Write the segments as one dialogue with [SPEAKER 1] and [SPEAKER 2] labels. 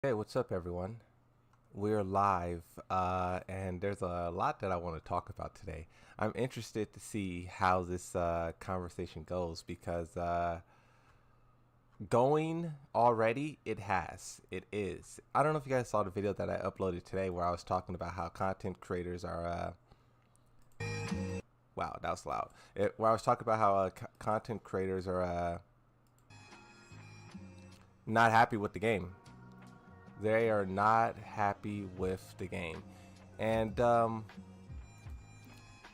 [SPEAKER 1] Hey, what's up, everyone? We're live, and there's a lot that I want to talk about today. I'm interested to see how this conversation goes because going already, it has. It is. I don't know if you guys saw the video that I uploaded today where I was talking about how content creators are. Wow, that was loud. Where I was talking about how content creators are not happy with the game. They are not happy with the game, and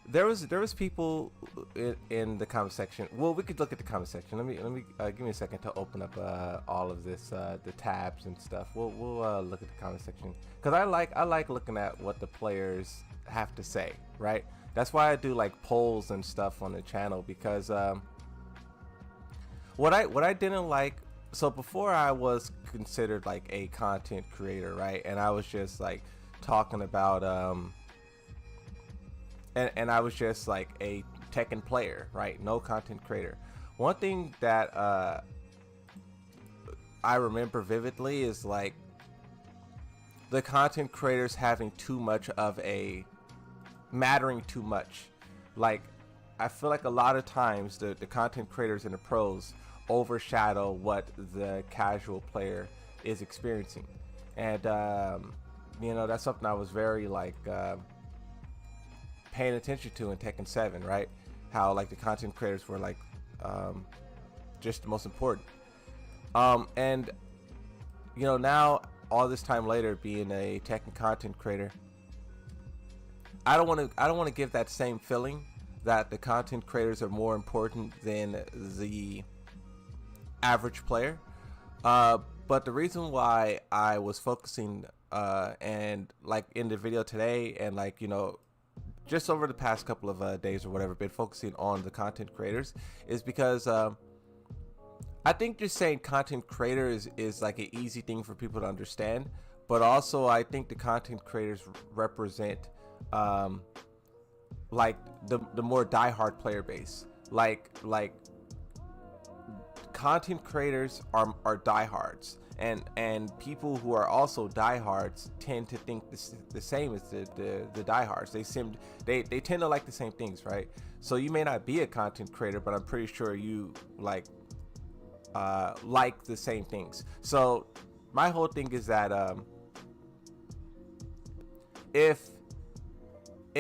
[SPEAKER 1] there was people in the comment section. Well, we could look at the comment section. Let me give me a second to open up all of this, the tabs and stuff. We'll look at the comment section because I like looking at what the players have to say. Right. That's why I do like polls and stuff on the channel because what I didn't like. So before I was considered like a content creator, right? And I was just like talking about and I was just like a Tekken player, right? No content creator. One thing that I remember vividly is like the content creators having too much of a mattering too much. Like I feel like a lot of times the content creators and the pros overshadow what the casual player is experiencing, and that's something I was very like paying attention to in Tekken 7, right? How like the content creators were like just the most important, and now all this time later being a Tekken content creator, I don't want to give that same feeling that the content creators are more important than the average player. But the reason why I was focusing and like in the video today and like just over the past couple of days or whatever, been focusing on the content creators is because I think just saying content creators is like an easy thing for people to understand, but also I think the content creators represent like the more diehard player base, like content creators are diehards, and people who are also diehards tend to think the same as the diehards. They tend to like the same things, right? So you may not be a content creator, but I'm pretty sure you like the same things. So my whole thing is that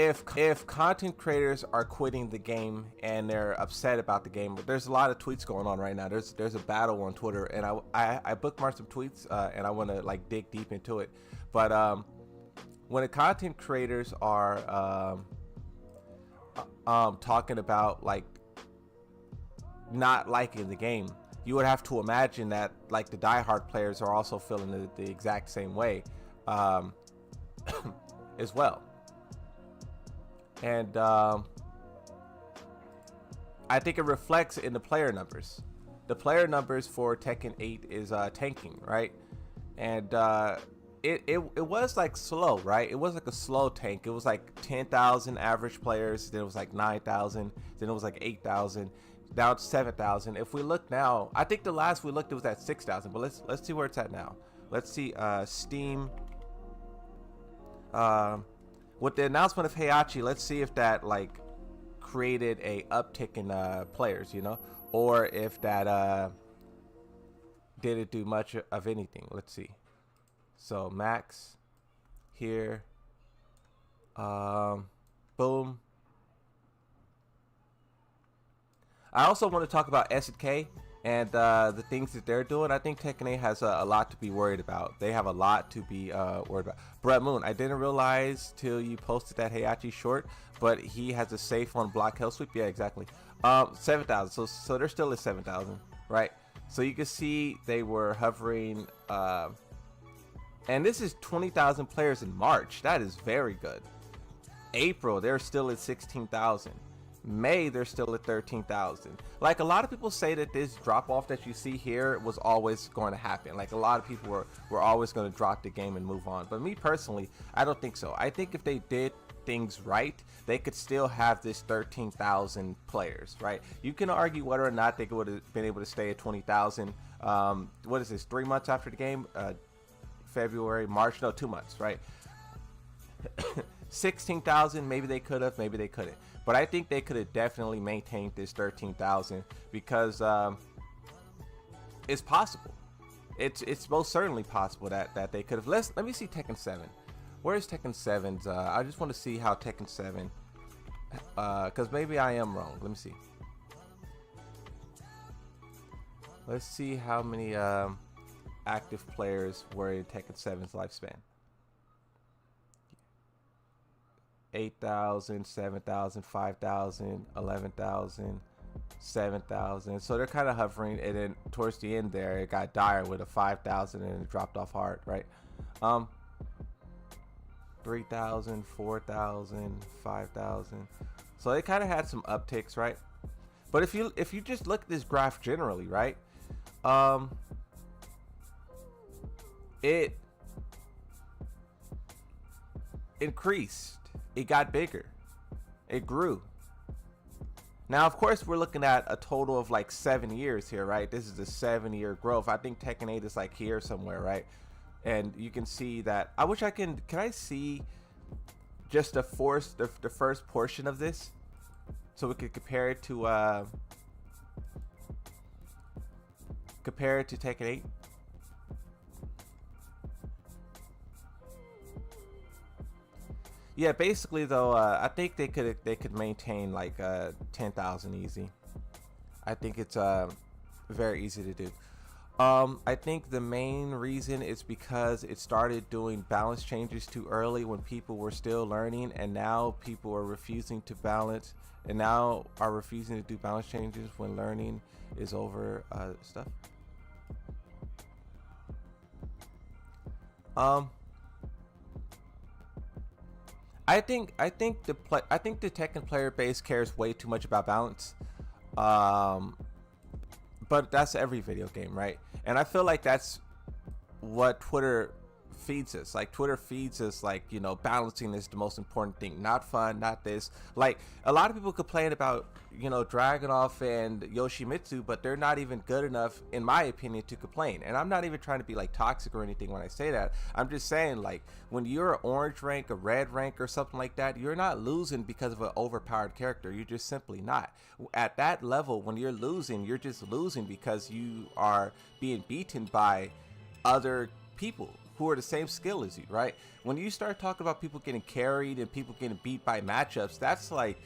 [SPEAKER 1] if content creators are quitting the game and they're upset about the game, there's a lot of tweets going on right now. There's a battle on Twitter, and I bookmarked some tweets and I want to like dig deep into it. But when the content creators are talking about like not liking the game, you would have to imagine that like the diehard players are also feeling the exact same way as well. And I think it reflects in the player numbers. The player numbers for Tekken 8 is tanking, right? And it was like slow, right? It was like a slow tank. It was like 10,000 average players, then it was like 9,000, then it was like 8,000, down to 7,000. If we look now, I think the last we looked it was at 6,000. But let's see where it's at now. Let's see Steam. With the announcement of Heihachi, let's see if that like created a uptick in players, or if that didn't do much of anything. Let's see. So max here, boom. I also want to talk about SNK and the things that they're doing. I think Tekken 8 has a lot to be worried about. They have a lot to be worried about. Brett Moon, I didn't realize till you posted that Heihachi short, but he has a safe on block hell sweep. Yeah, exactly. 7,000. So they're still at 7,000, right? So you can see they were hovering. And this is 20,000 players in March. That is very good. April, they're still at 16,000. May, they're still at 13,000. Like a lot of people say that this drop off that you see here was always going to happen. Like a lot of people were always going to drop the game and move on. But me personally, I don't think so. I think if they did things right, they could still have this 13,000 players, right? You can argue whether or not they would have been able to stay at 20,000. What is this, 3 months after the game? February, March, no, 2 months, right? 16,000, maybe they could have, maybe they couldn't. But I think they could have definitely maintained this 13,000 because it's possible. It's most certainly possible that they could have. Let me see Tekken 7. Where's Tekken 7's? I just want to see how Tekken 7, because maybe I am wrong. Let me see. Let's see how many active players were in Tekken 7's lifespan. 8,000, 7,000, 5,000, 11,000, 7,000. So they're kind of hovering, and then towards the end there, it got dire with a 5,000 and it dropped off hard, right? 3,000, 4,000, 5,000. So they kind of had some upticks, right? But if you just look at this graph generally, right? It increased. It got bigger. It grew. Now, of course, we're looking at a total of like 7 years here, right? This is a 7-year growth. I think Tekken 8 is like here somewhere, right? And you can see that. I wish I can I see just the first portion of this so we could compare it to Tekken 8. Yeah, basically though, I think they could maintain like 10,000 easy. I think it's very easy to do. I think the main reason is because it started doing balance changes too early when people were still learning, and now people are refusing to balance, and now are refusing to do balance changes when learning is over stuff. I think the Tekken player base cares way too much about balance, but that's every video game, right? And I feel like that's what Twitter feeds us. Like Twitter feeds us, like, you know, balancing is the most important thing, not fun, not this. Like a lot of people complain about, you know, Dragunov and Yoshimitsu, but they're not even good enough, in my opinion, to complain. And I'm not even trying to be like toxic or anything when I say that. I'm just saying, like, when you're an orange rank, a red rank, or something like that, you're not losing because of an overpowered character. You're just simply not. At that level, when you're losing, you're just losing because you are being beaten by other people who are the same skill as you, right? When you start talking about people getting carried and people getting beat by matchups, that's like,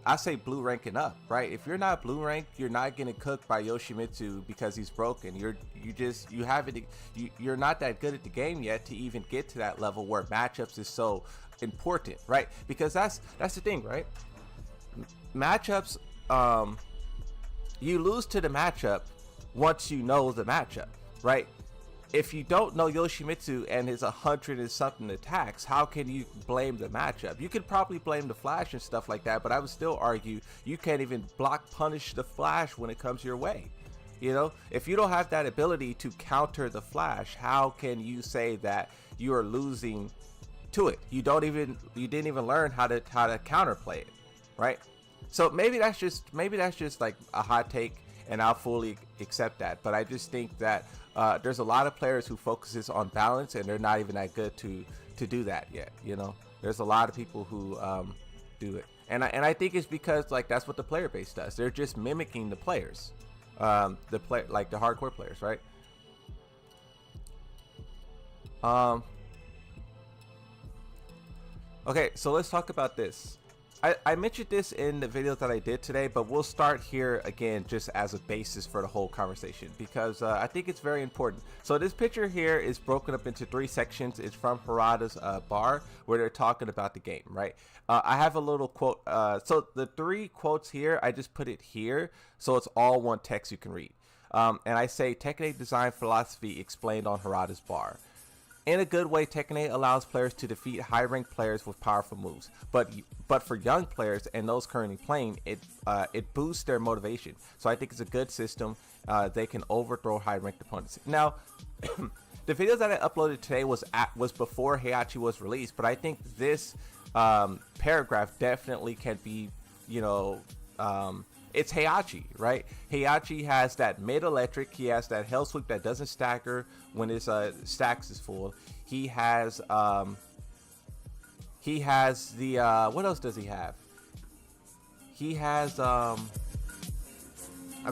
[SPEAKER 1] I say blue ranking up, right? If you're not blue rank, you're not getting cooked by Yoshimitsu because he's broken. You're not that good at the game yet to even get to that level where matchups is so important, right? Because that's the thing, right? Matchups, you lose to the matchup once you know the matchup, right? If you don't know Yoshimitsu and his 100 and something attacks, how can you blame the matchup? You could probably blame the flash and stuff like that, but I would still argue you can't even block punish the flash when it comes your way. You know, if you don't have that ability to counter the flash, how can you say that you are losing to it? You didn't even learn how to counterplay it, right? So maybe that's just like a hot take, and I'll fully accept that. But I just think that there's a lot of players who focuses on balance, and they're not even that good to do that yet. You know, there's a lot of people who do it, and I think it's because like that's what the player base does. They're just mimicking the players, like the hardcore players, right? Okay, so let's talk about this. I mentioned this in the videos that I did today, but we'll start here again just as a basis for the whole conversation, because I think it's very important. So this picture here is broken up into 3 sections. It's from Harada's bar, where they're talking about the game, right? I have a little quote. So the 3 quotes here, I just put it here, so it's all one text you can read. And I say, Tekken 8 design philosophy explained on Harada's bar. In a good way, Tekken 8 allows players to defeat high-ranked players with powerful moves, but for young players and those currently playing, it boosts their motivation. So I think it's a good system. They can overthrow high-ranked opponents. Now, the videos that I uploaded today was before Heihachi was released, but I think this paragraph definitely can be, you know, it's Heihachi, right? Heihachi has that mid electric. He has that hell sweep that doesn't stagger when his stacks is full. He has the what else does he have? He has I'm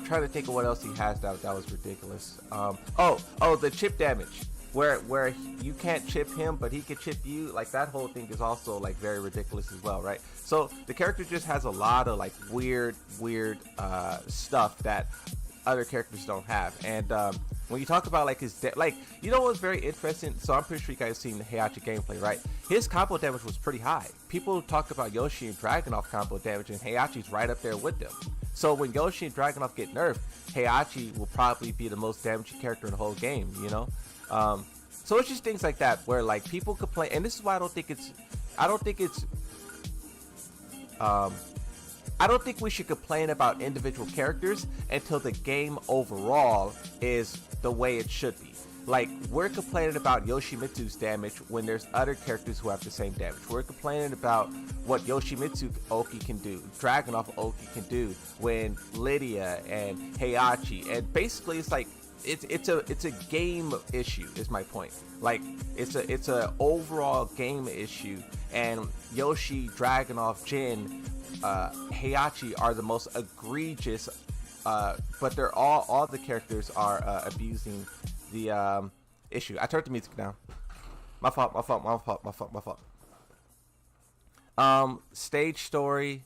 [SPEAKER 1] trying to think of what else he has that was ridiculous. The chip damage, where you can't chip him, but he can chip you. Like that whole thing is also like very ridiculous as well, right? So the character just has a lot of like weird stuff that other characters don't have. And when you talk about like his you know what's very interesting? So I'm pretty sure you guys seen the Heihachi gameplay, right? His combo damage was pretty high. People talk about Yoshi and Dragunov combo damage, and Heihachi's right up there with them. So when Yoshi and Dragunov get nerfed, Heihachi will probably be the most damaging character in the whole game, you know? So it's just things like that where like people complain, and this is why I don't think we should complain about individual characters until the game overall is the way it should be. Like, we're complaining about Yoshimitsu's damage when there's other characters who have the same damage. We're complaining about what Yoshimitsu Oki can do, Dragunov Oki can do when Lydia and Heihachi, and basically it's like it's a game issue is my point. Like it's a overall game issue, and Yoshi, Dragunov, Jin, Heihachi are the most egregious, but they're all the characters are abusing the issue. I turned the music down. My fault. Stage story,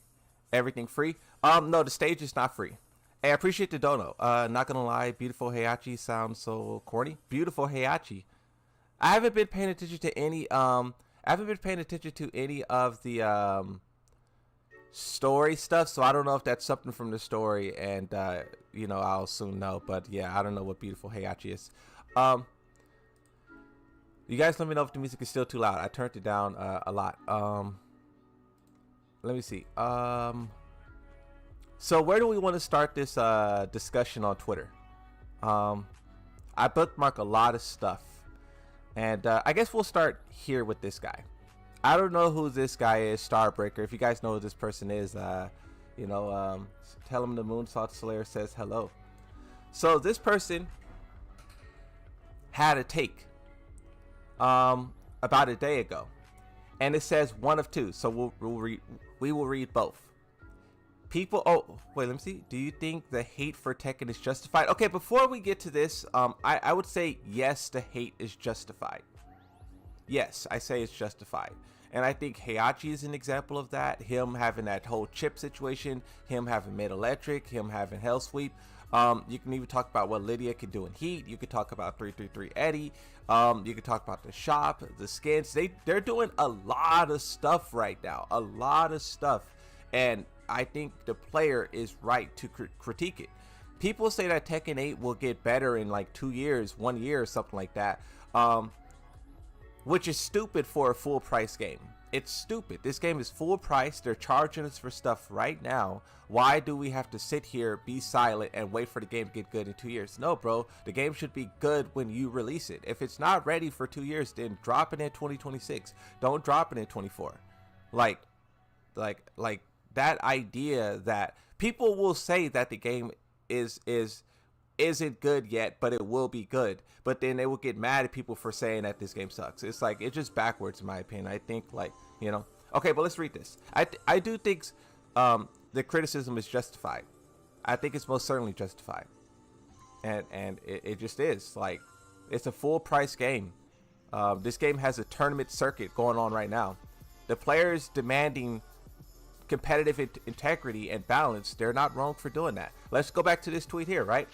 [SPEAKER 1] everything free. No, the stage is not free. Hey, I appreciate the dono. Not gonna lie, beautiful Heihachi sounds so corny. Beautiful Heihachi. I haven't been paying attention to any of the story stuff, so I don't know if that's something from the story, and I'll soon know. But yeah, I don't know what beautiful Heihachi is. You guys let me know if the music is still too loud. I turned it down a lot. Let me see. So where do we want to start this discussion on Twitter? I bookmark a lot of stuff, and I guess we'll start here with this guy. I don't know who this guy is, Starbreaker. If you guys know who this person is, tell him the Moonsault Slayer says hello. So this person had a take about a day ago, and it says one of two. So we will read both. People, wait, let me see. Do you think the hate for Tekken is justified? Okay, before we get to this, I would say yes, the hate is justified. Yes, I say it's justified. And I think Heihachi is an example of that. Him having that whole chip situation, him having Mid Electric, him having Hell Sweep. You can even talk about what Lydia can do in Heat. You could talk about 333 Eddie. You could talk about the shop, the skins. They're doing a lot of stuff right now. A lot of stuff. And I think the player is right to critique it. People say that Tekken 8 will get better in like 2 years, 1 year, or something like that. Which is stupid for a full price game. It's stupid. This game is full price. They're charging us for stuff right now. Why do we have to sit here, be silent, and wait for the game to get good in 2 years? No, bro. The game should be good when you release it. If it's not ready for 2 years, then drop it in 2026. Don't drop it in 24. Like that idea that people will say that the game isn't good yet, but it will be good. But then they will get mad at people for saying that this game sucks. It's like, it's just backwards in my opinion. I think okay, but let's read this. I do think the criticism is justified. I think it's most certainly justified. And it just is. Like, it's a full price game. This game has a tournament circuit going on right now. The players demanding competitive integrity and balance, they're not wrong for doing that. Let's go back to this tweet here, right?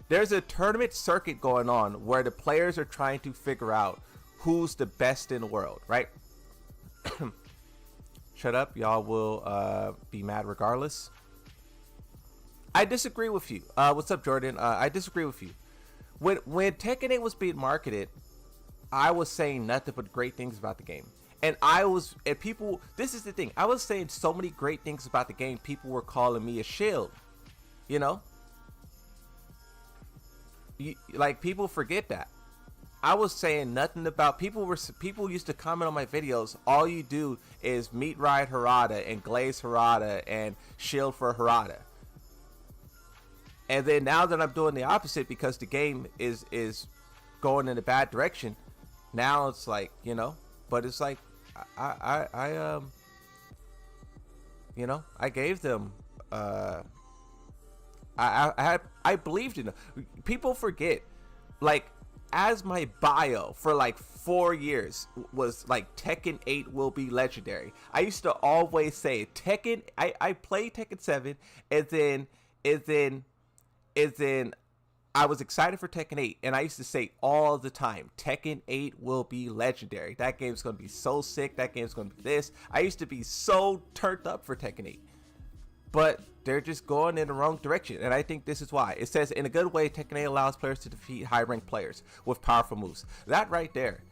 [SPEAKER 1] There's a tournament circuit going on where the players are trying to figure out who's the best in the world, right? Shut up, y'all will be mad regardless. I disagree with you. What's up, Jordan? I disagree with you. When Tekken 8 was being marketed, I was saying nothing but great things about the game. And people, this is the thing. I was saying so many great things about the game, people were calling me a shield. You know? Like, people forget that. I was saying nothing about, people used to comment on my videos, all you do is meat ride Harada and glaze Harada and shield for Harada. And then now that I'm doing the opposite because the game is going in a bad direction, Now it's like, but it's like I gave them I believed in them. People forget, like, as my bio for like 4 years was like Tekken 8 will be legendary. I used to always say Tekken. I played Tekken 7, and then I was excited for Tekken 8, and I used to say all the time, Tekken 8 will be legendary. That game's gonna be so sick. That game's gonna be this. I used to be so turned up for Tekken 8, but they're just going in the wrong direction, and I think this is why. It says, in a good way, Tekken 8 allows players to defeat high-ranked players with powerful moves. That right there,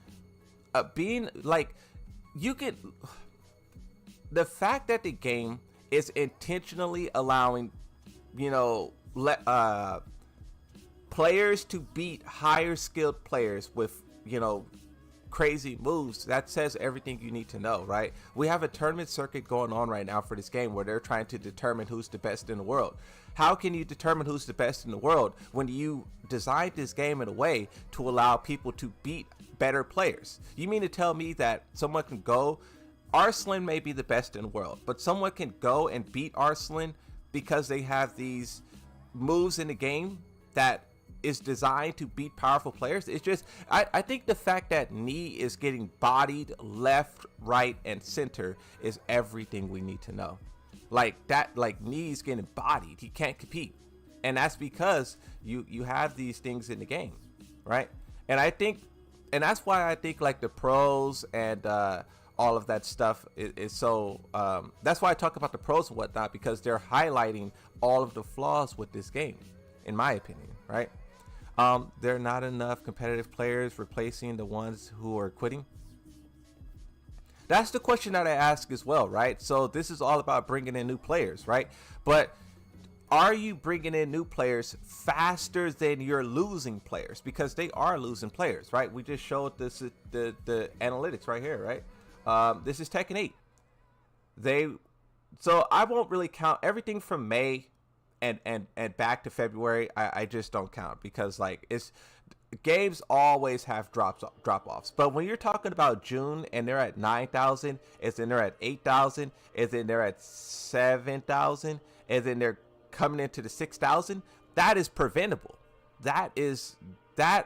[SPEAKER 1] being like, you can, the fact that the game is intentionally allowing, players to beat higher skilled players with, crazy moves, that says everything you need to know, right? We have a tournament circuit going on right now for this game where they're trying to determine who's the best in the world. How can you determine who's the best in the world when you designed this game in a way to allow people to beat better players? You mean to tell me that someone can go, Arslan may be the best in the world, but someone can go and beat Arslan because they have these moves in the game that is designed to beat powerful players? It's just, I think the fact that Knee is getting bodied left, right, and center is everything we need to know. Like that, like Knee's getting bodied. He can't compete. And that's because you have these things in the game, right? And that's why I think like the pros and all of that stuff is so, that's why I talk about the pros and whatnot, because they're highlighting all of the flaws with this game, in my opinion, right? There are not enough competitive players replacing the ones who are quitting. That's the question that I ask as well, right? So this is all about bringing in new players, right? But are you bringing in new players faster than you're losing players? Because they are losing players, right? We just showed this, the analytics right here, right? This is Tekken 8. So I won't really count everything from May and back to February. I just don't count, because like games always have drop offs. But when you're talking about June and they're at 9,000, and then they're at 8,000, and then they're at 7,000, and then they're coming into the 6,000, that is preventable. That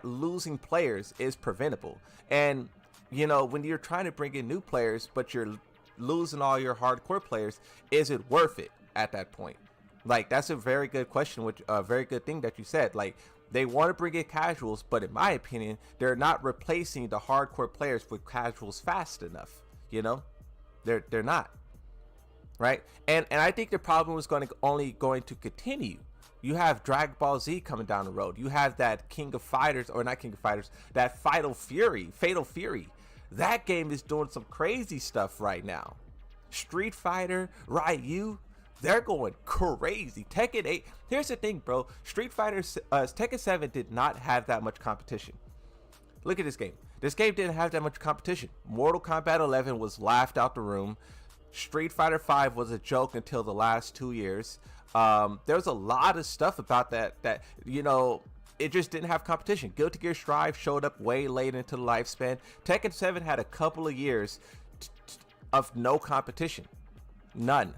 [SPEAKER 1] losing players is preventable. And when you're trying to bring in new players but you're losing all your hardcore players, is it worth it at that point? Like, that's a very good question, which a very good thing that you said. Like, they want to bring in casuals, but in my opinion, they're not replacing the hardcore players with casuals fast enough. They're not, right? And I think the problem is only going to continue. You have Dragon Ball Z coming down the road. You have that King of Fighters, or not King of Fighters, that Fatal Fury. That game is doing some crazy stuff right now. Street Fighter, Ryu, they're going crazy. Tekken 8. Here's the thing, bro. Street Fighter, Tekken 7 did not have that much competition. Look at this game. This game didn't have that much competition. Mortal Kombat 11 was laughed out the room. Street Fighter 5 was a joke until the last 2 years. There's a lot of stuff about that it just didn't have competition. Guilty Gear Strive showed up way late into the lifespan. Tekken 7 had a couple of years of no competition. None.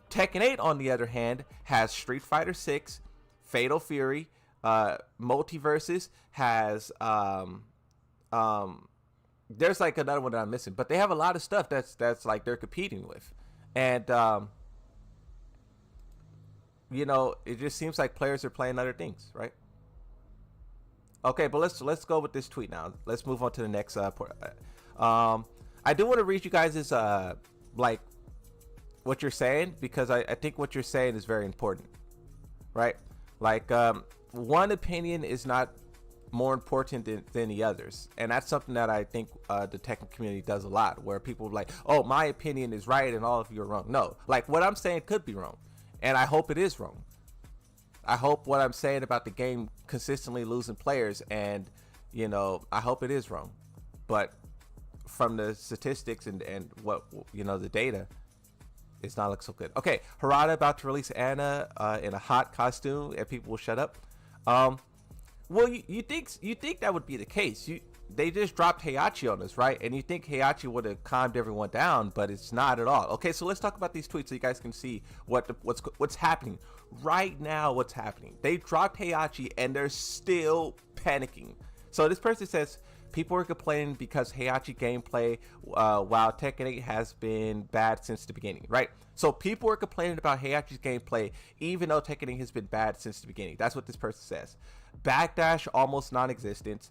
[SPEAKER 1] Tekken 8, on the other hand, has Street Fighter 6, Fatal Fury, Multiverses, has there's like another one that I'm missing, but they have a lot of stuff that's like they're competing with. And it just seems like players are playing other things, right? Okay, but let's go with this tweet now. Let's move on to the next I do want to read you guys' like what you're saying, because I think what you're saying is very important, right? Like, one opinion is not more important than the others, and that's something that I think the Tekken community does a lot, where people are like, oh, my opinion is right and all of you are wrong. No, like, what I'm saying could be wrong, and I hope it is wrong. I hope what I'm saying about the game consistently losing players, and I hope it is wrong, but from the statistics and what the data, it's not look so good. Okay, Harada about to release Anna in a hot costume, and people will shut up. Well, you think that would be the case? they just dropped Heihachi on us, right? And you think Heihachi would have calmed everyone down, but it's not at all. Okay, so let's talk about these tweets so you guys can see what's happening right now. What's happening? They dropped Heihachi and they're still panicking. So this person says people are complaining because Heihachi gameplay while Tekken 8 has been bad since the beginning, right? So people are complaining about Heihachi's gameplay even though Tekken 8 has been bad since the beginning. That's what this person says. Backdash almost non-existent.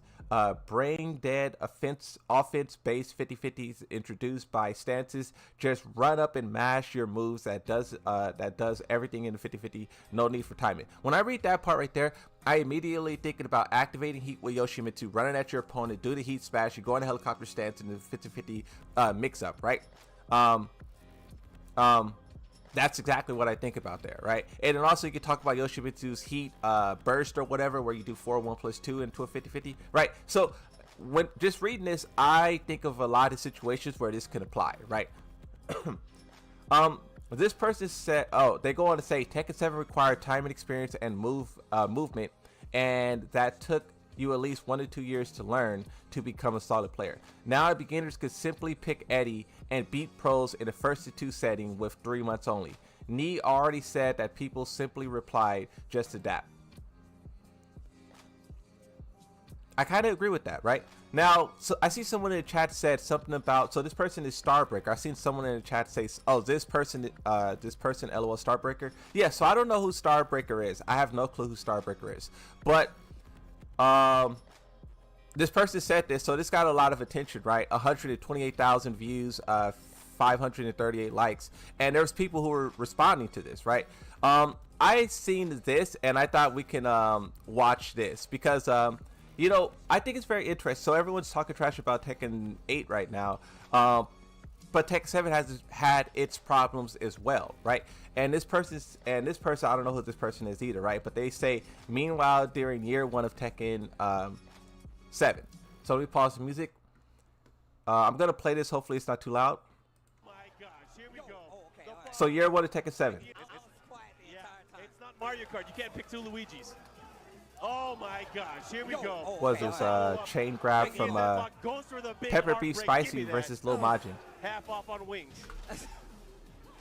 [SPEAKER 1] Brain dead offense based 50-50s introduced by stances. Just run up and mash your moves that does everything in the 50-50. No need for timing. When I read that part right there, I immediately thinking about activating heat with Yoshimitsu, running at your opponent, do the heat smash, you go in a helicopter stance in the 50-50 mix up, right? That's exactly what I think about there, right? And then also you can talk about Yoshimitsu's heat burst or whatever, where you do 4-1+2 into a 50-50, right? So when just reading this, I think of a lot of situations where this can apply, right? This person said, oh, they go on to say Tekken 7 required time and experience and movement, and that took you at least 1 to 2 years to learn to become a solid player. Now beginners could simply pick Eddie and beat pros in the 1st to 2 setting with 3 months only. Nee already said that people simply replied, just adapt. I kind of agree with that, right? Now, so I see someone in the chat said something about, so this person is Starbreaker. I've seen someone in the chat say, oh, this person LOL Starbreaker. Yeah, so I don't know who Starbreaker is. I have no clue who Starbreaker is. But this person said this, so this got a lot of attention, right? 128,000 views, 538 likes, and there's people who were responding to this, right? I seen this and I thought we can watch this because you know, I think it's very interesting. So everyone's talking trash about Tekken 8 right now, but Tekken 7 has had its problems as well, right? And this person, I don't know who this person is either, right? But they say, meanwhile, during year 1 of Tekken 7. So let me pause the music. I'm gonna play this. Hopefully, it's not too loud.
[SPEAKER 2] My gosh, here we go.
[SPEAKER 1] So year 1 of Tekken 7.
[SPEAKER 2] Yeah, it's not Mario Kart. You can't pick 2 Luigis. Oh my gosh, here we go.
[SPEAKER 1] Was this chain grab from Pepper Beef Spicy versus Lil Majin?
[SPEAKER 2] Half off on wings.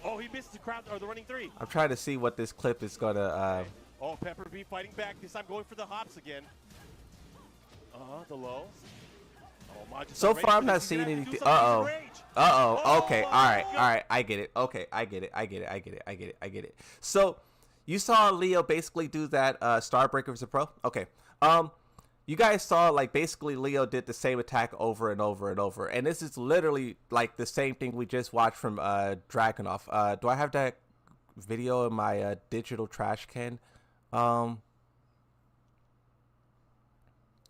[SPEAKER 2] Oh, he missed the crowd or the running 3.
[SPEAKER 1] I'm trying to see what this clip is gonna.
[SPEAKER 2] Oh, Pepper Beef fighting back. This time going for the hops again. The low. Oh, Majin.
[SPEAKER 1] So far, I'm not seeing anything. Okay. All right. I get it. Okay, I get it. So. You saw Leo basically do that Starbreaker as a pro? Okay. You guys saw like basically Leo did the same attack over and over and over. And this is literally like the same thing we just watched from Dragunov. Do I have that video in my digital trash can?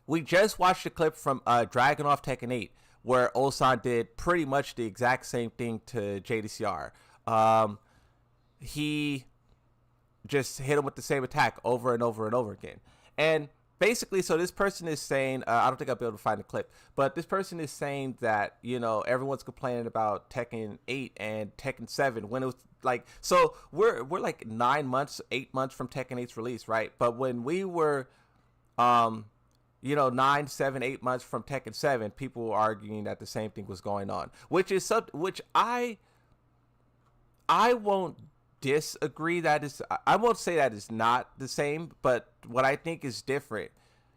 [SPEAKER 1] We just watched a clip from Dragunov Tekken 8 where Ulsan did pretty much the exact same thing to JDCR. He just hit him with the same attack over and over and over again. And basically, so this person is saying, I don't think I'll be able to find the clip, but this person is saying that, you know, everyone's complaining about Tekken 8 and Tekken 7 when it was like, so we're like 9 months, 8 months from Tekken 8's release, right? But when we were, you know, 9, 7, 8 months from Tekken 7, people were arguing that the same thing was going on, which is which I won't disagree. That is, I won't say that is not the same, but what I think is different,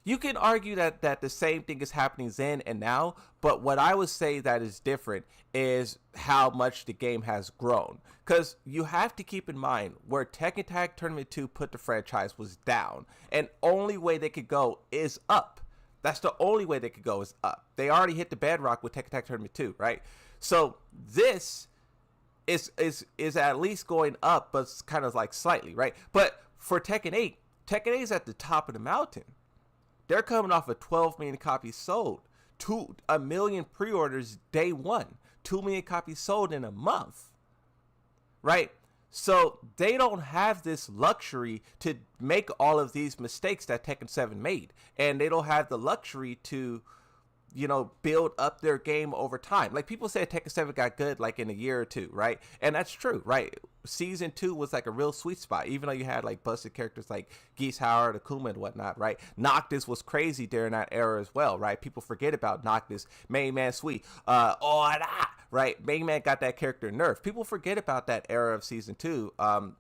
[SPEAKER 1] you can argue that the same thing is happening then and now, but what I would say that is different is how much the game has grown, because you have to keep in mind where Tekken Tag Tournament 2 put the franchise was down, and only way they could go is up. That's the only way they could go is up. They already hit the bedrock with Tekken Tag Tournament 2, right? So this is at least going up, but it's kind of like slightly, right? But for Tekken 8 is at the top of the mountain. They're coming off of 12 million copies sold, 1 million pre-orders day 1, 2 million copies sold in a month, right? So they don't have this luxury to make all of these mistakes that Tekken 7 made, and they don't have the luxury to, build up their game over time. Like people said Tekken 7 got good like in a year or two, right? And that's true, right? Season 2 was like a real sweet spot, even though you had like busted characters like Geese Howard, Akuma, and whatnot, right? Noctis was crazy during that era as well, right? People forget about Noctis, Main Man Sweet, right? Main Man got that character nerfed. People forget about that era of Season 2.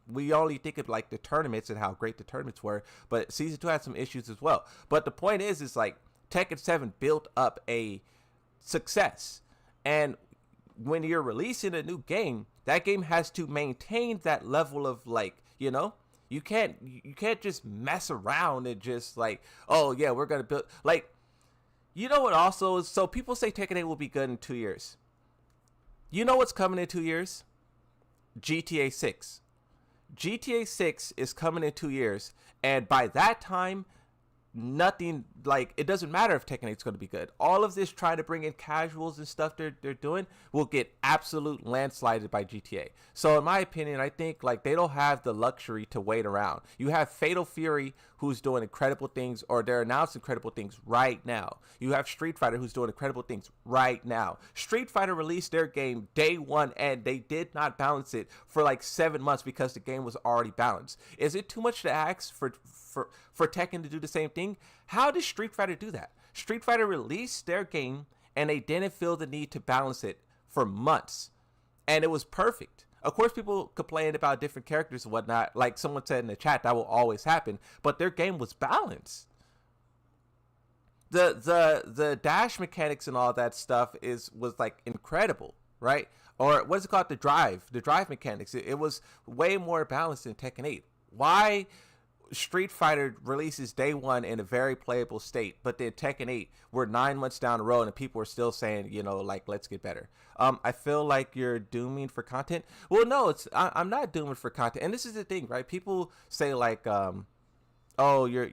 [SPEAKER 1] We only think of like the tournaments and how great the tournaments were, but Season 2 had some issues as well. But the point is like Tekken 7 built up a success, and when you're releasing a new game, that game has to maintain that level of like, you can't just mess around and just like, oh yeah, we're gonna build like, what also is, so people say Tekken 8 will be good in 2 years. You know what's coming in 2 years? GTA 6. GTA 6 is coming in 2 years, and by that time, nothing, like, it doesn't matter if Tekken 8 is going to be good. All of this trying to bring in casuals and stuff they're doing will get absolute landslided by GTA. So in my opinion, I think like they don't have the luxury to wait around. You have Fatal Fury who's doing incredible things, or they're announcing incredible things right now. You have Street Fighter who's doing incredible things right now. Street Fighter released their game day one and they did not balance it for like 7 months because the game was already balanced. Is it too much to ask for Tekken to do the same thing? How did Street Fighter do that? Street Fighter released their game and they didn't feel the need to balance it for months, and it was perfect. Of course, people complained about different characters and whatnot. Like someone said in the chat, that will always happen, but their game was balanced. The dash mechanics and all that stuff was like incredible, right? Or what's it called? The drive mechanics. It was way more balanced than Tekken 8. Why Street Fighter releases day one in a very playable state, but then Tekken 8, we're 9 months down the road and people are still saying, like, let's get better. I feel like you're dooming for content. Well, no, I'm not dooming for content. And this is the thing, right? People say like, oh, you're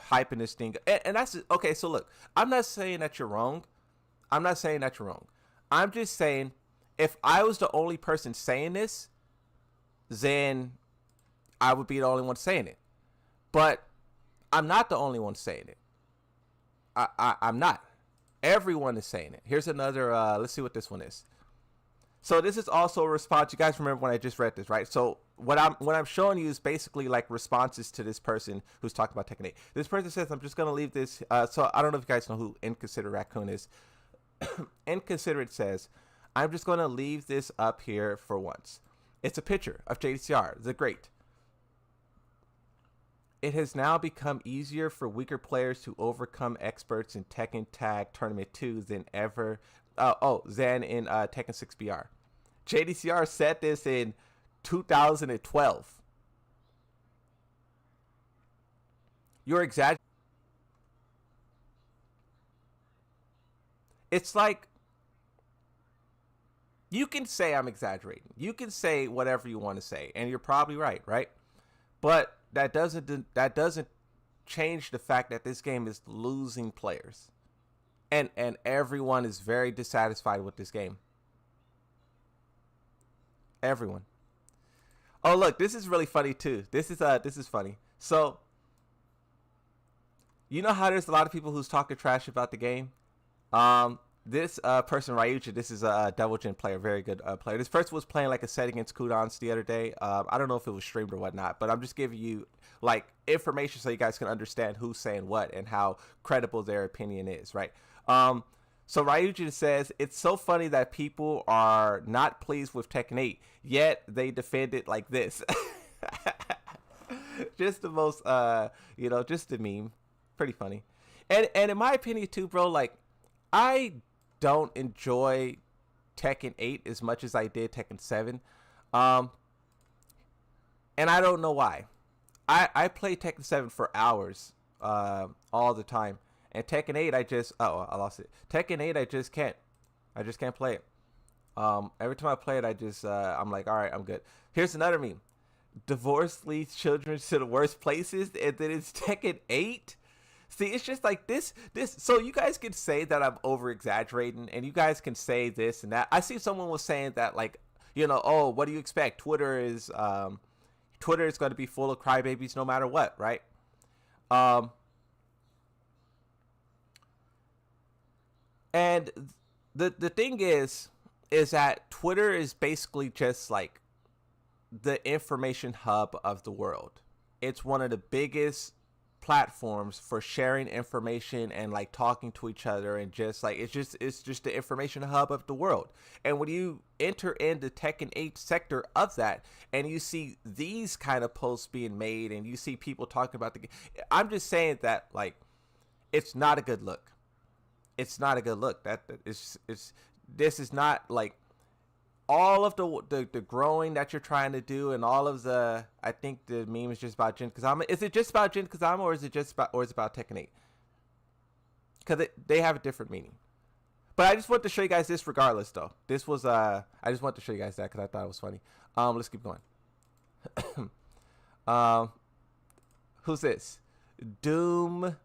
[SPEAKER 1] hyping this thing. And that's okay. So look, I'm not saying that you're wrong. I'm just saying if I was the only person saying this, then I would be the only one saying it. But I'm not the only one saying it. I'm not. Everyone is saying it. Here's another, let's see what this one is. So this is also a response. You guys remember when I just read this, right? So what I'm showing you is basically like responses to this person who's talking about Tekken 8. This person says, I'm just going to leave this. So I don't know if you guys know who Inconsiderate Raccoon is. Inconsiderate says, I'm just going to leave this up here for once. It's a picture of JDCR, the great. It has now become easier for weaker players to overcome experts in Tekken Tag Tournament 2 than ever. Than in Tekken 6 BR. JDCR said this in 2012. You're exaggerating. It's like, you can say I'm exaggerating. You can say whatever you want to say, and you're probably right, right? But that doesn't change the fact that this game is losing players, and everyone is very dissatisfied with this game. Everyone. Oh look, this is really funny too. This is funny. So you know how there's a lot of people who's talking trash about the game. This person, Ryucha, this is a Devil Jin player, very good player. This person was playing like a set against Kudans the other day. I don't know if it was streamed or whatnot, but I'm just giving you like information so you guys can understand who's saying what and how credible their opinion is, right? So Ryucha says, it's so funny that people are not pleased with Tekken 8, yet they defend it like this. Just the most, just the meme. Pretty funny. And in my opinion too, bro, like, I don't enjoy Tekken 8 as much as I did Tekken 7. And I don't know why. I play Tekken 7 for hours all the time. And Tekken 8, I lost it. Tekken 8, I just can't play it. Every time I play it, I'm like, all right, I'm good. Here's another meme. Divorce leads children to the worst places, and then it's Tekken 8? See, it's just like this. So you guys can say that I'm over exaggerating, and you guys can say this and that. I see someone was saying that, like, oh, what do you expect? Twitter is going to be full of crybabies no matter what, right? And the thing is that Twitter is basically just like the information hub of the world. It's one of the biggest platforms for sharing information and like talking to each other, and just like it's just the information hub of the world. And when you enter in the Tekken 8 sector of that, and you see these kind of posts being made, and you see people talking about the game, I'm just saying that like it's not a good look. It's not a good look. That it's this is not like all of the growing that you're trying to do, and all of the, I think the meme is just about Jin Kazama. Is it just about Jin Kazama, or is it about Tekken 8? Because they have a different meaning. But I just want to show you guys this regardless, though. This was I just want to show you guys that because I thought it was funny. Let's keep going. Who's this? Doom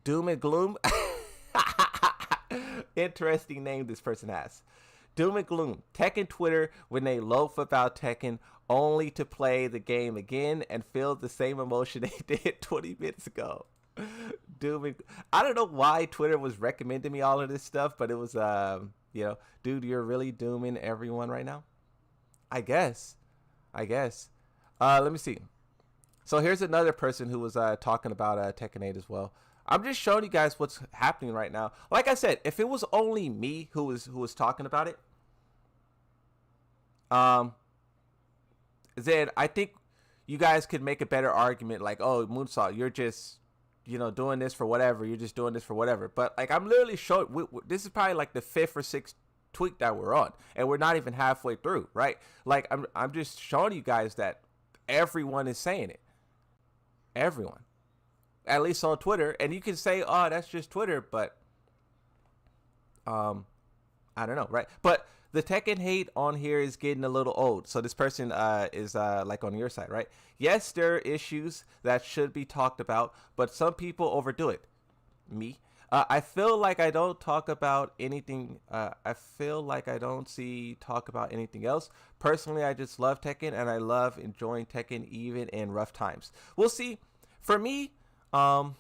[SPEAKER 1] and Gloom. Interesting name this person has. Doom and Gloom. Tekken Twitter when they loaf about Tekken only to play the game again and feel the same emotion they did 20 minutes ago. Doom and, I don't know why Twitter was recommending me all of this stuff, but it was you know, dude, you're really dooming everyone right now. I guess. Let me see. So here's another person who was talking about Tekken 8 as well. I'm just showing you guys what's happening right now. Like I said, if it was only me who was talking about it, then I think you guys could make a better argument. Like, oh, Moonsault, you're just, you know, doing this for whatever. You're just doing this for whatever. But like, I'm literally showing. This is probably like the 5th or 6th tweak that we're on, and we're not even halfway through, right? Like, I'm just showing you guys that everyone is saying it. Everyone. At least on Twitter. And you can say, oh, that's just Twitter, but I don't know, right? But the Tekken hate on here is getting a little old. So this person is like on your side, right? Yes, there are issues that should be talked about, but some people overdo it. Me. I feel like I don't talk about anything. I feel like I don't see talk about anything else. Personally, I just love Tekken, and I love enjoying Tekken even in rough times. We'll see. For me, I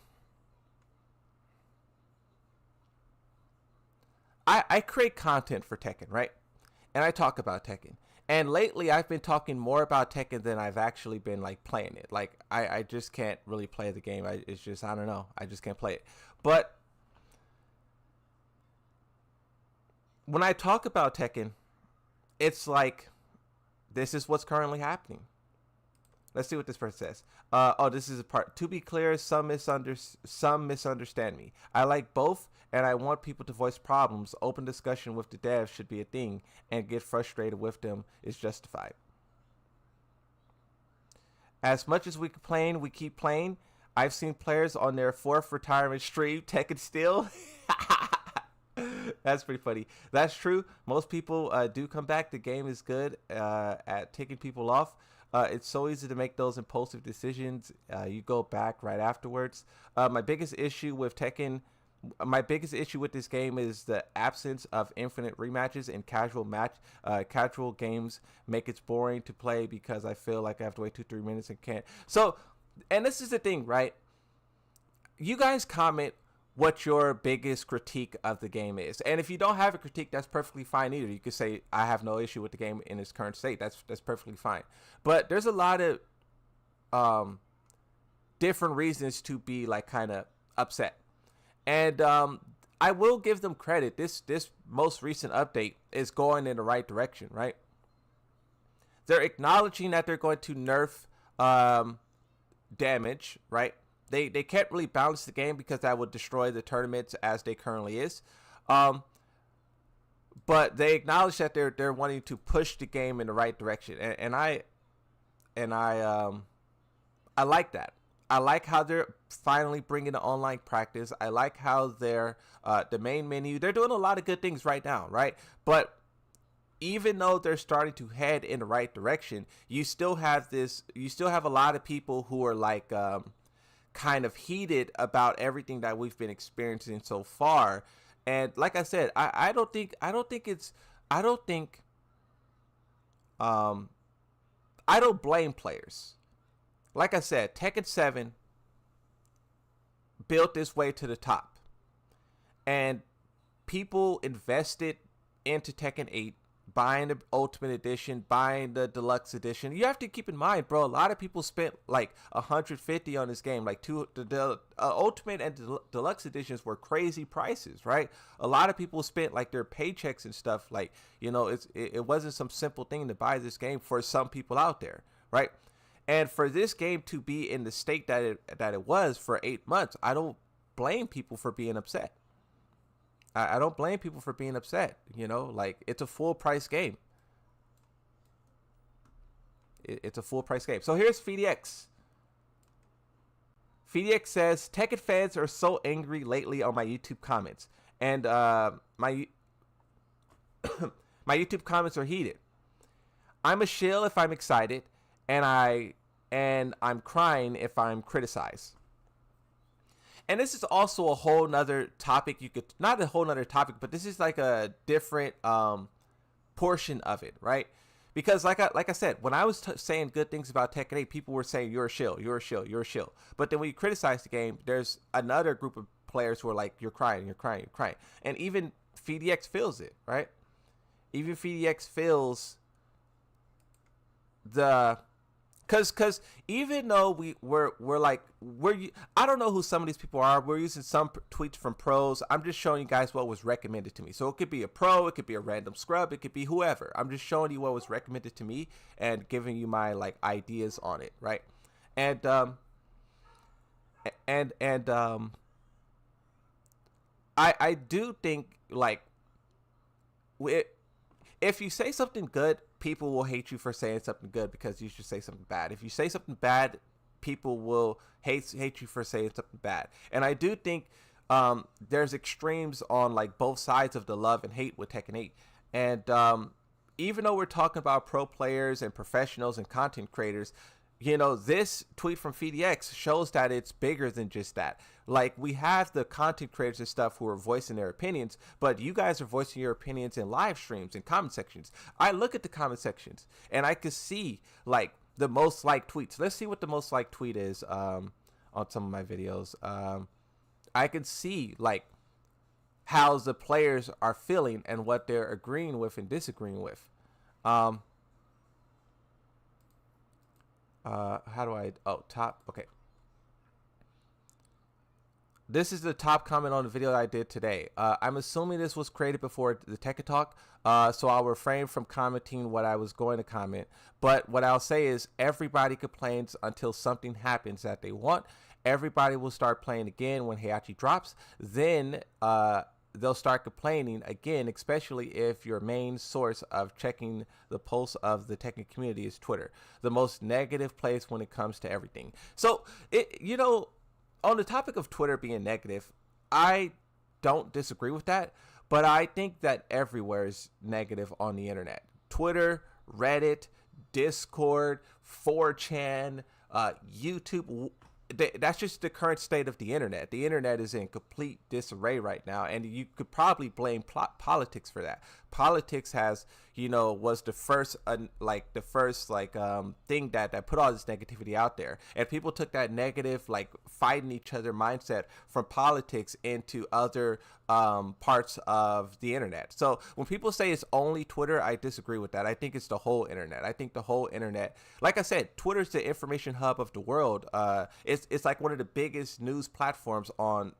[SPEAKER 1] create content for Tekken, right? And I talk about Tekken. And lately, I've been talking more about Tekken than I've actually been like playing it. Like, I just can't really play the game. It's just, I don't know. I just can't play it. But when I talk about Tekken, it's like, this is what's currently happening. Let's see what this person says. Oh, this is a part. To be clear, some misunderstand me. I like both, and I want people to voice problems. Open discussion with the devs should be a thing, and get frustrated with them is justified. As much as we complain, we keep playing. I've seen players on their 4th retirement stream Tekken still. That's pretty funny. That's true. Most people do come back. The game is good at taking people off. It's so easy to make those impulsive decisions. You go back right afterwards. My biggest issue with Tekken, my biggest issue with this game is the absence of infinite rematches in casual games. Make it boring to play because I feel like I have to wait 2-3 minutes and can't. So, and this is the thing, right? You guys comment what your biggest critique of the game is, and if you don't have a critique, that's perfectly fine either. You could say I have no issue with the game in its current state. That's perfectly fine. But there's a lot of different reasons to be like kind of upset, and I will give them credit. This most recent update is going in the right direction, right? They're acknowledging that they're going to nerf damage, right? They can't really balance the game because that would destroy the tournaments as they currently is. But they acknowledge that they're wanting to push the game in the right direction, and I like that. I like how they're finally bringing the online practice. I like how they're the main menu. They're doing a lot of good things right now, right? But even though they're starting to head in the right direction, you still have a lot of people who are like kind of heated about everything that we've been experiencing so far. And like I said, I don't blame players. Like I said, Tekken 7 built this way to the top, and people invested into Tekken 8, buying the Ultimate Edition, buying the Deluxe Edition. You have to keep in mind, bro, a lot of people spent like $150 on this game. Like the Ultimate and Deluxe Editions were crazy prices, right? A lot of people spent like their paychecks and stuff. Like, you know, it wasn't some simple thing to buy this game for some people out there, right? And for this game to be in the state that it was for 8 months, I don't blame people for being upset. I don't blame people for being upset. You know, like, it's a full price game. It's a full price game. So here's FDX. FDX says, Tekken fans are so angry lately on my YouTube comments. And my YouTube comments are heated. I'm a shill if I'm excited, and I'm crying if I'm criticized. And this is also a whole nother topic. Not a whole nother topic, but this is like a different portion of it, right? Because like I said, when I was saying good things about Tekken 8, people were saying you're a shill, you're a shill, you're a shill. But then when you criticize the game, there's another group of players who are like, you're crying, you're crying, you're crying. And even FDX feels it, right? Even FDX feels the... Cause even though we're I don't know who some of these people are. We're using some tweets from pros. I'm just showing you guys what was recommended to me. So it could be a pro, it could be a random scrub, it could be whoever. I'm just showing you what was recommended to me and giving you my like ideas on it, right? And I do think like if you say something good, people will hate you for saying something good because you should say something bad. If you say something bad, people will hate you for saying something bad. And I do think there's extremes on like both sides of the love and hate with Tekken 8. And even though we're talking about pro players and professionals and content creators, you know, this tweet from FDX shows that it's bigger than just that. Like, we have the content creators and stuff who are voicing their opinions, but you guys are voicing your opinions in live streams and comment sections. I look at the comment sections and I can see like the most liked tweets. Let's see what the most liked tweet is on some of my videos. I can see like how the players are feeling and what they're agreeing with and disagreeing with. How do I, top, okay. This is the top comment on the video that I did today. I'm assuming this was created before the Tekken Talk, so I'll refrain from commenting what I was going to comment. But what I'll say is everybody complains until something happens that they want. Everybody will start playing again when Heihachi drops. Then they'll start complaining again, especially if your main source of checking the pulse of the Tekken community is Twitter, the most negative place when it comes to everything. So, you know, on the topic of Twitter being negative, I don't disagree with that, but I think that everywhere is negative on the internet. Twitter, Reddit, Discord, 4chan, YouTube. That's just the current state of the internet. The internet is in complete disarray right now, and you could probably blame politics for that. Politics has, you know, was the first thing that put all this negativity out there, and people took that negative, like, fighting each other mindset from politics into other parts of the internet. So when people say it's only Twitter, I disagree with that. I think it's the whole internet. I think the whole internet, like I said, Twitter's the information hub of the world. It's like one of the biggest news platforms on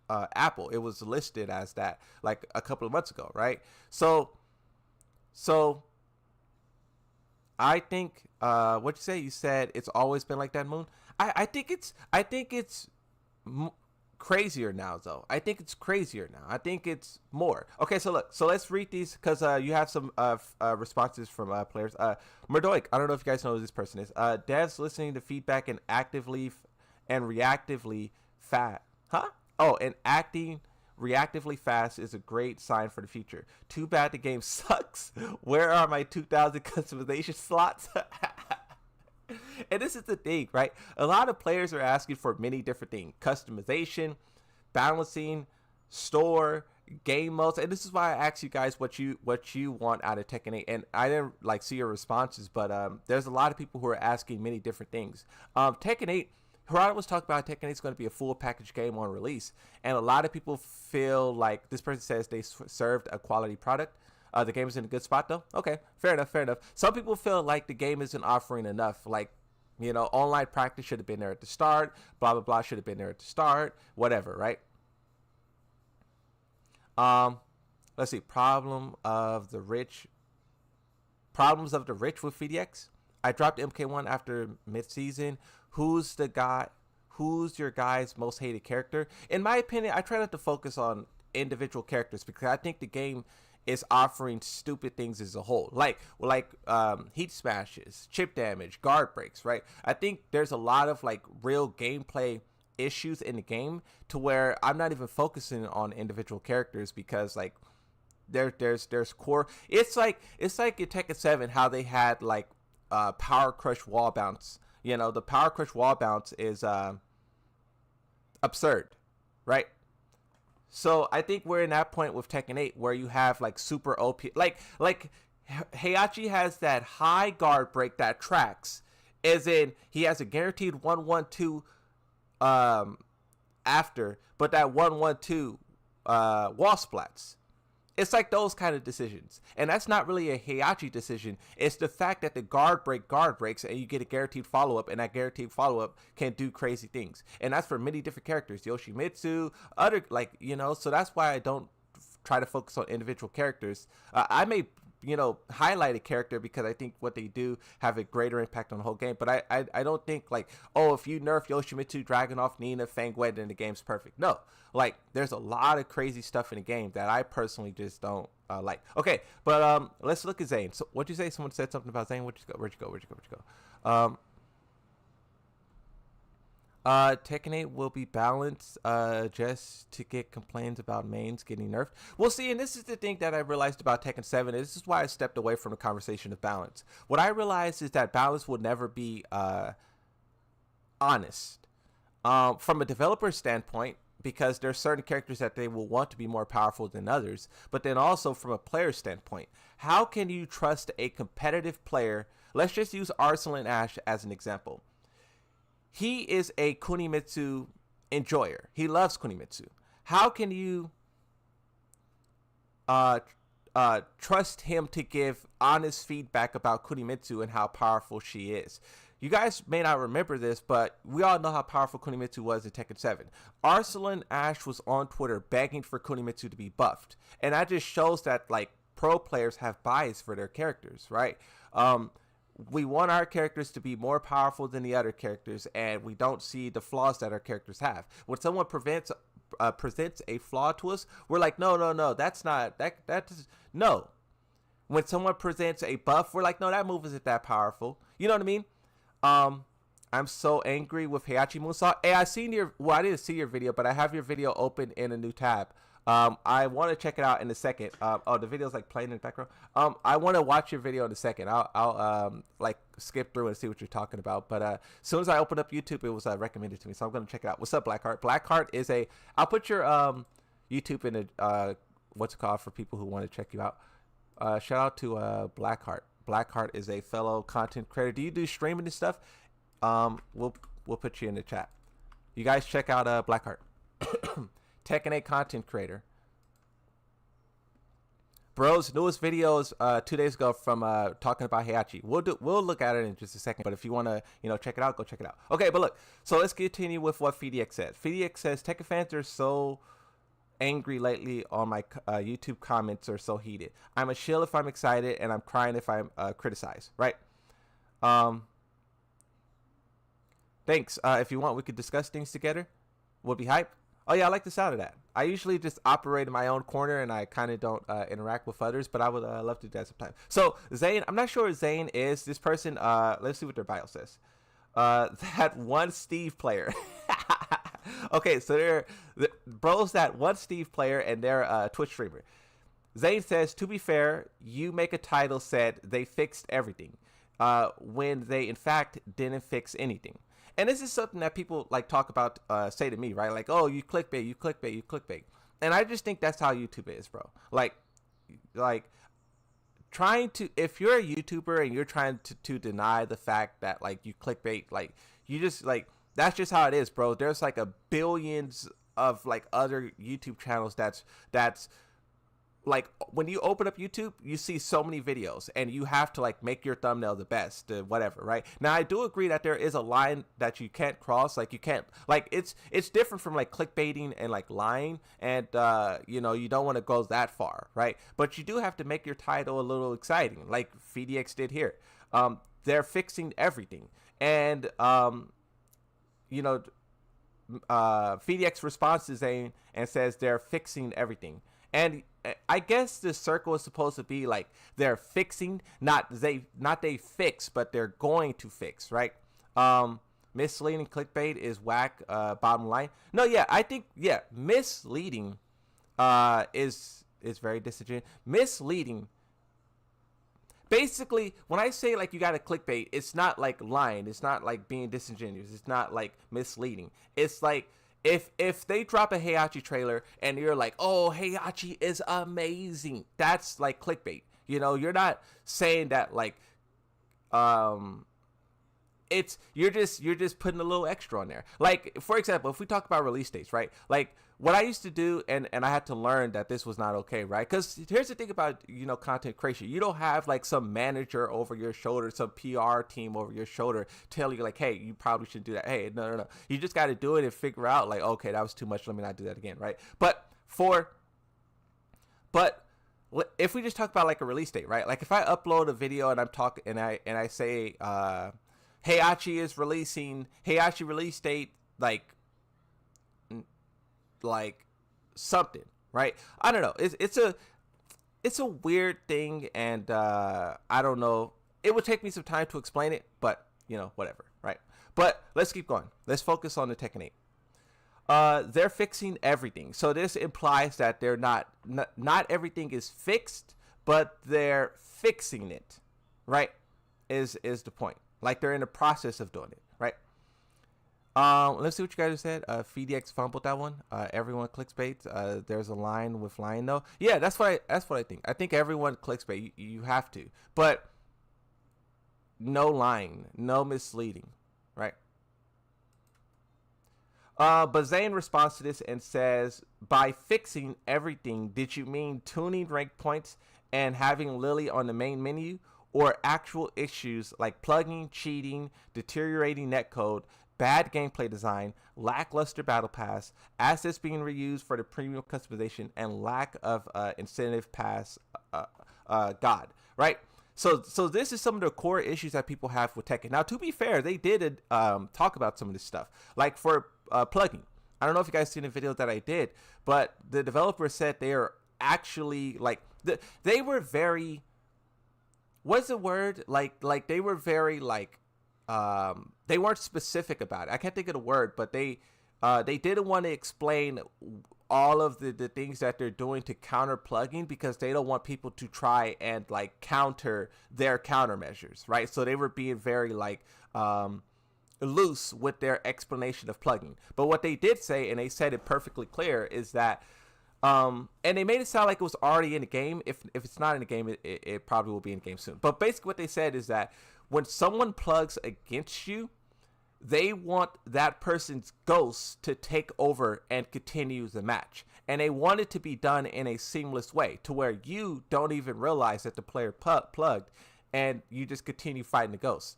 [SPEAKER 1] Apple. It was listed as that like a couple of months ago, right? So I think what you say? You said it's always been like that, Moon. I think it's crazier now, though. I think it's crazier now. I think it's more. Okay, so look. So let's read these because you have some responses from players. Murdoik, I don't know if you guys know who this person is. Devs listening to feedback and reactively fast. Huh? Oh, and acting reactively fast is a great sign for the future. Too bad the game sucks. Where are my 2,000 customization slots? And this is the thing, right? A lot of players are asking for many different things: customization, balancing, store, game modes. And this is why I asked you guys what you want out of Tekken 8. And I didn't like see your responses, but there's a lot of people who are asking many different things. Tekken 8 Harada was talking about Tekken 8 is going to be a full package game on release, and a lot of people feel like this person says they served a quality product. The game is in a good spot though. Okay, fair enough, fair enough. Some people feel like the game isn't offering enough. Like, you know, online practice should have been there at the start. Blah blah blah should have been there at the start. Whatever, right? Let's see. Problems of the rich with VDX. I dropped MK1 after mid-season. Who's your guy's most hated character? In my opinion, I try not to focus on individual characters because I think the game is offering stupid things as a whole, like heat smashes, chip damage, guard breaks, right? I think there's a lot of like real gameplay issues in the game to where I'm not even focusing on individual characters because like there's core. It's like in Tekken 7 how they had like power crush wall bounce. You know, the power crush wall bounce is absurd, right? So I think we're in that point with Tekken 8 where you have like super OP, like Heihachi has that high guard break that tracks, as in he has a guaranteed 1-1-2 after, but that 1-1-2 wall splats. It's like those kind of decisions. And that's not really a Heihachi decision. It's the fact that the guard breaks and you get a guaranteed follow-up, and that guaranteed follow-up can do crazy things. And that's for many different characters. Yoshimitsu, other, like, you know, so that's why I don't try to focus on individual characters. I may, you know, highlight a character because I think what they do have a greater impact on the whole game. But I don't think like, oh, if you nerf Yoshimitsu, Dragunov, Nina, Fangwed, then the game's perfect. No, like there's a lot of crazy stuff in the game that I personally just don't like. Okay, but let's look at Zane. So what'd you say? Someone said something about Zane. Where'd you go? Tekken 8 will be balanced just to get complaints about mains getting nerfed. Well, see, and this is the thing that I realized about Tekken 7. This is why I stepped away from the conversation of balance. What I realized is that balance will never be honest. From a developer standpoint, because there's certain characters that they will want to be more powerful than others, but then also from a player standpoint, how can you trust a competitive player? Let's just use Arsenal Ash as an example. He is a Kunimitsu enjoyer. He loves Kunimitsu. How can you trust him to give honest feedback about Kunimitsu and how powerful she is? You guys may not remember this, but we all know how powerful Kunimitsu was in Tekken 7. Arsenal Ash was on Twitter begging for Kunimitsu to be buffed. And that just shows that like pro players have bias for their characters, right? We want our characters to be more powerful than the other characters, and we don't see the flaws that our characters have. When someone presents a flaw to us, we're like, no, that's not, no. When someone presents a buff, we're like, no, that move isn't that powerful. You know what I mean? I'm so angry with Heihachi Moonsault. Hey, I didn't see your video, but I have your video open in a new tab. I want to check it out in a second. Oh, the video's like playing in the background. I want to watch your video in a second. I'll like skip through and see what you're talking about. But as soon as I opened up YouTube, it was recommended to me, so I'm gonna check it out. What's up, Blackheart? Blackheart is I'll put your YouTube in a what's it called for people who want to check you out. Shout out to Blackheart. Blackheart is a fellow content creator. Do you do streaming and stuff? We'll put you in the chat. You guys check out Blackheart. Tekken 8 content creator. Bro's newest videos 2 days ago from talking about Heihachi. We'll look at it in just a second, but if you want to check it out, go check it out. Okay, but look, so let's continue with what FDX says. FDX says Tekken fans are so angry lately on my YouTube comments are so heated. I'm a shill if I'm excited, and I'm crying if I'm criticized, right? Thanks. If you want, we could discuss things together. We'll be hype. Oh yeah, I like the sound of that. I usually just operate in my own corner and I kind of don't interact with others, but I would love to do that sometime. So Zane, I'm not sure what Zane is. This person, let's see what their bio says. That one Steve player. Okay, so bro's that one Steve player and they're a Twitch streamer. Zane says, to be fair, you make a title said they fixed everything when they in fact didn't fix anything. And this is something that people like talk about, say to me, right? Like, oh, you clickbait. And I just think that's how YouTube is, bro. Like trying to, if you're a YouTuber and you're trying to deny the fact that like you clickbait, like you just like, that's just how it is, bro. There's like a billions of like other YouTube channels that's like when you open up YouTube, you see so many videos and you have to like make your thumbnail the best, whatever, right? Now I do agree that there is a line that you can't cross. Like you can't, like it's different from like clickbaiting and like lying, and you know, you don't want to go that far, right? But you do have to make your title a little exciting, like VDX did here. They're fixing everything, and you know, VDX responds to Zane and says they're fixing everything. And I guess the circle is supposed to be like they're fixing, not they fix, but they're going to fix, right? Misleading clickbait is whack. Bottom line, no, yeah, I think misleading is very disingenuous. Misleading. Basically, when I say like you got to clickbait, it's not like lying. It's not like being disingenuous. It's not like misleading. It's like if they drop a Heihachi trailer and you're like, oh, Heihachi is amazing, that's like clickbait. You know, you're not saying that like it's you're just putting a little extra on there. Like, for example, if we talk about release dates, right? Like what I used to do, and I had to learn that this was not okay, right? Because here's the thing about, you know, content creation. You don't have like some manager over your shoulder, some PR team over your shoulder tell you like, hey, you probably shouldn't do that. Hey, no. You just got to do it and figure out like, okay, that was too much. Let me not do that again, right? But if we just talk about like a release date, right? Like if I upload a video and I'm talking and I say Heihachi is releasing, Heihachi release date like something, right? I don't know. It's a weird thing, and I don't know. It would take me some time to explain it, but you know, whatever, right? But let's keep going. Let's focus on the Tekken 8. They're fixing everything, so this implies that they're not everything is fixed, but they're fixing it, right? Is the point? Like they're in the process of doing it, right? Let's see what you guys have said. VDX fumbled that one. Everyone clickbait. There's a line with lying though. Yeah, that's what I think. I think everyone clickbait. You have to, but no lying, no misleading, right? But Zane responds to this and says, by fixing everything, did you mean tuning rank points and having Lily on the main menu, or actual issues like plugging, cheating, deteriorating netcode, bad gameplay design, lackluster battle pass, assets being reused for the premium customization, and lack of incentive pass god, right? So this is some of the core issues that people have with Tekken. Now, to be fair, they did talk about some of this stuff, like for plugging. I don't know if you guys seen the video that I did, but the developer said they are actually like they were very, what's the word, like they were very like they weren't specific about it. I can't think of the word, but they didn't want to explain all of the things that they're doing to counter plugging, because they don't want people to try and like counter their countermeasures, right? So they were being very like loose with their explanation of plugging. But what they did say, and they said it perfectly clear, is that and they made it sound like it was already in the game. If it's not in the game, it probably will be in the game soon. But basically what they said is that when someone plugs against you, they want that person's ghost to take over and continue the match. And they want it to be done in a seamless way to where you don't even realize that the player plugged, and you just continue fighting the ghost.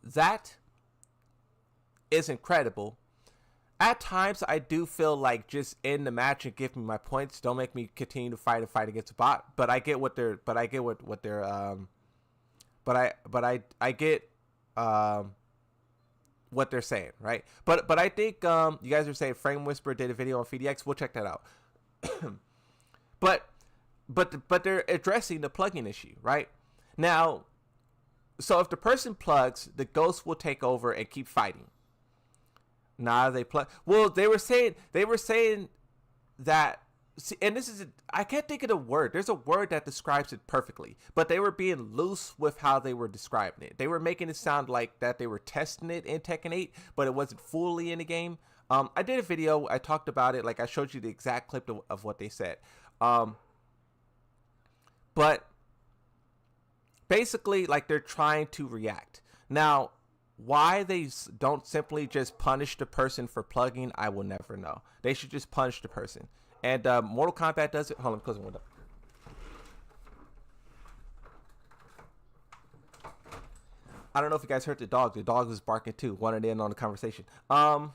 [SPEAKER 1] That is incredible. At times, I do feel like just end the match and give me my points. Don't make me continue to fight against a bot. But I get what they're. I get what they're saying, right? But I think you guys are saying Frame Whisper did a video on VDX. We'll check that out. but they're addressing the plugging issue, right? Now, so if the person plugs, the ghost will take over and keep fighting. Nah, they plug. Well, they were saying that, and this is, I can't think of the word. There's a word that describes it perfectly, but they were being loose with how they were describing it. They were making it sound like that they were testing it in Tekken 8, but it wasn't fully in the game. I did a video. I talked about it. Like I showed you the exact clip of what they said. But basically, like they're trying to react. Now, why they don't simply just punish the person for plugging, I will never know. They should just punish the person. And Mortal Kombat does it. Hold on, close the window. I don't know if you guys heard the dog. The dog was barking too. Wanted in on the conversation. But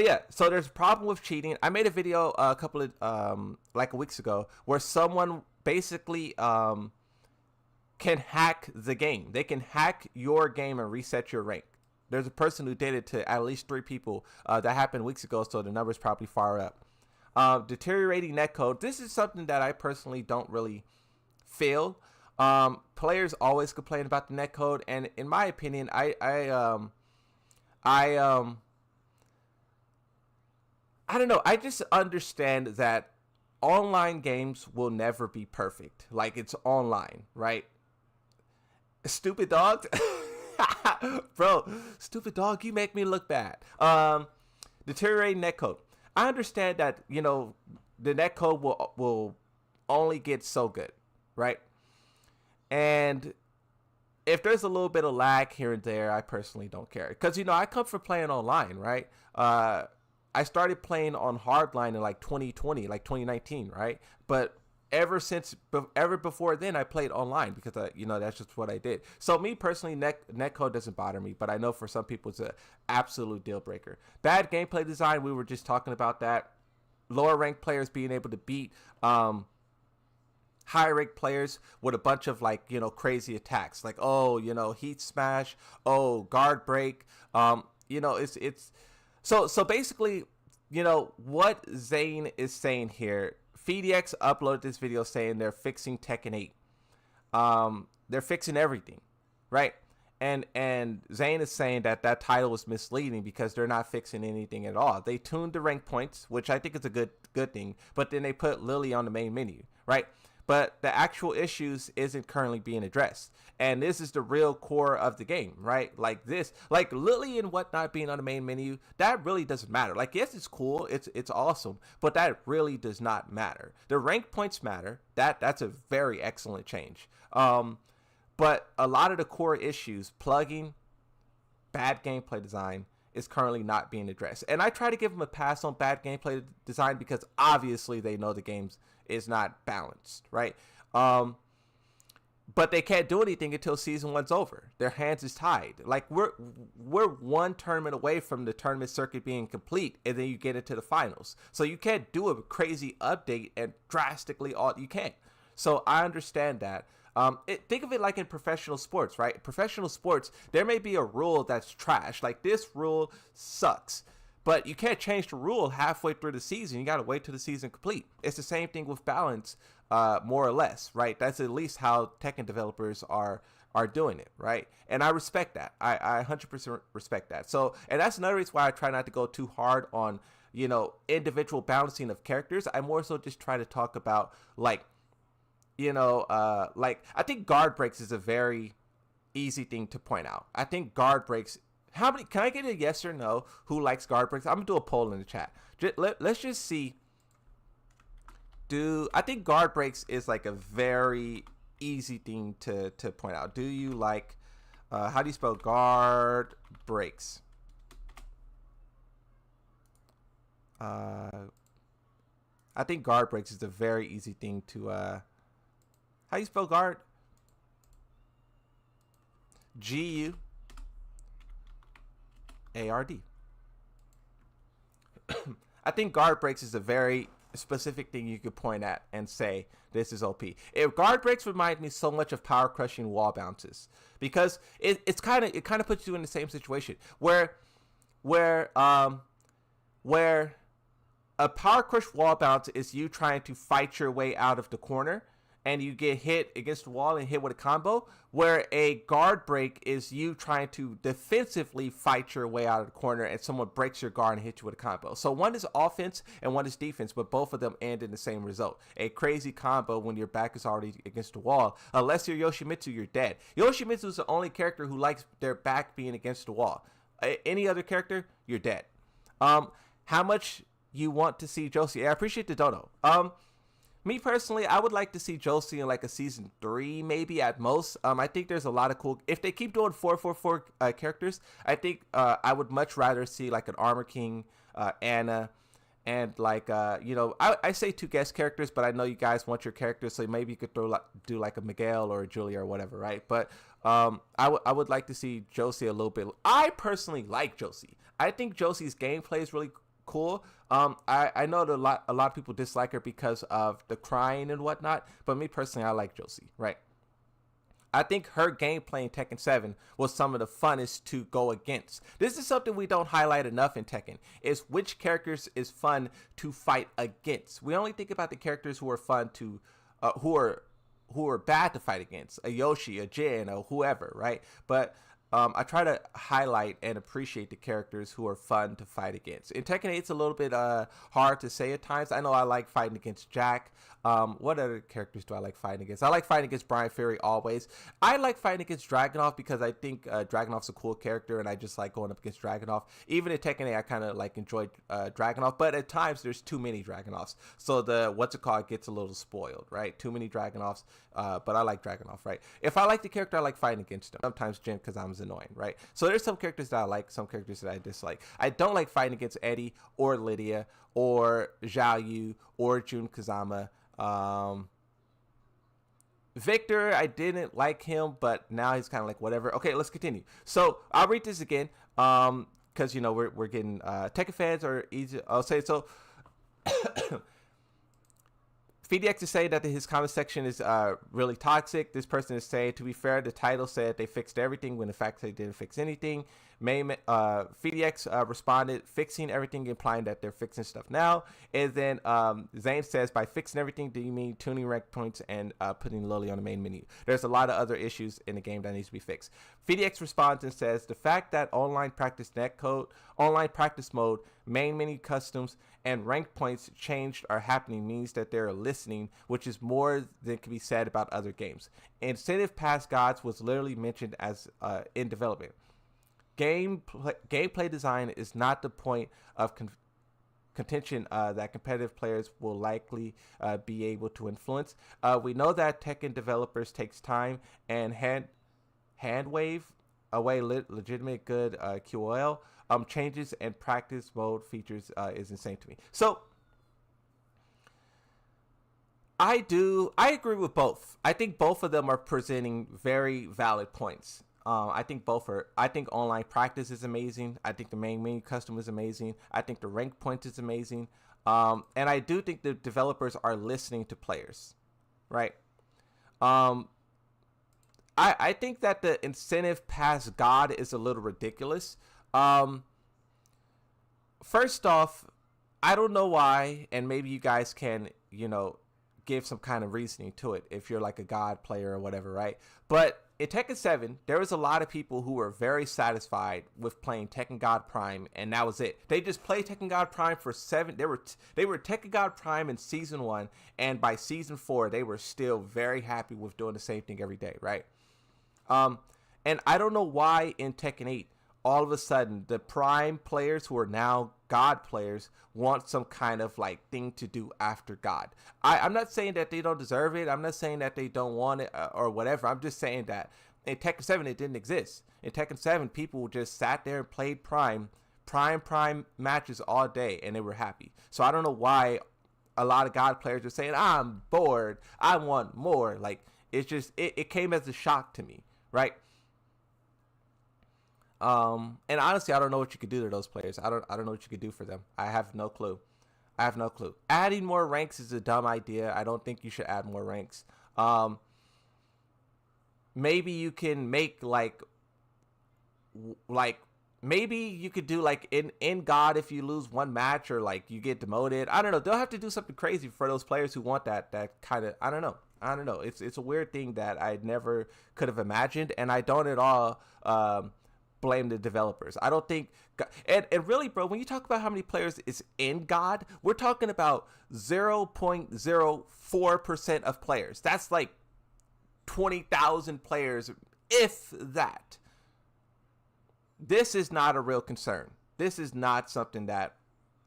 [SPEAKER 1] yeah, so there's a problem with cheating. I made a video a couple of like weeks ago where someone basically can hack the game. They can hack your game and reset your rank. There's a person who did it to at least 3 people. That happened weeks ago, so the number's probably far up. Deteriorating netcode. This is something that I personally don't really feel. Players always complain about the netcode, and in my opinion, I don't know. I just understand that online games will never be perfect. Like, it's online, right? Stupid dog. Bro, stupid dog, you make me look bad. Deteriorating netcode. I understand that, you know, the netcode will only get so good, right? And if there's a little bit of lag here and there, I personally don't care. Because, you know, I come from playing online, right? I started playing on hardline in like 2020, like 2019, right? But ever before then, I played online because, you know, that's just what I did. So me personally, netcode doesn't bother me, but I know for some people it's an absolute deal breaker. Bad gameplay design, we were just talking about that. Lower ranked players being able to beat higher ranked players with a bunch of, like, you know, crazy attacks. Like, oh, you know, heat smash, oh, guard break. You know, it's so basically, you know, what Zane is saying here, FeedX uploaded this video saying they're fixing Tekken 8. They're fixing everything, right? And Zane is saying that title was misleading because they're not fixing anything at all. They tuned the rank points, which I think is a good thing, but then they put Lily on the main menu, right? But the actual issues isn't currently being addressed. And this is the real core of the game, right? Like this, like Lily and whatnot being on the main menu, that really doesn't matter. Like, yes, it's cool, it's awesome, but that really does not matter. The rank points matter. That's a very excellent change. But a lot of the core issues, plugging, bad gameplay design, is currently not being addressed. And I try to give them a pass on bad gameplay design because obviously they know the game's is not balanced, right? But they can't do anything until season 1's over. Their hands is tied. Like, we're one tournament away from the tournament circuit being complete, and then you get into the finals. So you can't do a crazy update and drastically you can't. So I understand that. Think of it like in professional sports, right? Professional sports, there may be a rule that's trash. Like, this rule sucks. But you can't change the rule halfway through the season. You got to wait till the season complete. It's the same thing with balance, more or less, right? That's at least how Tekken developers are doing it, right? And I respect that. I 100% respect that. So, and that's another reason why I try not to go too hard on, you know, individual balancing of characters. I more so just try to talk about, like, you know, like, I think guard breaks is a very easy thing to point out. I think guard breaks. How many? Can I get a yes or no? Who likes guard breaks? I'm gonna do a poll in the chat. Let's just see. I think guard breaks is like a very easy thing to point out. Do you like? How do you spell guard breaks? I think guard breaks is a very easy thing to. How do you spell guard? GUARD. I think guard breaks is a very specific thing you could point at and say this is OP. If guard breaks remind me so much of power crushing wall bounces, because it kind of puts you in the same situation where a power crush wall bounce is you trying to fight your way out of the corner and you get hit against the wall and hit with a combo, where a guard break is you trying to defensively fight your way out of the corner and someone breaks your guard and hits you with a combo. So one is offense and one is defense, but both of them end in the same result. A crazy combo when your back is already against the wall. Unless you're Yoshimitsu, you're dead. Yoshimitsu is the only character who likes their back being against the wall. Any other character, you're dead. How much you want to see Josie? I appreciate the dono. Me personally, I would like to see Josie in like a season 3, maybe at most. I think there's a lot of cool. If they keep doing 444 characters, I think I would much rather see like an Armor King, Anna, and like I say 2 guest characters, but I know you guys want your characters, so maybe you could do like a Miguel or a Julia or whatever, right? But I would like to see Josie a little bit. I personally like Josie. I think Josie's gameplay is really cool. I know that a lot of people dislike her because of the crying and whatnot, but me personally, I like Josie, right? I think her gameplay in Tekken 7 was some of the funnest to go against. This is something we don't highlight enough in Tekken, is which characters is fun to fight against. We only think about the characters who are fun to, who are bad to fight against, a Yoshi, a Jin, or whoever, right? But I try to highlight and appreciate the characters who are fun to fight against. In Tekken 8, it's a little bit hard to say at times. I know I like fighting against Jack. What other characters do I like fighting against? I like fighting against Brian Fury always. I like fighting against Dragunov because I think Dragunov's a cool character, and I just like going up against Dragunov. Even in Tekken 8, I kind of like enjoyed Dragunov, but at times there's too many Dragunovs. So the gets a little spoiled, right? Too many Dragunovs, but I like Dragunov, right? If I like the character, I like fighting against him. Sometimes Jin because I'm annoying, right? So there's some characters that I like, some characters that I dislike. I don't like fighting against Eddie or Lydia or Zhao Yu or Jun Kazama. Victor, I didn't like him, but now he's kind of like whatever. Okay, let's continue. So I'll read this again, because we're getting Tekken fans are easy. I'll say so. FDX is saying that his comment section is really toxic. This person is saying, to be fair, the title said they fixed everything when in fact they didn't fix anything. FDX responded, fixing everything, implying that they're fixing stuff now. And then Zane says, by fixing everything, do you mean tuning rank points and putting Lily on the main menu? There's a lot of other issues in the game that needs to be fixed. FDX responds and says, the fact that online practice netcode, online practice mode, main menu customs, and rank points changed are happening means that they're listening, which is more than can be said about other games. Incentive Pass Gods was literally mentioned as in development. Gameplay design is not the point of contention that competitive players will likely be able to influence. We know that Tekken developers takes time and hand wave away legitimate good QOL changes and practice mode features is insane to me. So I agree with both. I think both of them are presenting very valid points. I think online practice is amazing. I think the main menu custom is amazing. I think the rank point is amazing. And I do think the developers are listening to players, right? I think that the incentive pass God is a little ridiculous. First off, I don't know why, and maybe you guys can, give some kind of reasoning to it if you're like a God player or whatever, right? But in Tekken 7, there was a lot of people who were very satisfied with playing Tekken God Prime, and that was it. They just played Tekken God Prime for 7. They were Tekken God Prime in Season 1, and by Season 4, they were still very happy with doing the same thing every day, right? And I don't know why in Tekken 8, all of a sudden, the Prime players who are now God players want some kind of like thing to do after God. I'm not saying that they don't deserve it. I'm not saying that they don't want it or whatever. I'm just saying that in Tekken 7, it didn't exist. In Tekken 7, people just sat there and played Prime matches all day, and they were happy. So I don't know why a lot of God players are saying, I'm bored, I want more. Like, it's just, it came as a shock to me, right? And honestly, I don't know what you could do to those players. I don't know what you could do for them. I have no clue. Adding more ranks is a dumb idea. I don't think you should add more ranks. Maybe you can make like maybe you could do like in God, if you lose one match or like you get demoted. I don't know. They'll have to do something crazy for those players who want that kind of, I don't know. It's a weird thing that I never could have imagined, and I don't at all blame the developers. I don't think, and really, bro, when you talk about how many players is in God, we're talking about 0.04% of players. That's like 20,000 players, if that. This is not a real concern. This is not something that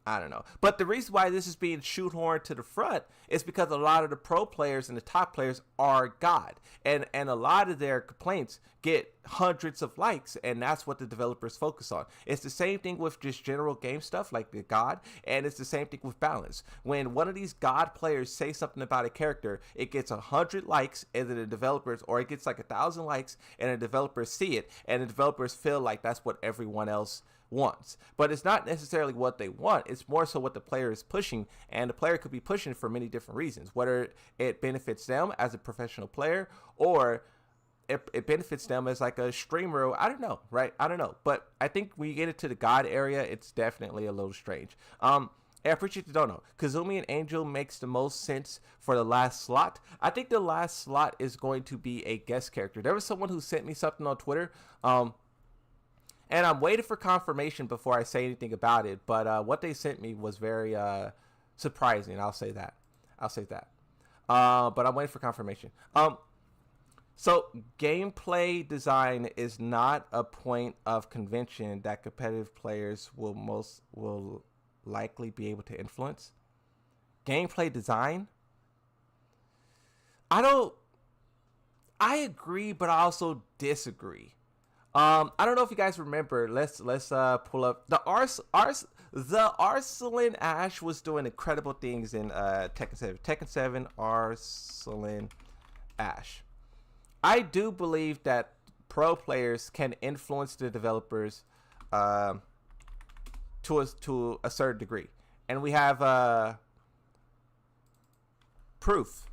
[SPEAKER 1] I don't know. But the reason why this is being shoehorned to the front is because a lot of the pro players and the top players are God. And a lot of their complaints get hundreds of likes, and that's what the developers focus on. It's the same thing with just general game stuff like the God, and it's the same thing with balance. When one of these God players say something about a character, it gets 100 likes, and then the developers, or it gets like 1,000 likes, and the developers see it, and the developers feel like that's what everyone else wants. But it's not necessarily what they want. It's more so what the player is pushing, and the player could be pushing for many different reasons, whether it benefits them as a professional player or it benefits them as like a streamer. I don't know, right? I don't know. But I think when you get into the God area, it's definitely a little strange. I appreciate you don't know. Kazumi and Angel makes the most sense for the last slot. I think the last slot is going to be a guest character. There was someone who sent me something on Twitter, and I'm waiting for confirmation before I say anything about it. But what they sent me was very surprising. I'll say that. But I'm waiting for confirmation. So gameplay design is not a point of convention that competitive players will likely be able to influence. Gameplay design? I agree, but I also disagree. I don't know if you guys remember. Let's pull up the Arslan Ash was doing incredible things in Tekken 7. Tekken 7 Arslan Ash. I do believe that pro players can influence the developers to a certain degree, and we have proof.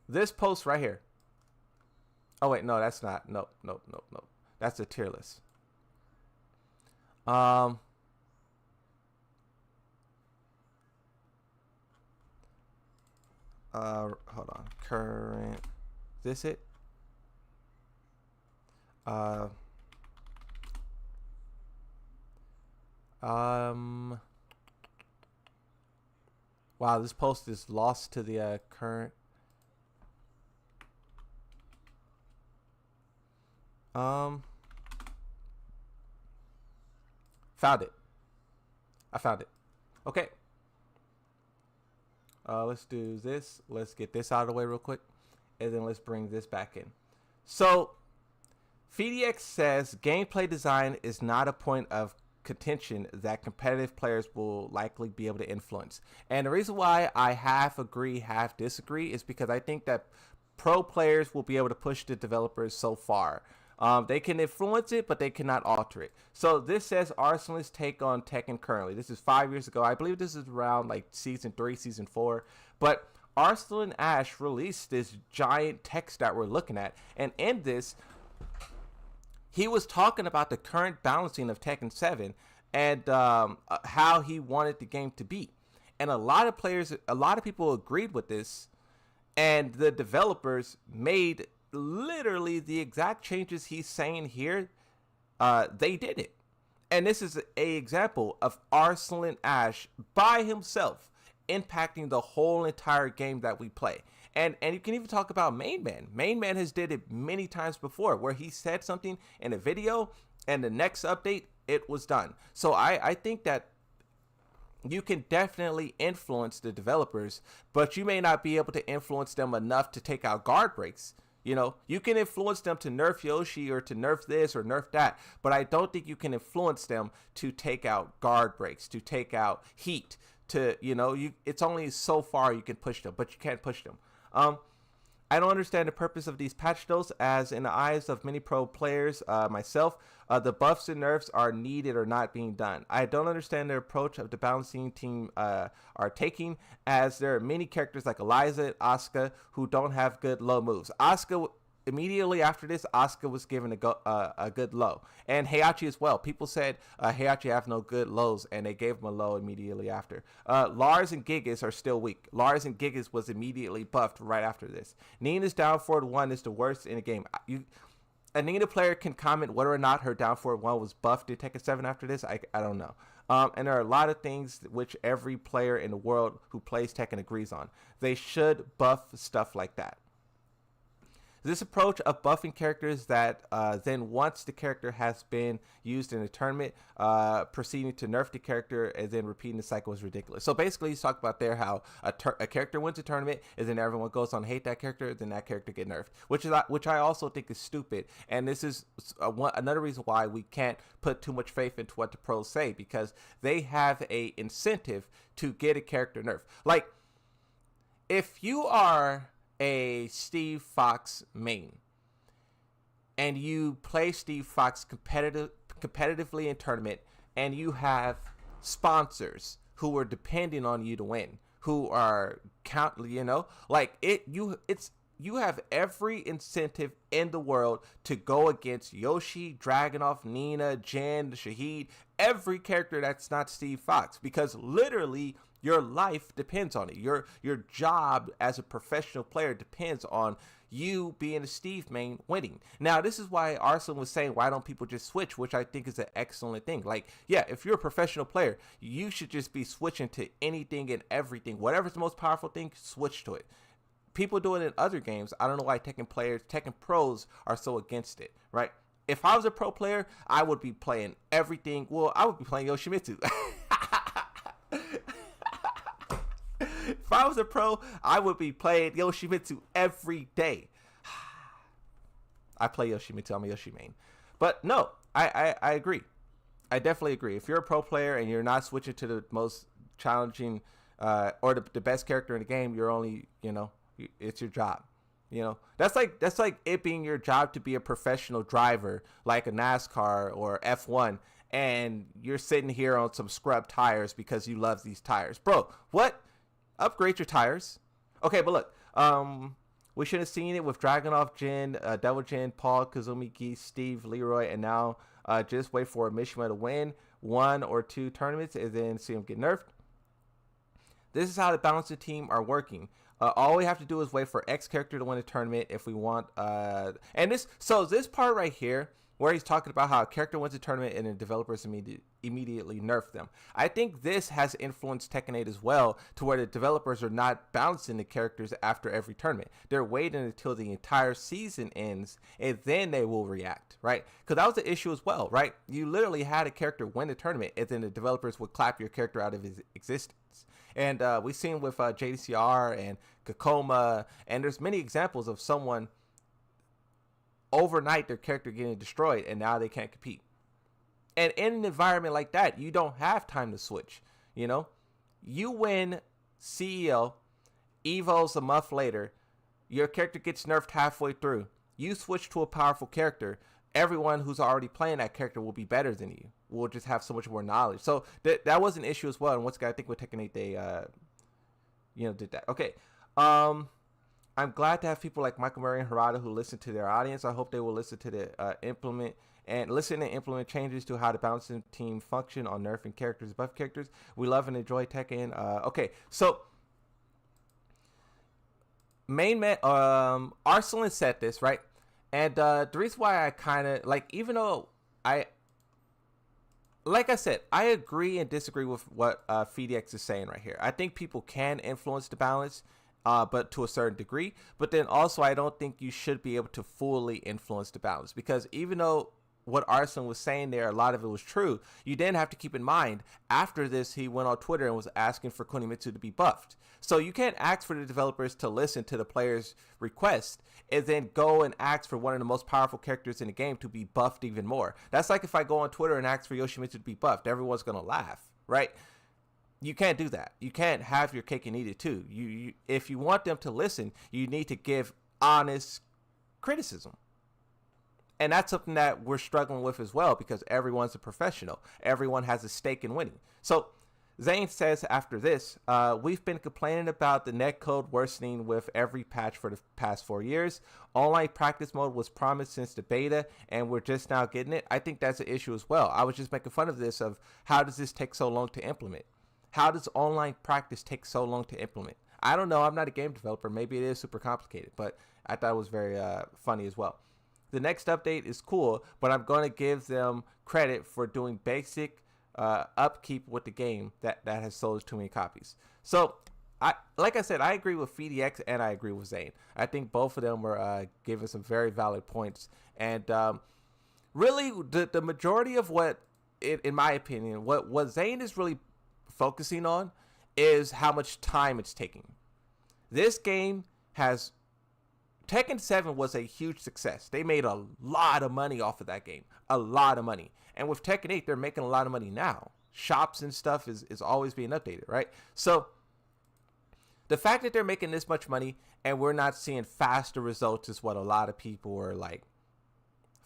[SPEAKER 1] This post right here. Oh wait, no, that's not. No. That's a tier list. Hold on. Current. Is this it? Wow, this post is lost to the current. Found it. I found it. Okay. Let's do this. Let's get this out of the way real quick, and then let's bring this back in. So, FDX says gameplay design is not a point of contention that competitive players will likely be able to influence. And the reason why I half agree, half disagree is because I think that pro players will be able to push the developers so far. They can influence it, but they cannot alter it. So this says Arsenal's take on Tekken currently. This is 5 years ago. I believe this is around like season 3, season 4. But Arslan Ash released this giant text that we're looking at. And in this, he was talking about the current balancing of Tekken 7 and how he wanted the game to be. And a lot of people agreed with this. And the developers made literally the exact changes he's saying here. They did it. And this is a example of Arslan Ash by himself impacting the whole entire game that we play. And you can even talk about Main Man. Main Man has did it many times before, where he said something in a video and the next update it was done. So I think that you can definitely influence the developers, but you may not be able to influence them enough to take out guard breaks. You know, you can influence them to nerf Yoshi or to nerf this or nerf that, but I don't think you can influence them to take out guard breaks, to take out heat, to, you know, it's only so far you can push them, but you can't push them. I don't understand the purpose of these patch notes, as in the eyes of many pro players, myself, the buffs and nerfs are needed or not being done. I don't understand their approach of the balancing team are taking, as there are many characters like Eliza and Asuka who don't have good low moves. Asuka, immediately after this, Asuka was given a good low. And Heihachi as well. People said Heihachi have no good lows, and they gave him a low immediately after. Lars and Gigas are still weak. Lars and Gigas was immediately buffed right after this. Nina's down forward 1 is the worst in the game. A Nina player can comment whether or not her down forward 1 was buffed in Tekken 7 after this. I don't know. And there are a lot of things which every player in the world who plays Tekken agrees on. They should buff stuff like that. This approach of buffing characters that then once the character has been used in a tournament, proceeding to nerf the character and then repeating the cycle is ridiculous. So basically he's talking about there how a character wins a tournament and then everyone goes on to hate that character, then that character get nerfed, which I also think is stupid. And this is another reason why we can't put too much faith into what the pros say, because they have a incentive to get a character nerfed. Like, if you are a Steve Fox main and you play Steve Fox competitively in tournament, and you have sponsors who are depending on you to win, who are you have every incentive in the world to go against Yoshi, Dragunov, Nina, Jen, Shahid, every character that's not Steve Fox, because literally your life depends on it. Your job as a professional player depends on you being a Steve main winning. Now, this is why Arslan was saying, why don't people just switch, which I think is an excellent thing. Like, yeah, if you're a professional player, you should just be switching to anything and everything. Whatever's the most powerful thing, switch to it. People do it in other games. I don't know why Tekken pros are so against it, right? If I was a pro player, I would be playing everything. Well, I would be playing Yoshimitsu. If I was a pro, I would be playing Yoshimitsu every day. I play Yoshimitsu. I'm a Yoshi main. But no, I agree. I definitely agree. If you're a pro player and you're not switching to the most challenging or the best character in the game, you're only, it's your job. That's like it being your job to be a professional driver, like a NASCAR or F1, and you're sitting here on some scrub tires because you love these tires. Bro, what? Upgrade your tires. Okay, but look, we should have seen it with Dragunov, Jin, Devil Jin, Paul, Kazumi, Geese, Steve, Leroy, and now just wait for Mishima to win 1 or 2 tournaments and then see him get nerfed. This is how the balance of the team are working. All we have to do is wait for X character to win a tournament if we want. This part right here, where he's talking about how a character wins a tournament and the developers immediately nerf them. I think this has influenced Tekken 8 as well, to where the developers are not balancing the characters after every tournament. They're waiting until the entire season ends, and then they will react, right? Because that was the issue as well, right? You literally had a character win a tournament, and then the developers would clap your character out of his existence. And we've seen with JDCR and Kakoma, and there's many examples of someone overnight their character getting destroyed and now they can't compete. And in an environment like that, you don't have time to switch. You win CEL, Evo's a month later, your character gets nerfed halfway through, you switch to a powerful character, everyone who's already playing that character will be better than you, will just have so much more knowledge. So that was an issue as well. And once again, I think with Tekken 8 they did that. Okay, I'm glad to have people like Michael Murray and Harada who listen to their audience. I hope they will listen to the implement changes to how the balancing team function on nerfing characters, buff characters. We love and enjoy Tekken. Okay, so Arslan said this, right? And the reason why I kind of even though like I said, I agree and disagree with what FeedX is saying right here. I think people can influence the balance, but to a certain degree. But then also, I don't think you should be able to fully influence the balance, because even though what Arslan was saying there, a lot of it was true, you then have to keep in mind, after this, he went on Twitter and was asking for Kunimitsu to be buffed. So you can't ask for the developers to listen to the player's request and then go and ask for one of the most powerful characters in the game to be buffed even more. That's like if I go on Twitter and ask for Yoshimitsu to be buffed, everyone's going to laugh, right? You can't do that. You can't have your cake and eat it too. You if you want them to listen, you need to give honest criticism. And that's something that we're struggling with as well, because everyone's a professional. Everyone has a stake in winning. So Zane says after this, we've been complaining about the netcode worsening with every patch for the past 4 years. Online practice mode was promised since the beta, and we're just now getting it. I think that's an issue as well. I was just making fun of this, of how does this take so long to implement? How does online practice take so long to implement? I don't know. I'm not a game developer. Maybe it is super complicated, but I thought it was very funny as well. The next update is cool, but I'm going to give them credit for doing basic upkeep with the game that has sold too many copies. So I like I said, I agree with FDX and I agree with Zane. I think both of them were giving some very valid points. And really, the majority of what, in my opinion, what Zane is really focusing on is how much time it's taking. This game has Tekken 7 was a huge success. They made a lot of money off of that game. A lot of money. And with Tekken 8, they're making a lot of money now. Shops and stuff is always being updated, right? So the fact that they're making this much money and we're not seeing faster results is what a lot of people are like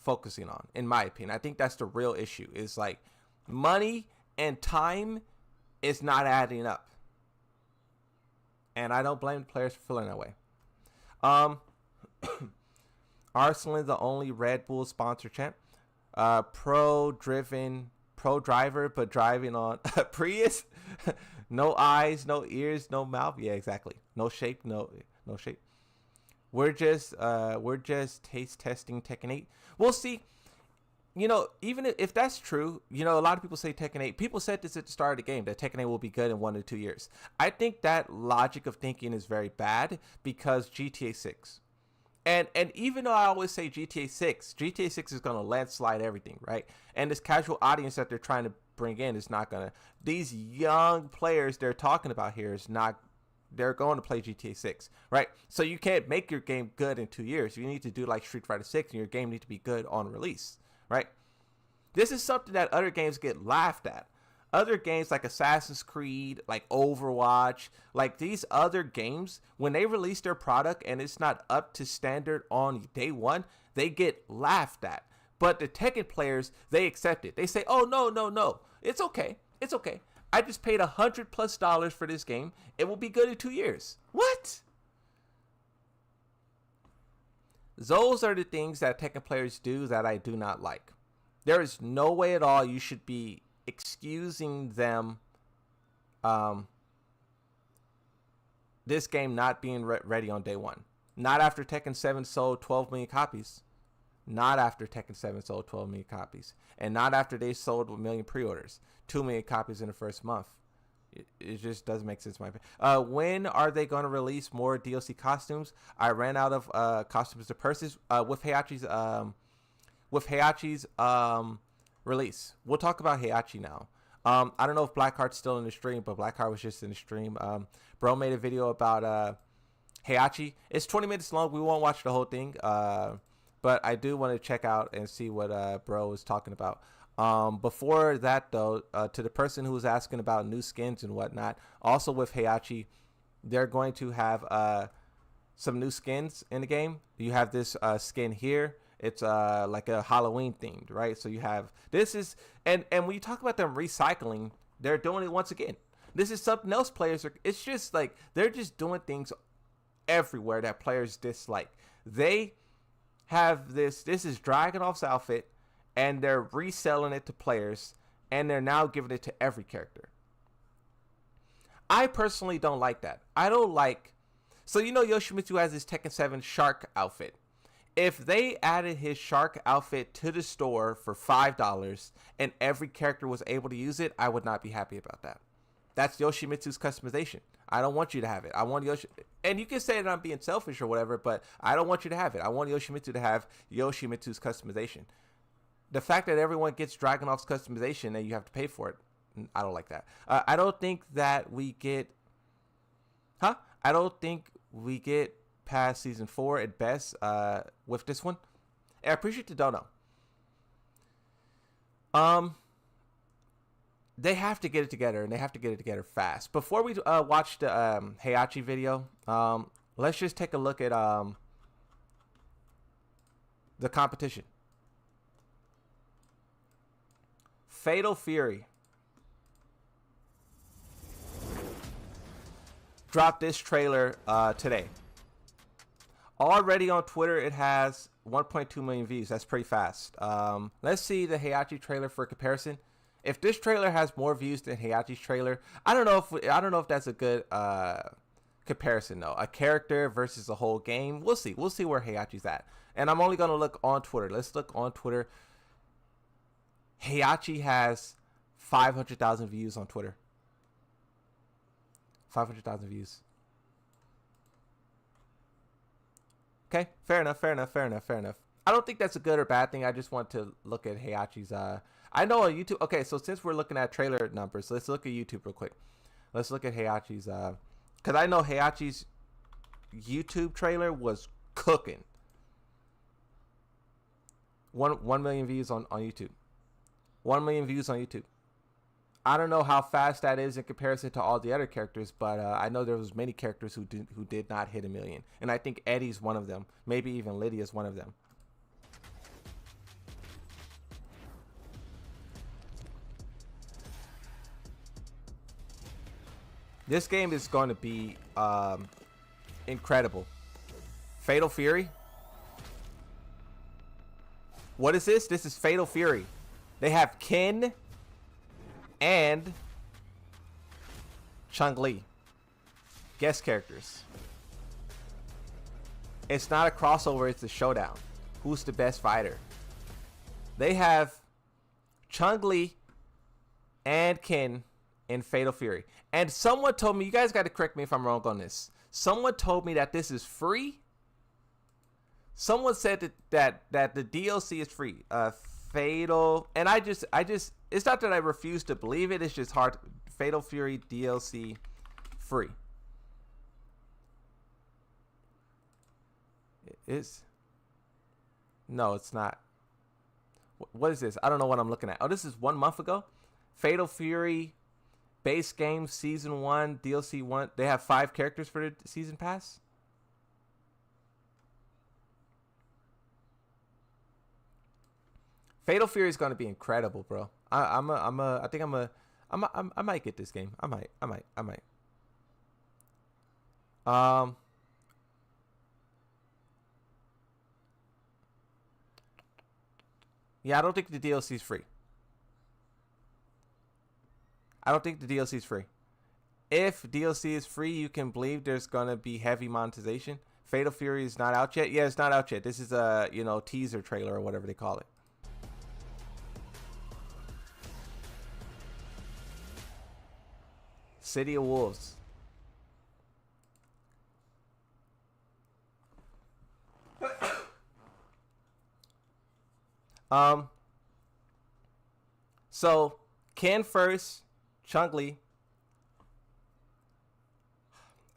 [SPEAKER 1] focusing on, in my opinion. I think that's the real issue. Is like money and time is not adding up. And I don't blame the players for feeling that way. Arsenal, the only Red Bull sponsor champ. Pro driver, but driving on Prius. No eyes, no ears, no mouth. Yeah, exactly. No shape, no shape. We're just taste testing Tekken 8. We'll see. You know, even if that's true, you know, a lot of people say Tekken 8. People said this at the start of the game, that Tekken 8 will be good in 1 to 2 years. I think that logic of thinking is very bad because GTA 6. And even though I always say GTA 6 is going to landslide everything, right? And this casual audience that they're trying to bring in is not going to. These young players they're talking about here is not. They're going to play GTA 6, right? So you can't make your game good in 2 years. You need to do like Street Fighter 6, and your game needs to be good on release. Right? This is something that other games get laughed at. Other games like Assassin's Creed, like Overwatch, like these other games, when they release their product and it's not up to standard on day one, they get laughed at. But the Tekken players, they accept it. They say, oh, no. It's okay. It's okay. I just paid $100+ for this game. It will be good in 2 years. What? Those are the things that Tekken players do that I do not like. There is no way at all you should be excusing them this game not being ready on day one. Not after Tekken 7 sold 12 million copies. Not after Tekken 7 sold 12 million copies. And not after they sold 1 million pre-orders. 2 million copies in the first month. It just doesn't make sense in my opinion. When are they going to release more DLC costumes? I ran out of costumes to purchase with Heihachi's release. We'll talk about Heihachi now. I don't know if Blackheart's still in the stream, but Blackheart was just in the stream. Bro made a video about Heihachi. It's 20 minutes long. We won't watch the whole thing, but I do want to check out and see what Bro was talking about. Before that, though, to the person who was asking about new skins and whatnot, also with Heihachi, they're going to have some new skins in the game. You have this skin here. It's like a Halloween themed, right? So you have this is and when you talk about them recycling, they're doing it once again. This is something else players are. It's just like they're just doing things everywhere that players dislike. They have this. This is Dragunov's outfit. And they're reselling it to players, and they're now giving it to every character. I personally don't like that. I don't like... So you know Yoshimitsu has his Tekken 7 shark outfit. If they added his shark outfit to the store for $5 and every character was able to use it, I would not be happy about that. That's Yoshimitsu's customization. I don't want you to have it. I want and you can say that I'm being selfish or whatever, but I don't want you to have it. I want Yoshimitsu to have Yoshimitsu's customization. The fact that everyone gets Dragunov's customization and you have to pay for it, I don't like that. I don't think that we get... I don't think we get past Season 4 at best with this one. And I appreciate the dono. They have to get it together, and they have to get it together fast. Before we watch the Heihachi video, let's just take a look at the competition. Fatal Fury dropped this trailer today. Already on Twitter, it has 1.2 million views. That's pretty fast. Let's see the Heihachi trailer for comparison. If this trailer has more views than Heihachi's trailer, I don't know if that's a good comparison though. A character versus a whole game. We'll see. We'll see where Heihachi's at. And I'm only gonna look on Twitter. Let's look on Twitter. Heihachi has 500,000 views on Twitter. 500,000 views. Okay, fair enough, fair enough, fair enough, fair enough. I don't think that's a good or bad thing. I just want to look at Heihachi's. I know on YouTube. Okay, so since we're looking at trailer numbers, let's look at YouTube real quick. Let's look at Heihachi's. Because I know Heihachi's YouTube trailer was cooking. 1 million views on YouTube. 1 million views on YouTube. I don't know how fast that is in comparison to all the other characters, but I know there was many characters who did not hit 1 million, and I think Eddie's one of them. Maybe even Lydia's one of them. This game is going to be incredible. Fatal Fury. What is this? This is Fatal Fury. They have Ken and Chun-Li, guest characters. It's not a crossover, it's a showdown. Who's the best fighter? They have Chun-Li and Ken in Fatal Fury. And someone told me, you guys got to correct me if I'm wrong on this. Someone told me that this is free. Someone said that the DLC is free. Fatal, and I just it's not that I refuse to believe it, it's just hard. Fatal Fury DLC free. No, it's not. What is this? I don't know what I'm looking at. Oh, this is 1 month ago. Fatal Fury base game season 1 DLC 1. They have 5 characters for the season pass. Fatal Fury is going to be incredible, bro. I might get this game. I might. Yeah, I don't think the DLC is free. I don't think the DLC is free. If DLC is free, you can believe there's going to be heavy monetization. Fatal Fury is not out yet. Yeah, it's not out yet. This is a, teaser trailer or whatever they call it. City of Wolves. So Ken first, Chun-Li.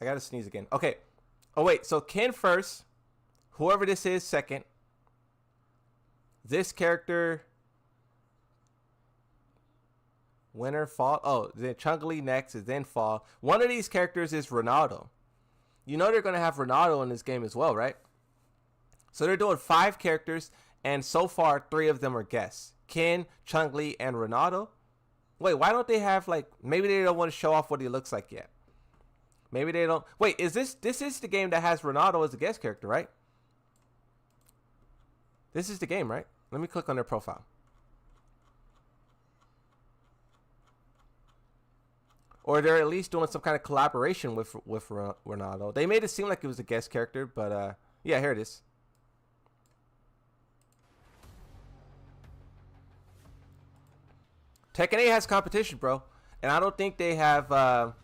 [SPEAKER 1] I gotta sneeze again. Okay. Oh wait, so Ken first, whoever this is second. This character winter, fall. Oh, then Chun-Li next is then fall. One of these characters is Ronaldo. You know they're gonna have Ronaldo in this game as well, right? So they're doing 5 characters, and so far 3 of them are guests. Ken, Chun-Li, and Ronaldo. Wait, why don't they have, like, maybe they don't want to show off what he looks like yet. Maybe they don't. Wait, is this is the game that has Ronaldo as a guest character, right? This is the game, right? Let me click on their profile. Or they're at least doing some kind of collaboration with Ronaldo. They made it seem like it was a guest character, but yeah, here it is. Tekken 8 has competition, bro, and I don't think they have. I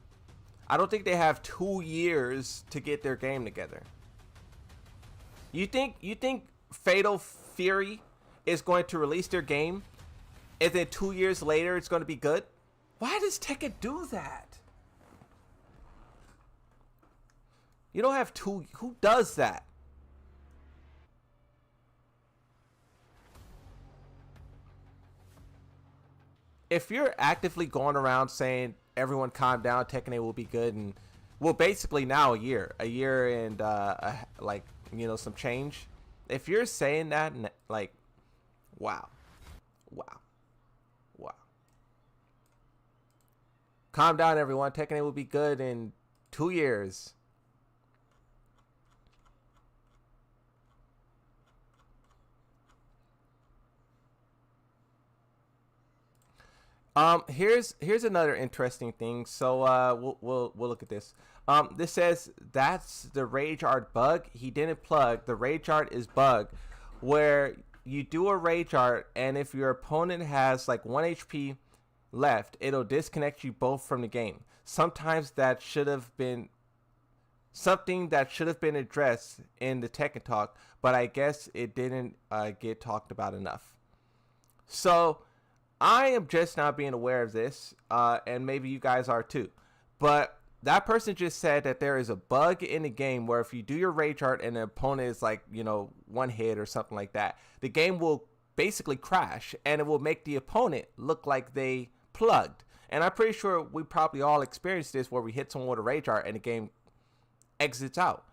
[SPEAKER 1] don't think they have 2 years to get their game together. You think Fatal Fury is going to release their game, and then 2 years later it's going to be good? Why does Tekken do that? You don't have 2. Who does that? If you're actively going around saying everyone calm down, Tekken 8 will be good, and well, basically now a year and like, some change. If you're saying that, like, wow. Calm down, everyone. Tekken 8 will be good in 2 years. Here's another interesting thing. So we'll look at this. This says that's the rage art bug. He didn't plug. The rage art is bug, where you do a rage art, and if your opponent has like 1 HP left, it'll disconnect you both from the game. sometimes that should have been something that should have been addressed in the Tekken talk, but I guess it didn't get talked about enough. So I am just now being aware of this, and maybe you guys are too. But that person just said that there is a bug in the game where if you do your rage art and the opponent is like, you know, one hit or something like that, the game will basically crash and it will make the opponent look like they plugged. And I'm pretty sure we probably all experienced this where we hit someone with a rage art and the game exits out.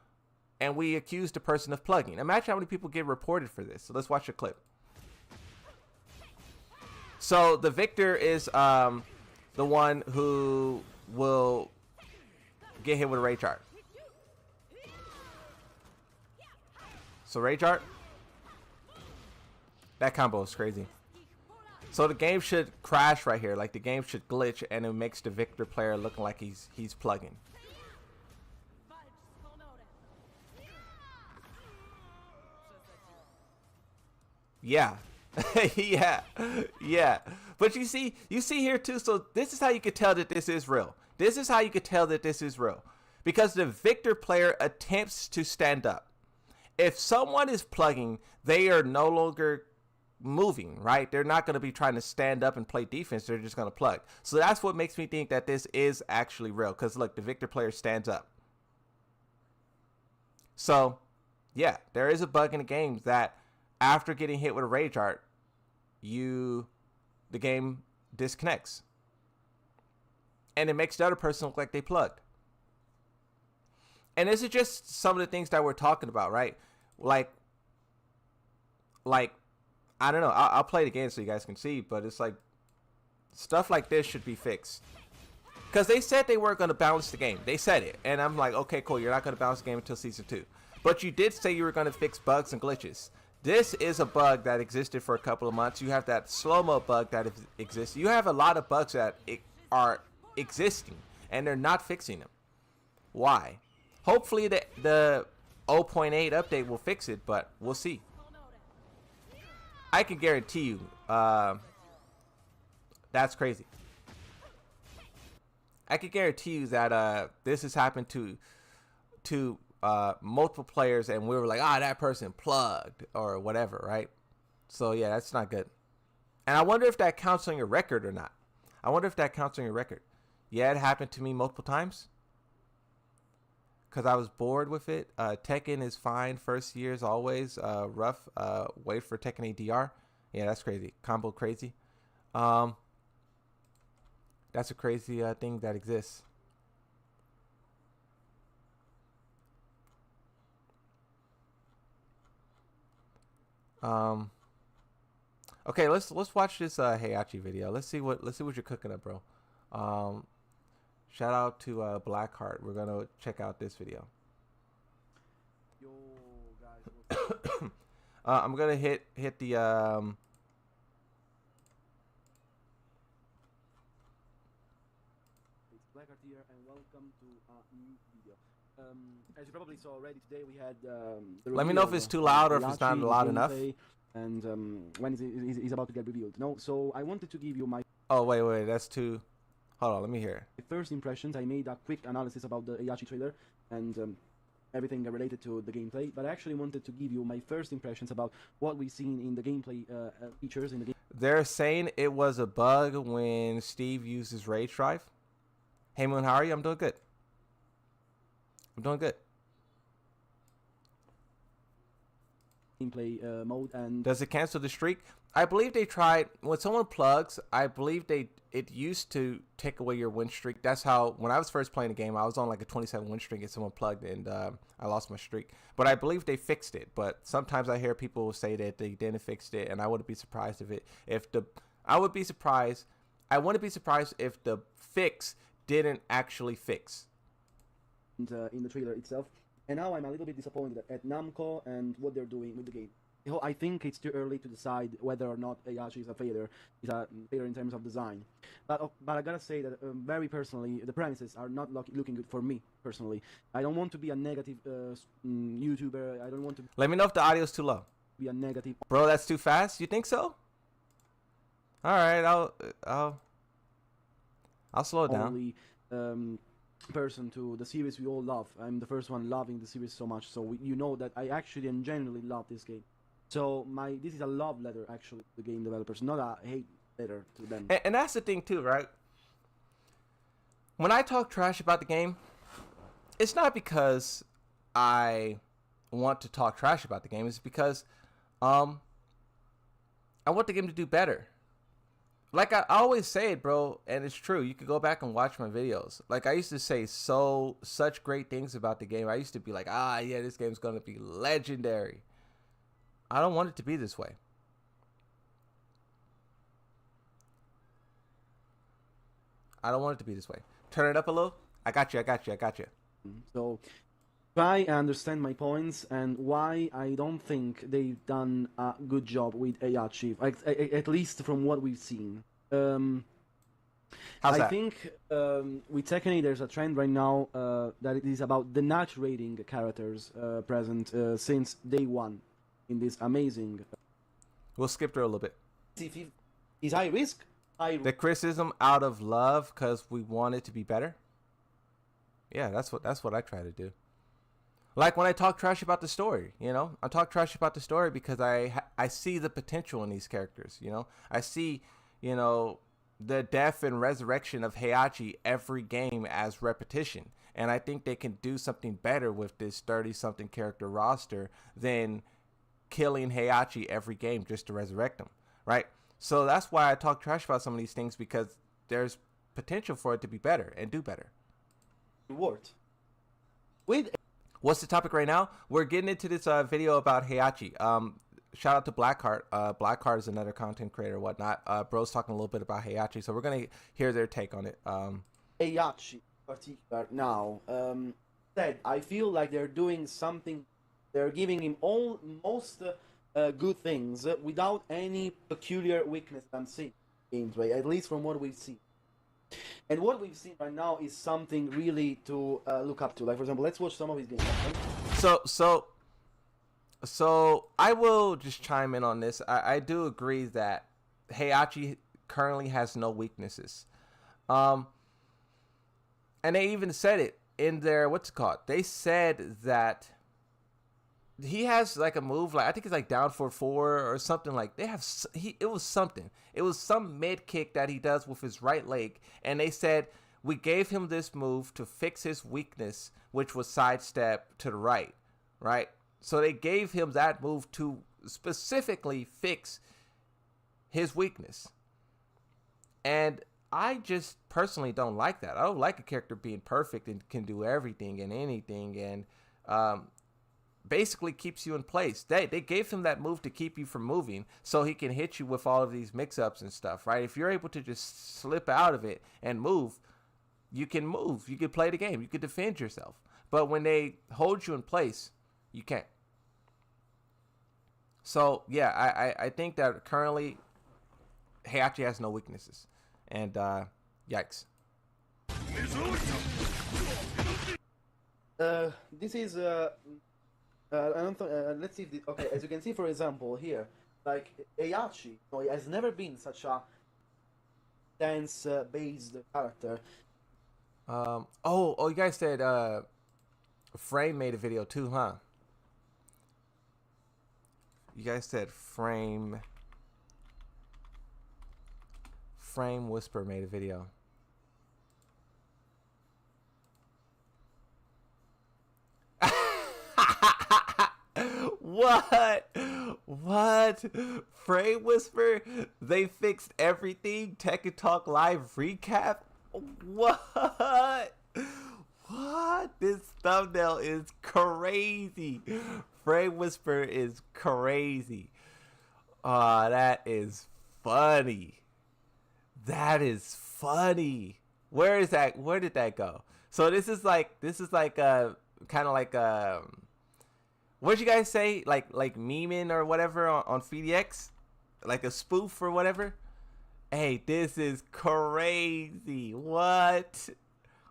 [SPEAKER 1] And we accuse the person of plugging. Imagine how many people get reported for this. So let's watch a clip. So the victor is the one who will get hit with a rage art. So rage art. That combo is crazy. So the game should crash right here. Like the game should glitch and it makes the victor player looking like he's plugging. Yeah. yeah. But you see here too, so this is how you can tell that this is real. This is how you can tell that this is real. Because the victor player attempts to stand up. If someone is plugging, they are no longer moving, right? They're not going to be trying to stand up and play defense. They're just going to plug. So that's what makes me think that this is actually real. Because look, the victor player stands up. So, yeah, there is a bug in the game that after getting hit with a rage art, the game disconnects. And it makes the other person look like they plugged. And this is just some of the things that we're talking about, right? Like I don't know. I'll play the game so you guys can see, but it's like stuff like this should be fixed. Because they said they weren't going to balance the game. They said it. And I'm like, okay, cool. You're not going to balance the game until Season 2. But you did say you were going to fix bugs and glitches. This is a bug that existed for a couple of months. You have that slow-mo bug that exists. You have a lot of bugs that are existing, and they're not fixing them. Why? Hopefully the 0.8 update will fix it, but we'll see. I can guarantee you that's crazy. I can guarantee you that this has happened to multiple players, and we were like, that person plugged or whatever, right? So yeah, that's not good. And I wonder if that counts on your record or not. Yeah, it happened to me multiple times because I was bored with it. Tekken is fine. First year is always rough. Wait for Tekken ADR. Yeah, that's crazy. Combo crazy. That's a crazy thing that exists. Okay, let's watch this Heihachi video. Let's see what you're cooking up, bro. Shout out to Blackheart. We're gonna check out this video.
[SPEAKER 3] Yo, guys.
[SPEAKER 1] I'm gonna hit the
[SPEAKER 3] It's Blackheart here, and welcome to a new video. As you probably saw already today, we had
[SPEAKER 1] let me know if it's too loud or if it's not loud enough.
[SPEAKER 3] And when is about to get revealed. No, so I wanted to give you my.
[SPEAKER 1] Oh wait, that's too. Hold on, let me hear.
[SPEAKER 3] First impressions. I made a quick analysis about the Heihachi trailer and everything related to the gameplay. But I actually wanted to give you my first impressions about what we've seen in the gameplay features in the game.
[SPEAKER 1] They're saying it was a bug when Steve used his rage drive. Hey Moon, how are you? I'm doing good.
[SPEAKER 3] Gameplay mode. And
[SPEAKER 1] does it cancel the streak? I believe they tried when someone plugs. I believe it used to take away your win streak. That's how when I was first playing the game, I was on like a 27 win streak and someone plugged and I lost my streak. But I believe they fixed it. But sometimes I hear people say that they didn't fix it, and I wouldn't be surprised I wouldn't be surprised if the fix didn't actually fix.
[SPEAKER 3] And, in the trailer itself. And now I'm a little bit disappointed at Namco and what they're doing with the game. I think it's too early to decide whether or not Heihachi is a failure. It's a failure in terms of design. But I gotta say that very personally, the premises are not looking good for me personally. I don't want to be a negative YouTuber. I don't want to.
[SPEAKER 1] Let me know if the audio is too low.
[SPEAKER 3] Be a negative.
[SPEAKER 1] Bro, that's too fast. You think so? All right, I'll slow it down.
[SPEAKER 3] person to the series we all love. I'm the first one loving the series so much, so you know that I actually and genuinely love this game. So this is a love letter actually to the game developers, not a hate letter to them.
[SPEAKER 1] And that's the thing too, right? When I talk trash about the game, it's not because I want to talk trash about the game. It's because I want the game to do better. Like I always say it, bro, and it's true. You could go back and watch my videos. Like I used to say such great things about the game. I used to be like, yeah, this game's gonna be legendary. I don't want it to be this way. I don't want it to be this way. Turn it up a little. I got you.
[SPEAKER 3] So try and understand my points and why I don't think they've done a good job with Heihachi, at least from what we've seen.
[SPEAKER 1] How's
[SPEAKER 3] I
[SPEAKER 1] that?
[SPEAKER 3] think with Tekken there's a trend right now that it is about denaturating characters present since day one in this amazing.
[SPEAKER 1] We'll skip through a little bit.
[SPEAKER 3] Is high risk?
[SPEAKER 1] The criticism out of love because we want it to be better. Yeah, that's what I try to do. Like when I talk trash about the story, I talk trash about the story because I see the potential in these characters. I see, the death and resurrection of Heihachi every game as repetition, and I think they can do something better with this 30-something character roster than killing Heihachi every game just to resurrect him, right? So that's why I talk trash about some of these things, because there's potential for it to be better and do better.
[SPEAKER 3] Reward.
[SPEAKER 1] What's the topic right now? We're getting into this video about Heihachi. Shout out to Blackheart. Blackheart is another content creator or whatnot. Bro's talking a little bit about Heihachi, so we're going to hear their take on it.
[SPEAKER 3] Heihachi in particular now, I feel like they're doing something. They're giving him most good things without any peculiar weakness I'm seeing in games, right? At least from what we've seen. And what we've seen right now is something really to look up to. Like, for example, let's watch some of his games.
[SPEAKER 1] So I will just chime in on this. I do agree that Heihachi currently has no weaknesses. And they even said it in their, they said that he has like a move, like I think it's like down for 4 or something. Like it was something. It was some mid kick that he does with his right leg, and they said we gave him this move to fix his weakness, which was sidestep to the right. So they gave him that move to specifically fix his weakness, and I just personally don't like that. I don't like a character being perfect and can do everything and anything, and basically keeps you in place. They gave him that move to keep you from moving, so he can hit you with all of these mix-ups and stuff, right? If you're able to just slip out of it and move, you can play the game, you can defend yourself. But when they hold you in place, you can't. So yeah, I think that currently Heihachi has no weaknesses, and yikes.
[SPEAKER 3] This is let's see if okay, as you can see, for example, here, like Heihachi, has never been such a dance based character.
[SPEAKER 1] You guys said Frame made a video too, huh? You guys said Frame Whisper made a video. What? Frame Whisper? They fixed everything? Tekken Talk Live recap? What? This thumbnail is crazy. Frame Whisper is crazy. That is funny. Where is that? Where did that go? So this is like kind of like what'd you guys say? Like memeing or whatever on FDX? Like a spoof or whatever? Hey, this is crazy. What?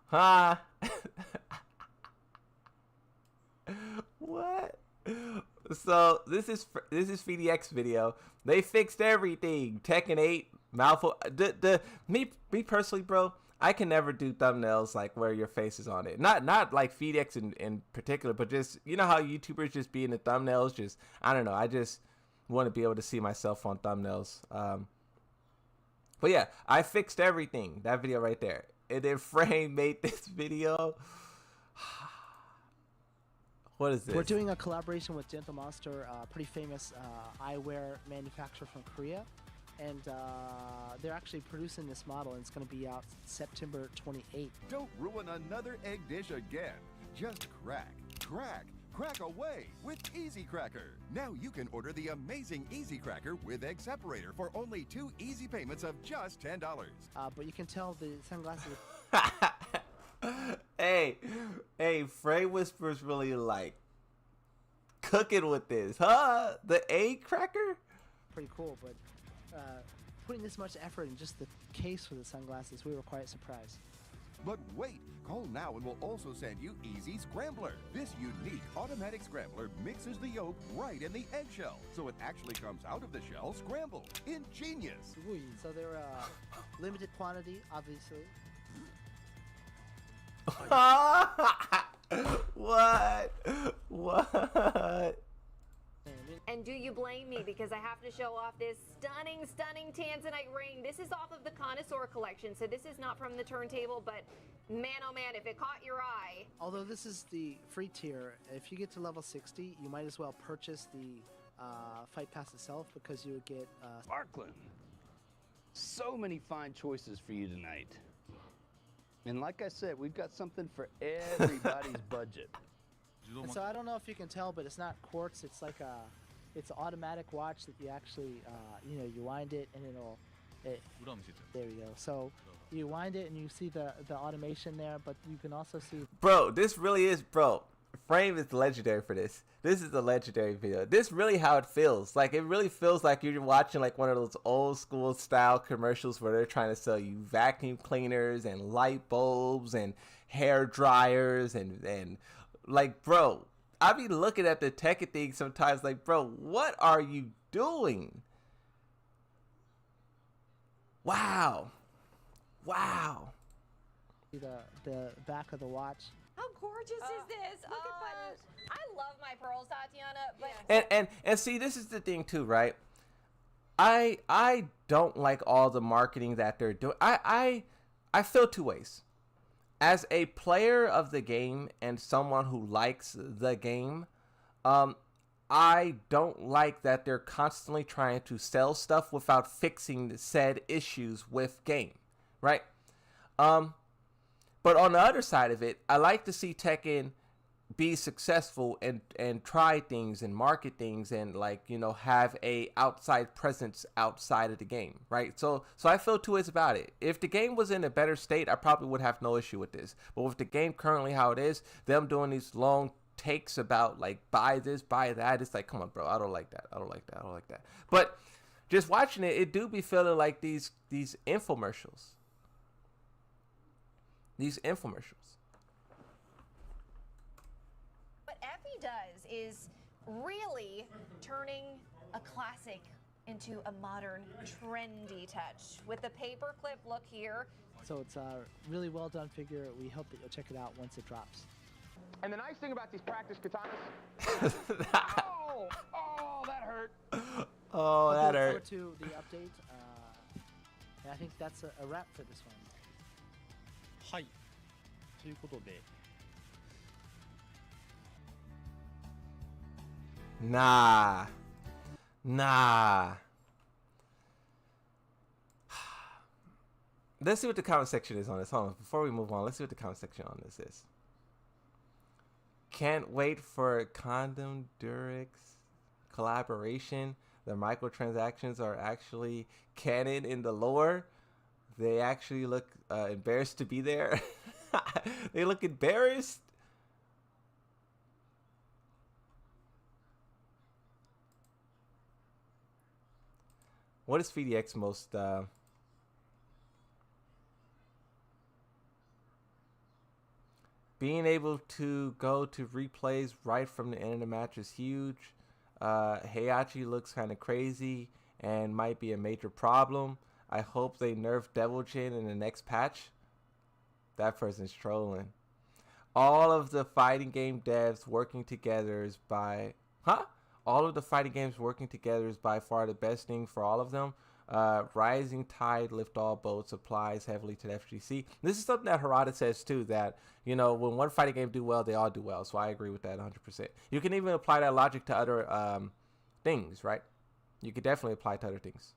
[SPEAKER 1] Huh? What? So this is FDX video. They fixed everything. Tekken 8, Malfo. Me personally, bro, I can never do thumbnails like where your face is on it. Not like FeedX in particular, but just, you know how YouTubers just be in the thumbnails. Just, I don't know. I just want to be able to see myself on thumbnails. But yeah, I fixed everything. That video right there. And then Frame made this video. What is this?
[SPEAKER 4] We're doing a collaboration with Gentle Monster, a pretty famous eyewear manufacturer from Korea. And they're actually producing this model, and it's going to be out September 28th.
[SPEAKER 5] Don't ruin another egg dish again. Just crack, crack, crack away with Easy Cracker. Now you can order the amazing Easy Cracker with egg separator for only 2 easy payments of just $10.
[SPEAKER 4] But you can tell the sunglasses.
[SPEAKER 1] Hey, Frey Whispers really like cooking with this, huh? The egg cracker?
[SPEAKER 4] Pretty cool, but putting this much effort in just the case for the sunglasses, we were quite surprised.
[SPEAKER 5] But wait, call now and we'll also send you Easy Scrambler. This unique automatic scrambler mixes the yolk right in the eggshell, so it actually comes out of the shell scrambled. Ingenious!
[SPEAKER 4] So they're limited quantity, obviously.
[SPEAKER 1] What?
[SPEAKER 6] And do you blame me because I have to show off this stunning Tanzanite ring? This is off of the Connoisseur collection, so this is not from the turntable, but man, oh man, if it caught your eye.
[SPEAKER 4] Although this is the free tier, if you get to level 60, you might as well purchase the Fight Pass itself, because you would get...
[SPEAKER 7] Sparkling. So many fine choices for you tonight. And like I said, we've got something for everybody's budget.
[SPEAKER 4] And so I don't know if you can tell, but it's not quartz. It's like it's an automatic watch that you actually, you wind it and there you go. So you wind it and you see the automation there, but you can also see.
[SPEAKER 1] Bro, this really is, bro. Frame is legendary for this. This is a legendary video. This really how it feels. Like, it really feels like you're watching like one of those old school style commercials where they're trying to sell you vacuum cleaners and light bulbs and hair dryers and like, bro, I be looking at the Tekken thing sometimes like, bro, what are you doing? Wow.
[SPEAKER 4] The back of the watch.
[SPEAKER 6] How gorgeous is this? Look at buttons. I love my pearls, Tatiana, but
[SPEAKER 1] and see, this is the thing too, right? I don't like all the marketing that they're doing. I feel two ways. As a player of the game and someone who likes the game, I don't like that they're constantly trying to sell stuff without fixing said issues with game, right? But on the other side of it, I like to see Tekken be successful and try things and market things and, like, have a outside presence outside of the game, right? So I feel two ways about it. If the game was in a better state, I probably would have no issue with this. But with the game currently how it is, them doing these long takes about like buy this, buy that, it's like, come on, bro, I don't like that. But just watching it, it do be feeling like these infomercials.
[SPEAKER 6] what Effie does is really turning a classic into a modern, trendy touch. With the paperclip look here.
[SPEAKER 4] So it's a really well done figure. We hope that you'll check it out once it drops.
[SPEAKER 8] And the nice thing about these practice katanas. oh, that hurt.
[SPEAKER 1] Oh, that
[SPEAKER 4] Look
[SPEAKER 1] hurt.
[SPEAKER 4] forward to the update. And I think that's a wrap for this one.
[SPEAKER 9] はい。ということで、
[SPEAKER 1] Nah. Let's see what the comment section is on this. Hold on. Before we move on, let's see what the comment section on this is. Can't wait for Condom Durex collaboration. The microtransactions are actually canon in the lore. They actually look embarrassed to be there. They look embarrassed. What is FeedX most being able to go to replays right from the end of the match is huge. Heihachi looks kind of crazy and might be a major problem. I hope they nerf Devil Jin in the next patch. That person's trolling. All of the fighting game devs working together is by... Huh? All of the fighting games working together is by far the best thing for all of them. Rising tide lift all boats applies heavily to the FGC. This is something that Harada says too, that, you know, when one fighting game do well, they all do well. So I agree with that 100%. You can even apply that logic to other things, right? You could definitely apply it to other things.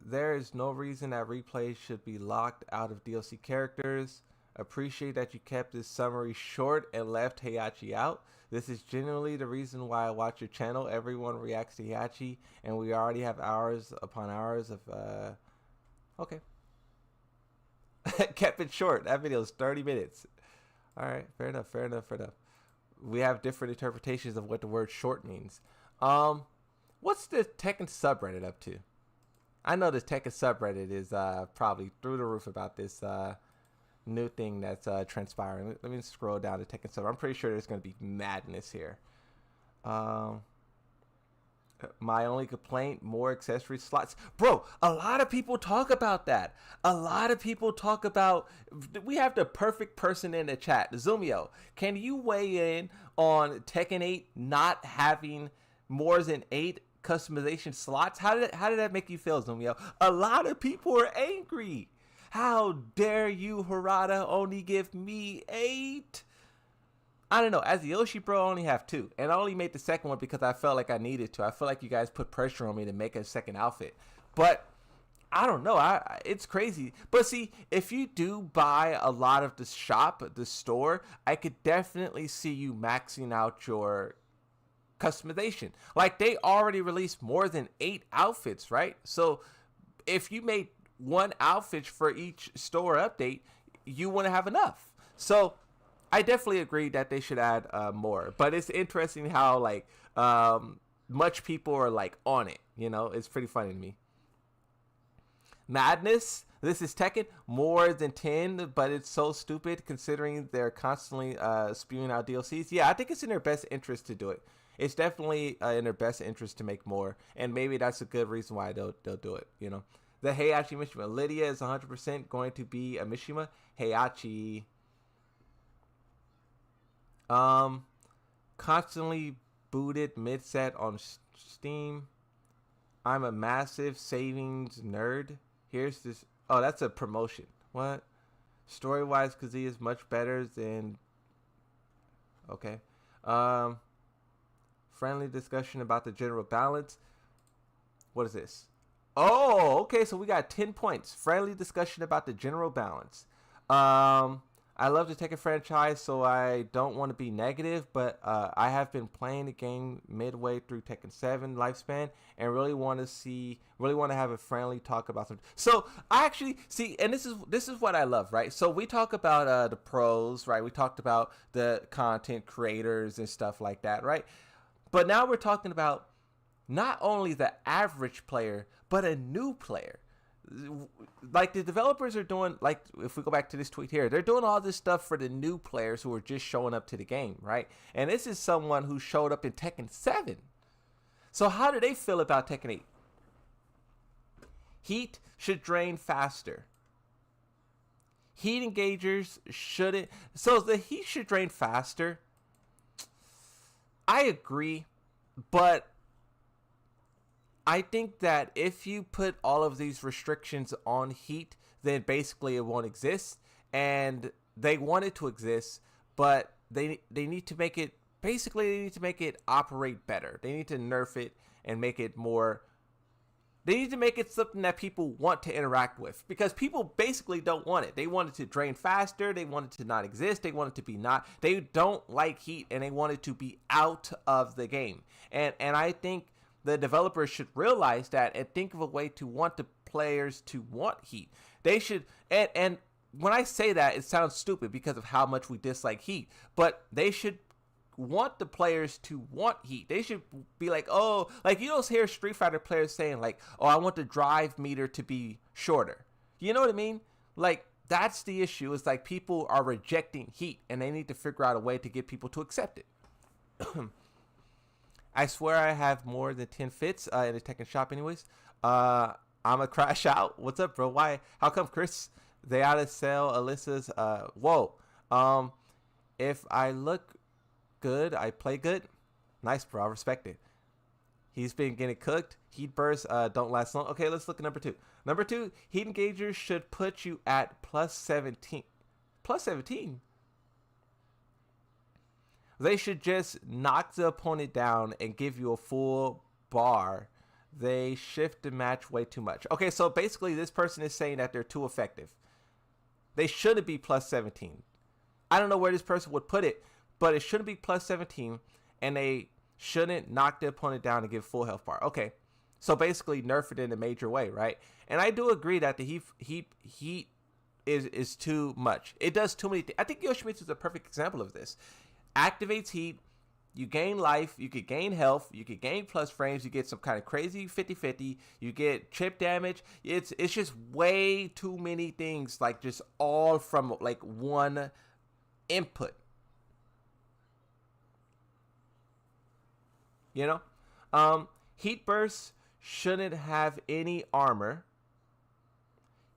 [SPEAKER 1] There is no reason that replays should be locked out of DLC characters. Appreciate that you kept this summary short and left Heihachi out. This is genuinely the reason why I watch your channel. Everyone reacts to Heihachi, and we already have hours upon hours of okay. Kept it short. That video is 30 minutes. All right, fair enough. We have different interpretations of what the word short means. What's the Tekken subreddit up to? I know the Tekken subreddit is probably through the roof about this new thing that's transpiring. Let me scroll down to Tekken sub. I'm pretty sure there's going to be madness here. My only complaint, more accessory slots. Bro, a lot of people talk about that. A lot of people talk about... We have the perfect person in the chat. Zumio, can you weigh in on Tekken 8 not having more than 8 customization slots? How did that make you feel, Zumio? A lot of people are angry. How dare you, Harada, only give me 8? I don't know. As a Yoshi bro, I only have 2. And I only made the second one because I felt like I needed to. I feel like you guys put pressure on me to make a second outfit. But I don't know. It's crazy. But see, if you do buy a lot of the shop, the store, I could definitely see you maxing out your customization. Like, they already released more than 8 outfits, right? So if you made 1 outfit for each store update, you want to have enough. So I definitely agree that they should add more. But it's interesting how, like, much people are, like, on it. You know, it's pretty funny to me. Madness. This is Tekken. More than 10, but it's so stupid considering they're constantly spewing out DLCs. Yeah, I think it's in their best interest to do it. It's definitely in their best interest to make more. And maybe that's a good reason why they'll do it, you know. The Heihachi Mishima. Lydia is 100% going to be a Mishima. Heihachi. Constantly booted mid-set on Steam. I'm a massive savings nerd. Here's this. Oh, that's a promotion. What? Story-wise, Kazuya is much better than... Okay. Friendly discussion about the general balance. What is this? Oh, okay. So we got 10 points. Friendly discussion about the general balance. I love the Tekken franchise, so I don't want to be negative, but I have been playing the game midway through Tekken 7 lifespan and really want to have a friendly talk about them. So I actually see, and this is what I love, right? So we talk about the pros, right? We talked about the content creators and stuff like that, right? But now we're talking about not only the average player, but a new player. Like, the developers are doing, like, if we go back to this tweet here, they're doing all this stuff for the new players who are just showing up to the game, right? And this is someone who showed up in Tekken 7. So how do they feel about Tekken 8? Heat should drain faster. Heat engagers shouldn't. So the heat should drain faster. I agree, but I think that if you put all of these restrictions on heat, then basically it won't exist. And they want it to exist, but they need to make it, basically they need to make it operate better. They need to nerf it and make it more, they need to make it something that people want to interact with, because people basically don't want it. They want it to drain faster. They want it to not exist. They want it to be not, they don't like heat, and they want it to be out of the game. And I think the developers should realize that and think of a way to want the players to want heat. They should, and when I say that, it sounds stupid because of how much we dislike heat, but they should want the players to want heat. They should be like, oh, like, you don't hear Street Fighter players saying like, oh, I want the drive meter to be shorter. You know what I mean? Like, that's the issue. It's like people are rejecting heat, and they need to figure out a way to get people to accept it. I swear I have more than 10 fits in the Tekken shop anyways. I I'm a crash out. What's up, bro? Why? How come, Chris? They ought to sell Alyssa's. Whoa. If I look good, I play good. Nice, bro. I respect it. He's been getting cooked. Heat bursts don't last long. Okay, let's look at number 2. Number 2, heat engagers should put you at plus 17. Plus 17? They should just knock the opponent down and give you a full bar. They shift the match way too much. Okay, so basically this person is saying that they're too effective. They shouldn't be plus 17. I don't know where this person would put it, but it shouldn't be plus 17, and they shouldn't knock the opponent down and give full health bar. Okay, so basically nerf it in a major way, right? And I do agree that the heat is too much. It does too many things. I think Yoshimitsu is a perfect example of this. Activates heat, you gain life, you could gain health, you could gain plus frames, you get some kind of crazy 50-50, you get chip damage. It's just way too many things, like just all from like one input. You know? Heat bursts shouldn't have any armor.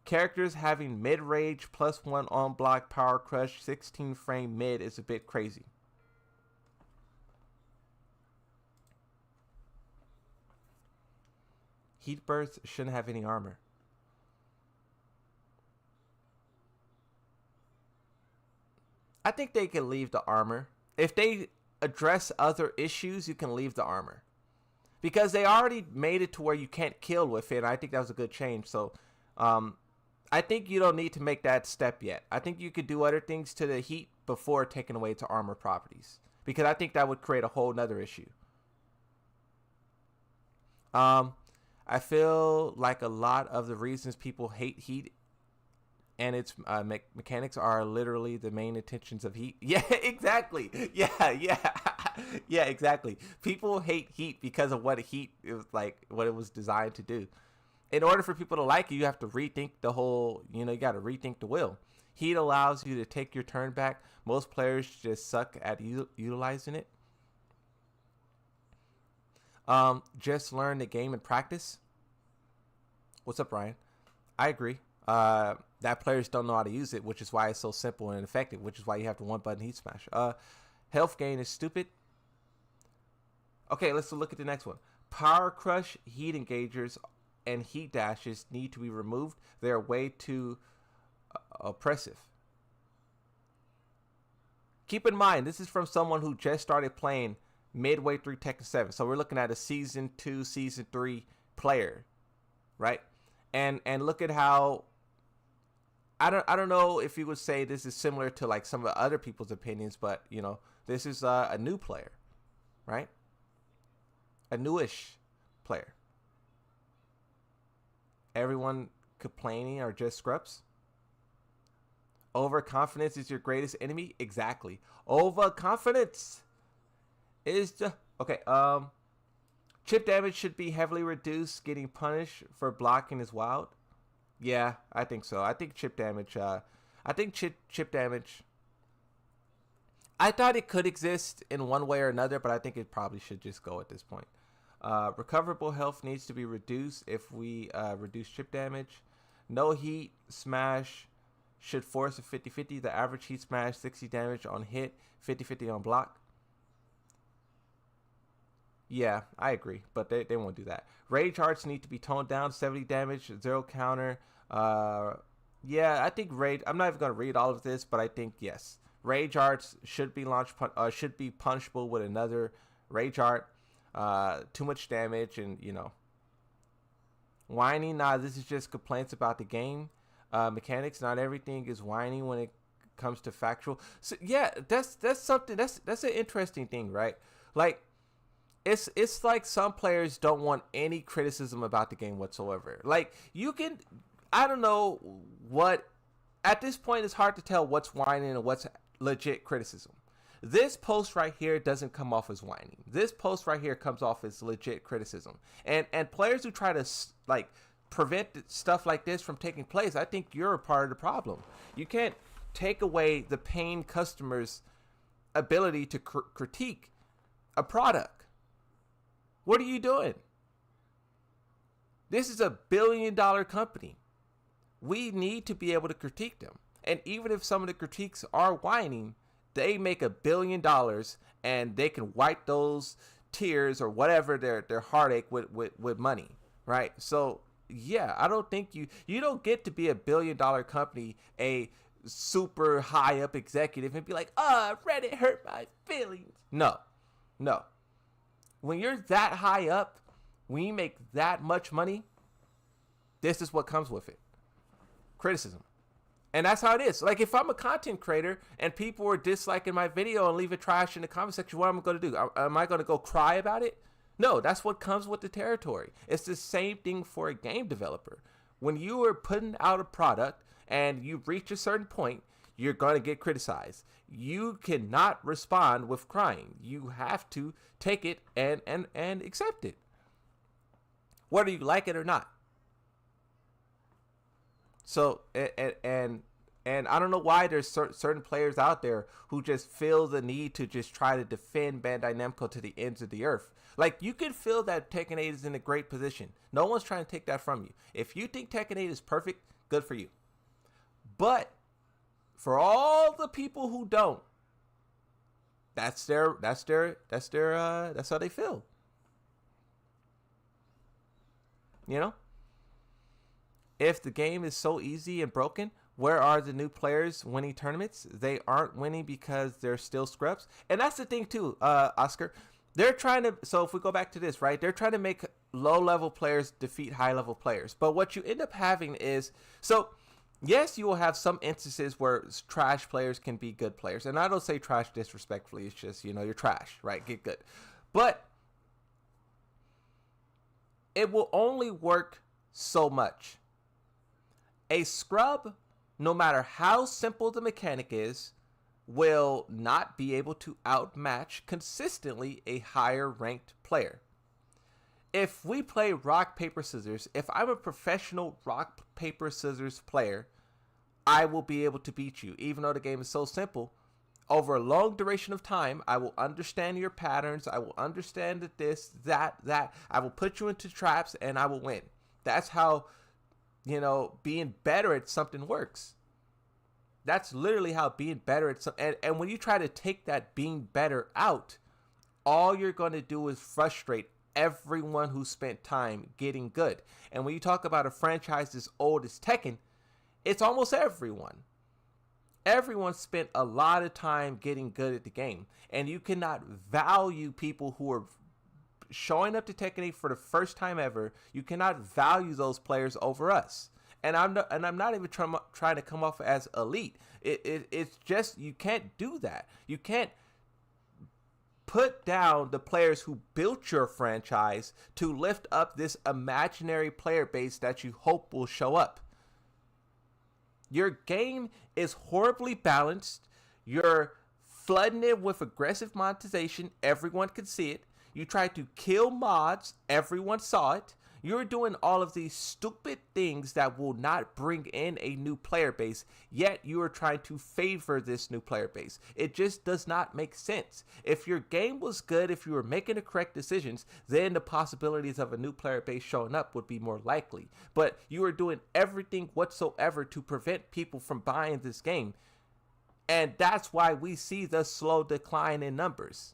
[SPEAKER 1] Characters having mid-range +1 on block power crush 16 frame mid is a bit crazy. Heat bursts shouldn't have any armor. I think they can leave the armor. If they address other issues, you can leave the armor. Because they already made it to where you can't kill with it. And I think that was a good change. So, I think you don't need to make that step yet. I think you could do other things to the heat before taking away to armor properties. Because I think that would create a whole nother issue. I feel like a lot of the reasons people hate heat and its mechanics are literally the main intentions of heat. Yeah, exactly. Yeah, exactly. People hate heat because of what heat is like, what it was designed to do. In order for people to like it, you have to rethink the whole, you got to rethink the wheel. Heat allows you to take your turn back. Most players just suck at utilizing it. Just learn the game and practice. What's up, Ryan? I agree. That players don't know how to use it, which is why it's so simple and effective, which is why you have the one button heat smash. Health gain is stupid. Okay, let's look at the next one. Power crush, heat engagers, and heat dashes need to be removed. They're way too oppressive. Keep in mind, this is from someone who just started playing midway through Tekken 7. So we're looking at a Season 2, Season 3 player, right? And look at how, I don't know if you would say this is similar to like some of other people's opinions, but this is a new player, right? A newish player. Everyone complaining are just scrubs. Overconfidence is your greatest enemy. Exactly. Overconfidence is just okay. Chip damage should be heavily reduced. Getting punished for blocking is wild. Yeah, I think so. I think chip damage. Chip damage. I thought it could exist in one way or another, but I think it probably should just go at this point. Recoverable health needs to be reduced if we reduce chip damage. No heat smash should force a 50-50. The average heat smash 60 damage on hit, 50-50 on block. Yeah, I agree, but they won't do that. Rage arts need to be toned down, 70 damage, 0 counter. Yeah, I think rage. I'm not even gonna read all of this, but I think yes, rage arts should be should be punishable with another rage art. Too much damage and whining. Nah, this is just complaints about the game mechanics. Not everything is whining when it comes to factual. So yeah, that's something that's an interesting thing, right? Like it's like some players don't want any criticism about the game whatsoever. Like you can, I don't know what, at this point it's hard to tell what's whining and what's legit criticism. This post right here doesn't come off as whining. This post right here comes off as legit criticism. And players who try to like prevent stuff like this from taking place, I think you're a part of the problem. You can't take away the paying customer's ability to critique a product. What are you doing? This is $1 billion company. We need to be able to critique them. And even if some of the critiques are whining, they make $1 billion and they can wipe those tears or whatever their heartache with money, right? So yeah, I don't think you don't get to be $1 billion company, a super high up executive, and be like, Reddit hurt my feelings. No. When you're that high up, when you make that much money, this is what comes with it. Criticism. And that's how it is. Like, if I'm a content creator and people are disliking my video and leaving trash in the comment section, what am I going to do? Am I going to go cry about it? No, that's what comes with the territory. It's the same thing for a game developer. When you are putting out a product and you reach a certain point, you're going to get criticized. You cannot respond with crying. You have to take it and accept it, whether you like it or not. So, and I don't know why there's certain players out there who just feel the need to just try to defend Bandai Namco to the ends of the earth. Like, you can feel that Tekken 8 is in a great position. No one's trying to take that from you. If you think Tekken 8 is perfect, good for you. But for all the people who don't, that's how they feel. You know? If the game is so easy and broken, where are the new players winning tournaments? They aren't winning because they're still scrubs. And that's the thing too, Oscar. They're trying to, so if we go back to this, right? They're trying to make low-level players defeat high-level players. But what you end up having is, so yes, you will have some instances where trash players can be good players. And I don't say trash disrespectfully. It's just, you're trash, right? Get good. But it will only work so much. A scrub, no matter how simple the mechanic is, will not be able to outmatch consistently a higher ranked player. If we play rock, paper, scissors, if I'm a professional rock, paper, scissors player, I will be able to beat you. Even though the game is so simple, over a long duration of time, I will understand your patterns. I will understand that that. I will put you into traps and I will win. That's how, being better at something works. That's literally how being better at something. And when you try to take that being better out, all you're going to do is frustrate everyone who spent time getting good. And when you talk about a franchise as old as Tekken, it's almost everyone. Everyone spent a lot of time getting good at the game. And you cannot value people who are showing up to Tekken 8 for the first time ever. You cannot value those players over us. And I'm not even trying to come off as elite. It's just, you can't do that. You can't put down the players who built your franchise to lift up this imaginary player base that you hope will show up. Your game is horribly balanced. You're flooding it with aggressive monetization. Everyone could see it. You tried to kill mods. Everyone saw it. You're doing all of these stupid things that will not bring in a new player base, yet you are trying to favor this new player base. It just does not make sense. If your game was good, if you were making the correct decisions, then the possibilities of a new player base showing up would be more likely. But you are doing everything whatsoever to prevent people from buying this game. And that's why we see the slow decline in numbers.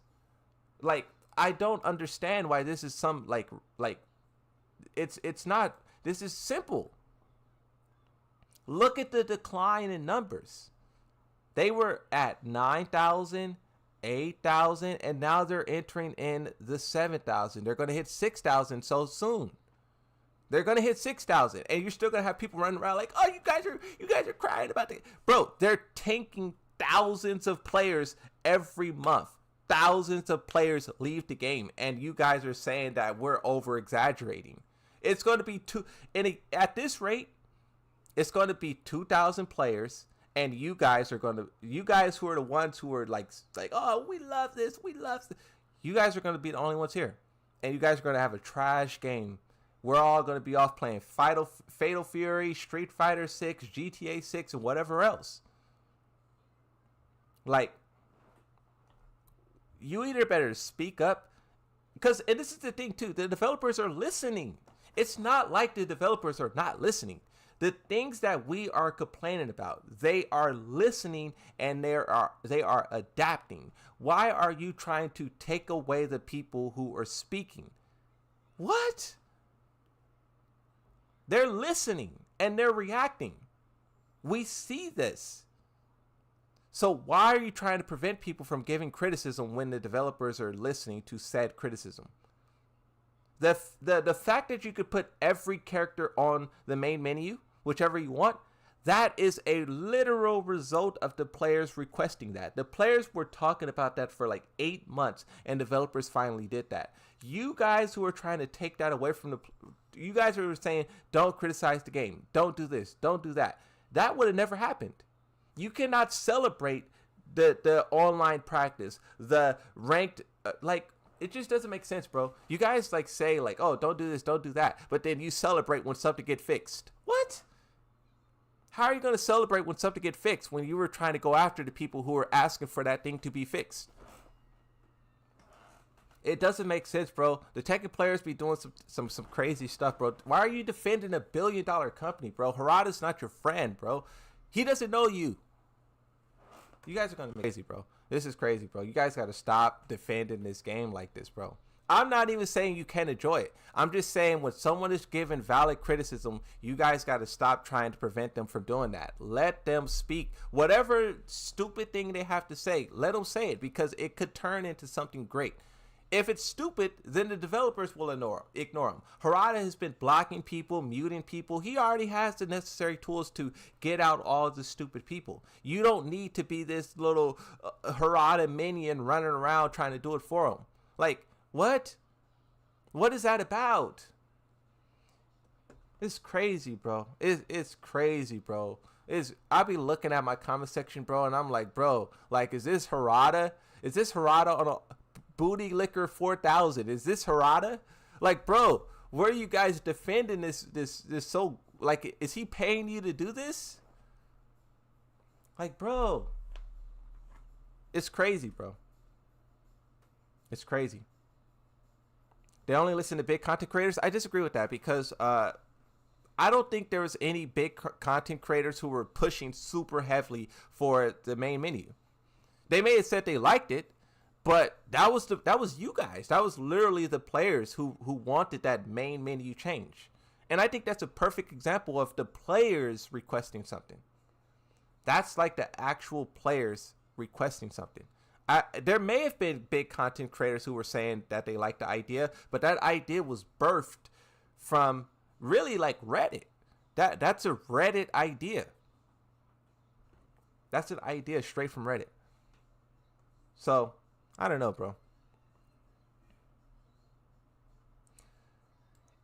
[SPEAKER 1] Like, I don't understand why this is some like it's not. This is simple. Look at the decline in numbers. They were at 9,000, 8,000, and now they're entering in the 7,000. They're going to hit 6,000 so soon. They're going to hit 6,000, and you're still going to have people running around like, "Oh, you guys are crying about it." Bro, they're tanking thousands of players every month. Thousands of players leave the game, and you guys are saying that we're over exaggerating. It's going to be at this rate, it's going to be 2,000 players, and you guys who are the ones who are like, "Oh, we love this, you guys are going to be the only ones here, and you guys are going to have a trash game. We're all going to be off playing Fatal Fury, Street Fighter 6, GTA 6, and whatever else. Like, you either better speak up, and this is the thing too, the developers are listening. It's not like the developers are not listening. The things that we are complaining about, they are listening and they are adapting. Why are you trying to take away the people who are speaking? What? They're listening and they're reacting. We see this. So why are you trying to prevent people from giving criticism when the developers are listening to said criticism? The fact that you could put every character on the main menu, whichever you want, that is a literal result of the players requesting that. The players were talking about that for like 8 months, and developers finally did that. You guys who are trying to take that away from you guys who are saying, don't criticize the game, don't do this, don't do that. That would have never happened. You cannot celebrate the online practice, the ranked, it just doesn't make sense, bro. You guys like say like, oh, don't do this, don't do that. But then you celebrate when something get fixed. What? How are you going to celebrate when something get fixed when you were trying to go after the people who were asking for that thing to be fixed? It doesn't make sense, bro. The Tekken players be doing some crazy stuff, bro. Why are you defending a $1 billion company, bro? Harada's not your friend, bro. He doesn't know you. You guys are going to make crazy, bro. This is crazy, bro. You guys got to stop defending this game like this, bro. I'm not even saying you can't enjoy it. I'm just saying when someone is giving valid criticism, you guys got to stop trying to prevent them from doing that. Let them speak. Whatever stupid thing they have to say, let them say it because it could turn into something great. If it's stupid, then the developers will ignore them. Harada has been blocking people, muting people. He already has the necessary tools to get out all the stupid people. You don't need to be this little Harada minion running around trying to do it for him. Like, what? What is that about? It's crazy, bro. It's crazy, bro. I be looking at my comment section, bro, and I'm like, bro, like, is this Harada? Is this Harada on a Booty Liquor 4000? Is this Harada? Like, bro, where are you guys defending this so, like, is he paying you to do this? Like, bro, it's crazy, bro. It's crazy. They only listen to big content creators. I disagree with that because I don't think there was any big content creators who were pushing super heavily for the main menu. They may have said they liked it, but that was you guys. That was literally the players who wanted that main menu change. And I think that's a perfect example of the players requesting something. That's like the actual players requesting something. There may have been big content creators who were saying that they liked the idea, but that idea was birthed from really like Reddit. That's a Reddit idea. That's an idea straight from Reddit. So, I don't know, bro.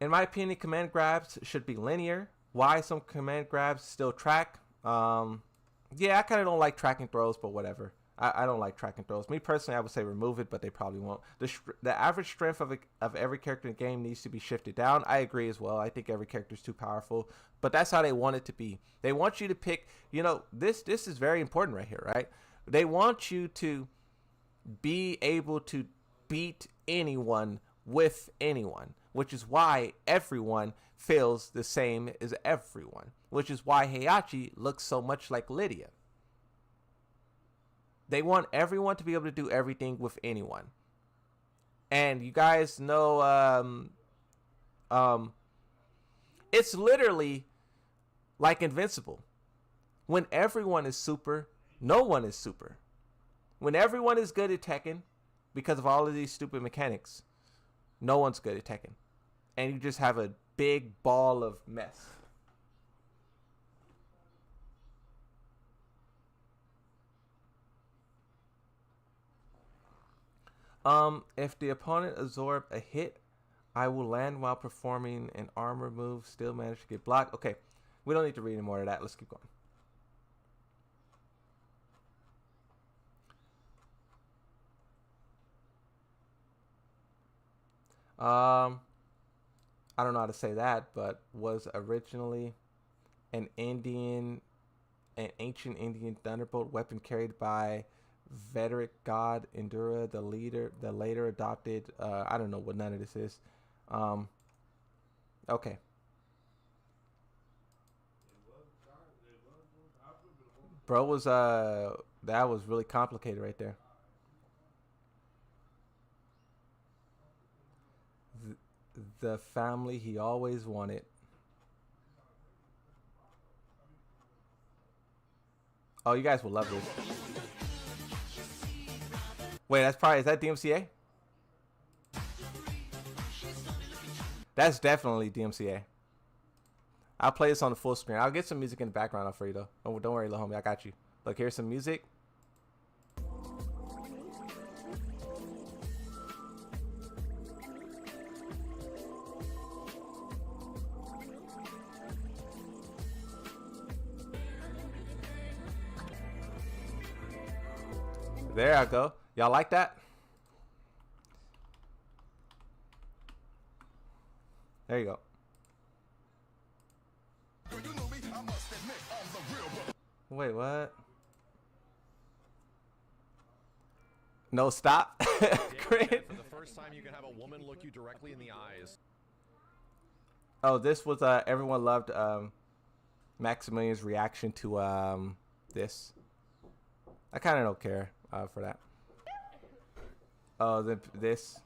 [SPEAKER 1] In my opinion, command grabs should be linear. Why some command grabs still track? Yeah, I kind of don't like tracking throws, but whatever. I don't like tracking throws. Me personally, I would say remove it, but they probably won't. The average strength of every character in the game needs to be shifted down. I agree as well. I think every character is too powerful, but that's how they want it to be. They want you to pick, this is very important right here, right? They want you to be able to beat anyone with anyone, which is why everyone feels the same as everyone, which is why Heihachi looks so much like Lydia. They want everyone to be able to do everything with anyone. And you guys know, it's literally like Invincible. When everyone is super, no one is super. When everyone is good at Tekken, because of all of these stupid mechanics, no one's good at Tekken. And you just have a big ball of mess. If the opponent absorbs a hit, I will land while performing an armor move, still manage to get blocked. Okay, we don't need to read any more of that. Let's keep going. I don't know how to say that, but was originally an ancient Indian thunderbolt weapon carried by Vederic god Indura, the later adopted. I don't know what none of this is. Okay. Bro was that was really complicated right there. The family he always wanted. Oh, you guys will love this. Wait, that's probably, is that DMCA? That's definitely DMCA. I'll play this on the full screen. I'll get some music in the background for you though. Oh, don't worry, little homie, I got you. Look, here's some music. There I go. Y'all like that? There you go. Wait, what? No, stop. Great.
[SPEAKER 10] For the first time, you can have a woman look you directly in the eyes.
[SPEAKER 1] Oh, this was everyone loved Maximilian's reaction to this. I kind of don't care for that. Oh, this.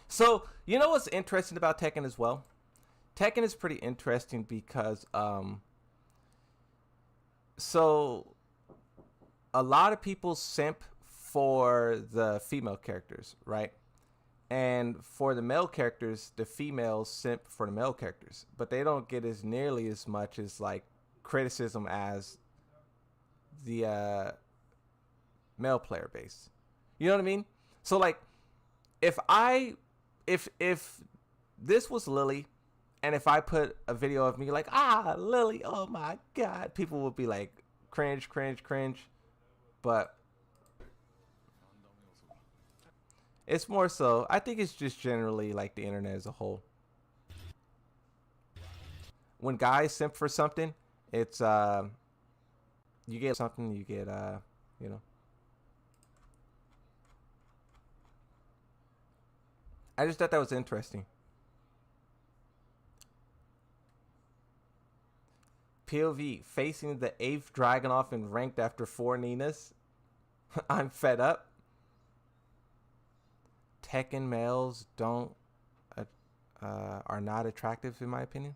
[SPEAKER 1] So, you know what's interesting about Tekken as well? Tekken is pretty interesting because so a lot of people simp for the female characters, right? And for the male characters, the females simp for the male characters, but they don't get as nearly as much as like criticism as the male player base. You know what I mean? So like if this was Lily and if I put a video of me like, ah, Lily, oh my god, people would be like cringe, cringe, cringe. But it's more so, I think it's just generally like the internet as a whole. When guys simp for something, it's you get something, you get you know. I just thought that was interesting. POV, facing the 8th Dragunov in ranked after 4 Ninas. I'm fed up. Tekken males don't are not attractive in my opinion.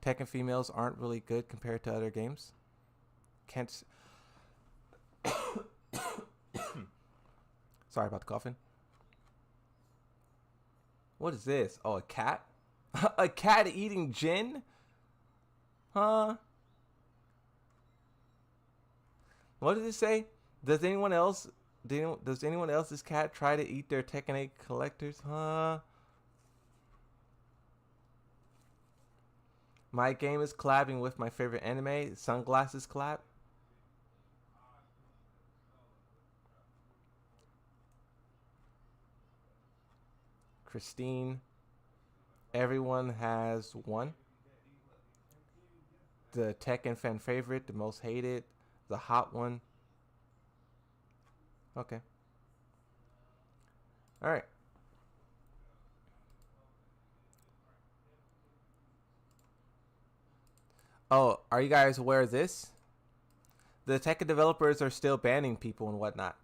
[SPEAKER 1] Tekken females aren't really good compared to other games. Can't. Sorry about the coughing. What is this? Oh, a cat? A cat eating gin? Huh? What does it say? Does anyone else this cat try to eat their Tekken 8 collectors? Huh? My game is collabing with my favorite anime, Sunglasses collab. Christine. Everyone has one. The Tekken fan favorite, the most hated, the hot one. Okay. All right. Oh, are you guys aware of this? The Tekken developers are still banning people and whatnot.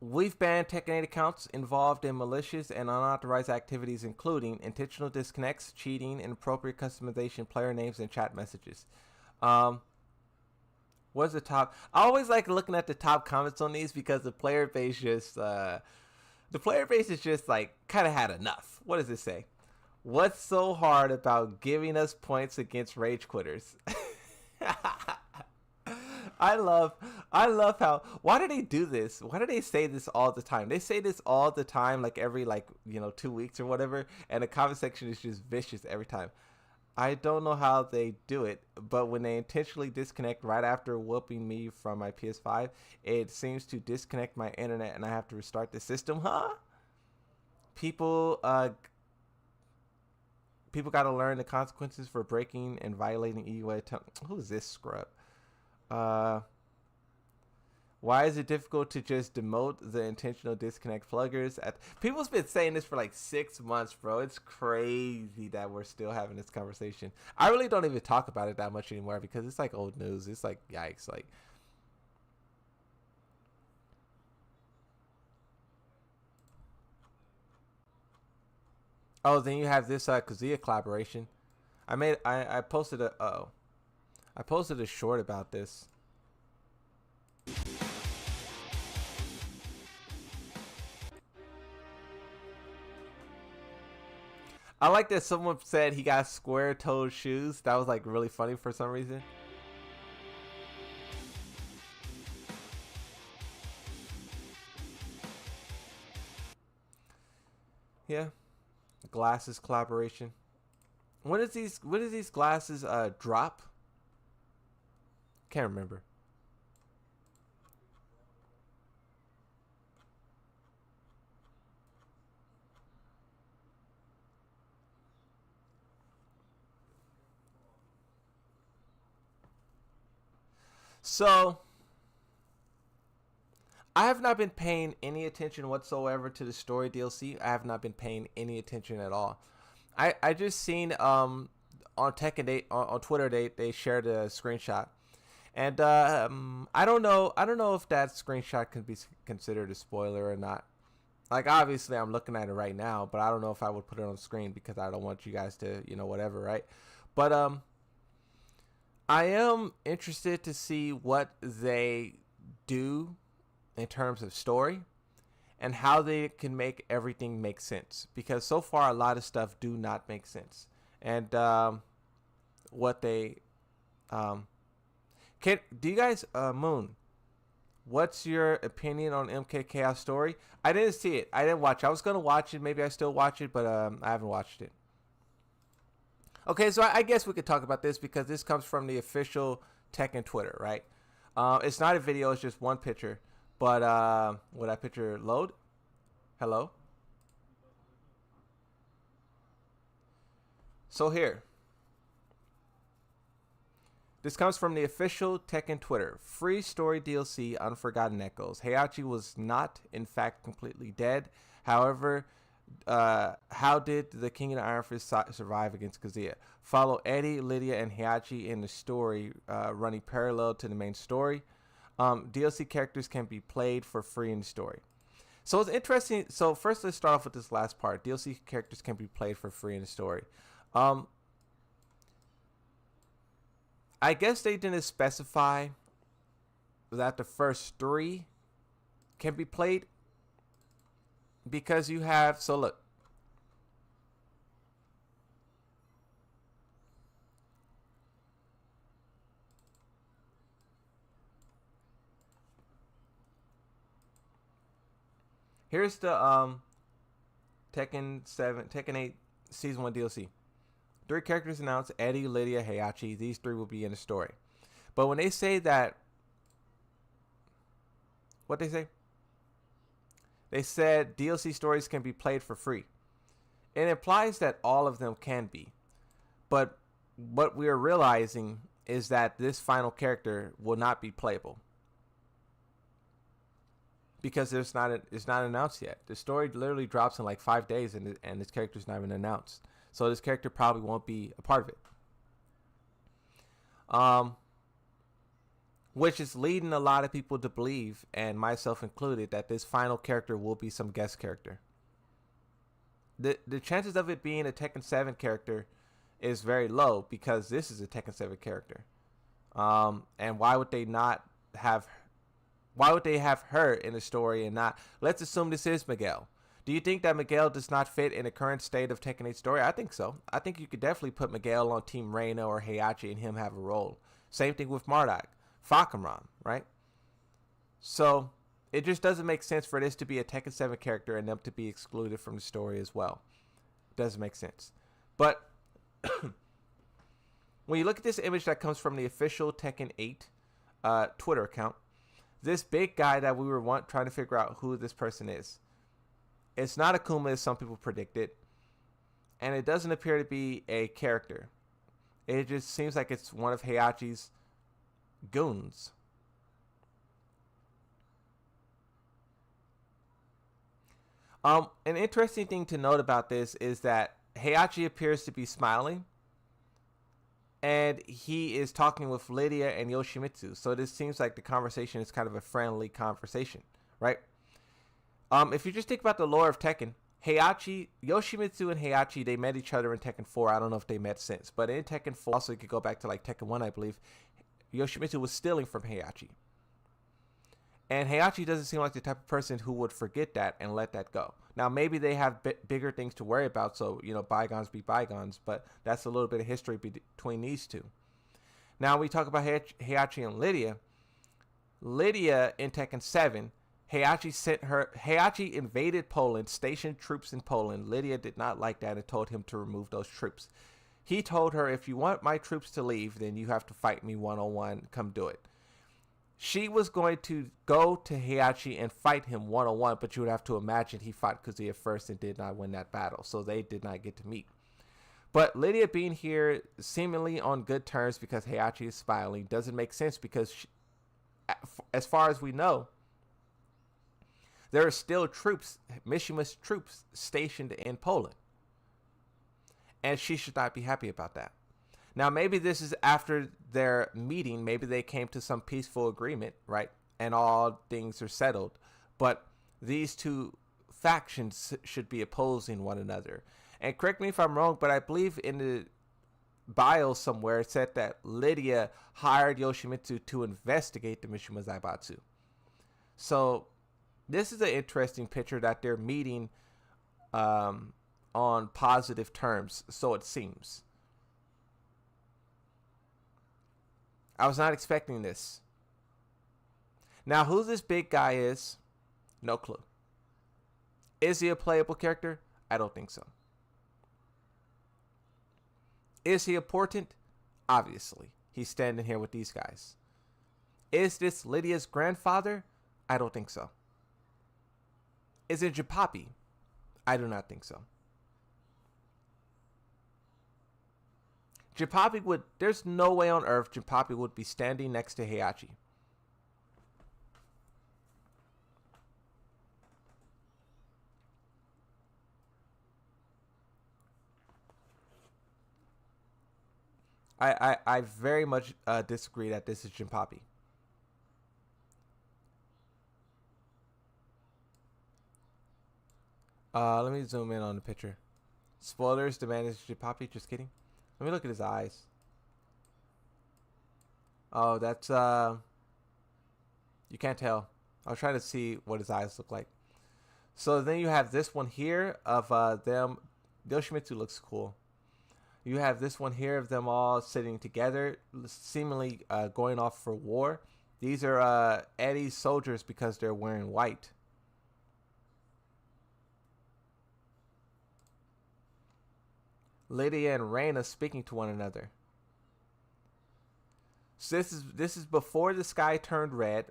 [SPEAKER 1] We've banned Tekken 8 accounts involved in malicious and unauthorized activities, including intentional disconnects, cheating, inappropriate customization, player names, and chat messages. What's the top? I always like looking at the top comments on these because the player base just, is just like kind of had enough. What does it say? What's so hard about giving us points against rage quitters? I love how, why do they do this? Why do they say this all the time? They say this all the time, like every 2 weeks or whatever, and the comment section is just vicious every time. I don't know how they do it, but when they intentionally disconnect right after whooping me from my PS5, it seems to disconnect my internet and I have to restart the system. Huh? People got to learn the consequences for breaking and violating EUA. Who is this scrub? Why is it difficult to just demote the intentional disconnect pluggers? People's been saying this for like 6 months, bro. It's crazy that we're still having this conversation. I really don't even talk about it that much anymore because it's like old news. It's like, yikes. Like, oh, then you have this Kazuya collaboration. I posted I posted a short about this. I like that someone said he got square-toed shoes. That was like really funny for some reason. Yeah, glasses collaboration. When does these glasses drop? Can't remember. So, I have not been paying any attention whatsoever to the story DLC. I have not been paying any attention at all. I just seen on Tekken on Twitter they shared a screenshot, and I don't know if that screenshot can be considered a spoiler or not. Like, obviously I'm looking at it right now, but I don't know if I would put it on the screen because I don't want you guys to, you know, whatever, right? But I am interested to see what they do in terms of story and how they can make everything make sense, because so far a lot of stuff do not make sense. And what they do you guys Moon, what's your opinion on MK Chaos story? I didn't see it. I didn't watch it. I was gonna watch it. Maybe I still watch it, but I haven't watched it. Okay, so I guess we could talk about this because this comes from the official Tekken Twitter, right? It's not a video, it's just one picture. But will that picture load? Hello? So here. This comes from the official Tekken Twitter. Free story DLC Unforgotten Echoes. Heihachi was not, in fact, completely dead. However, how did the King of the Iron Fist survive against Kazuya? Follow Eddie, Lydia, and Heihachi in the story running parallel to the main story. DLC characters can be played for free in the story. So it's interesting. So first, let's start off with this last part. DLC characters can be played for free in the story. I guess they didn't specify that the first 3 can be played because you have, so look. Here's the Tekken 8 Season 1 DLC. 3 characters announced: Eddie, Lydia, Heihachi. These 3 will be in the story. But when they say that, what they say? They said DLC stories can be played for free. It implies that all of them can be. But what we are realizing is that this final character will not be playable, because it's not announced yet. The story literally drops in like 5 days, and this character's not even announced. So this character probably won't be a part of it. Which is leading a lot of people to believe, and myself included, that this final character will be some guest character. The chances of it being a Tekken 7 character is very low, because this is a Tekken 7 character. And why would they have her in the story and not? Let's assume this is Miguel. Do you think that Miguel does not fit in the current state of Tekken 8 story? I think so. I think you could definitely put Miguel on Team Reina or Heihachi and him have a role. Same thing with Marduk, Fakamran, right? So it just doesn't make sense for this to be a Tekken 7 character and them to be excluded from the story as well. It doesn't make sense. But when you look at this image that comes from the official Tekken 8 Twitter account, this big guy that we were trying to figure out who this person is. It's not Akuma, as some people predicted. And it doesn't appear to be a character. It just seems like it's one of Heihachi's goons. An interesting thing to note about this is that Heihachi appears to be smiling, and he is talking with Lydia and Yoshimitsu. So this seems like the conversation is kind of a friendly conversation, right? If you just think about the lore of Tekken, Yoshimitsu and Heihachi, they met each other in Tekken 4. I don't know if they met since, but in Tekken 4, also you could go back to like Tekken 1, I believe, Yoshimitsu was stealing from Heihachi. And Heihachi doesn't seem like the type of person who would forget that and let that go. Now, maybe they have bigger things to worry about, so, you know, bygones be bygones, but that's a little bit of history between these two. Now, we talk about Heihachi and Lydia. Lydia in Tekken 7, Heihachi invaded Poland, stationed troops in Poland. Lydia did not like that and told him to remove those troops. He told her, if you want my troops to leave, then you have to fight me one-on-one. Come do it. She was going to go to Heihachi and fight him one-on-one, but you would have to imagine he fought Kazuya first and did not win that battle, so they did not get to meet. But Lydia being here seemingly on good terms because Heihachi is smiling doesn't make sense because, as far as we know, there are still troops, Mishima's troops, stationed in Poland. And she should not be happy about that. Now, maybe this is after their meeting. Maybe they came to some peaceful agreement, right? And all things are settled. But these two factions should be opposing one another. And correct me if I'm wrong, but I believe in the bio somewhere it said that Lydia hired Yoshimitsu to investigate the Mishima Zaibatsu. So this is an interesting picture that they're meeting on positive terms, so it seems. I was not expecting this. Now, who this big guy is, no clue. Is he a playable character? I don't think so. Is he important? Obviously. He's standing here with these guys. Is this Lydia's grandfather? I don't think so. Is it Jipapi? I do not think so. Jipapi would, there's no way on earth Jipapi would be standing next to Heihachi. I very much disagree that this is Jipapi. Let me zoom in on the picture. Spoilers, the man is Jipapi, just kidding. Let me look at his eyes. Oh, that's, you can't tell. I was trying to see what his eyes look like. So then you have this one here of them. Yoshimitsu looks cool. You have this one here of them all sitting together, seemingly going off for war. These are Eddie's soldiers because they're wearing white. Lydia and Reina speaking to one another. So this is before the sky turned red.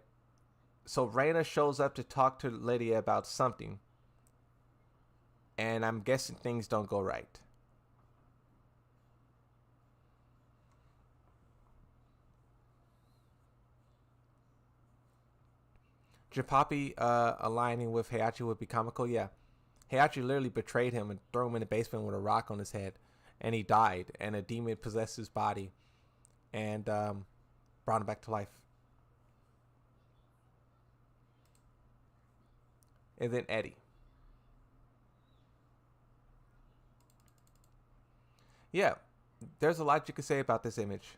[SPEAKER 1] So Reina shows up to talk to Lydia about something. And I'm guessing things don't go right. Jipapi aligning with Heihachi would be comical, yeah. Heihachi literally betrayed him and threw him in the basement with a rock on his head. And he died. And a demon possessed his body. And brought him back to life. And then Eddie. Yeah. There's a lot you could say about this image.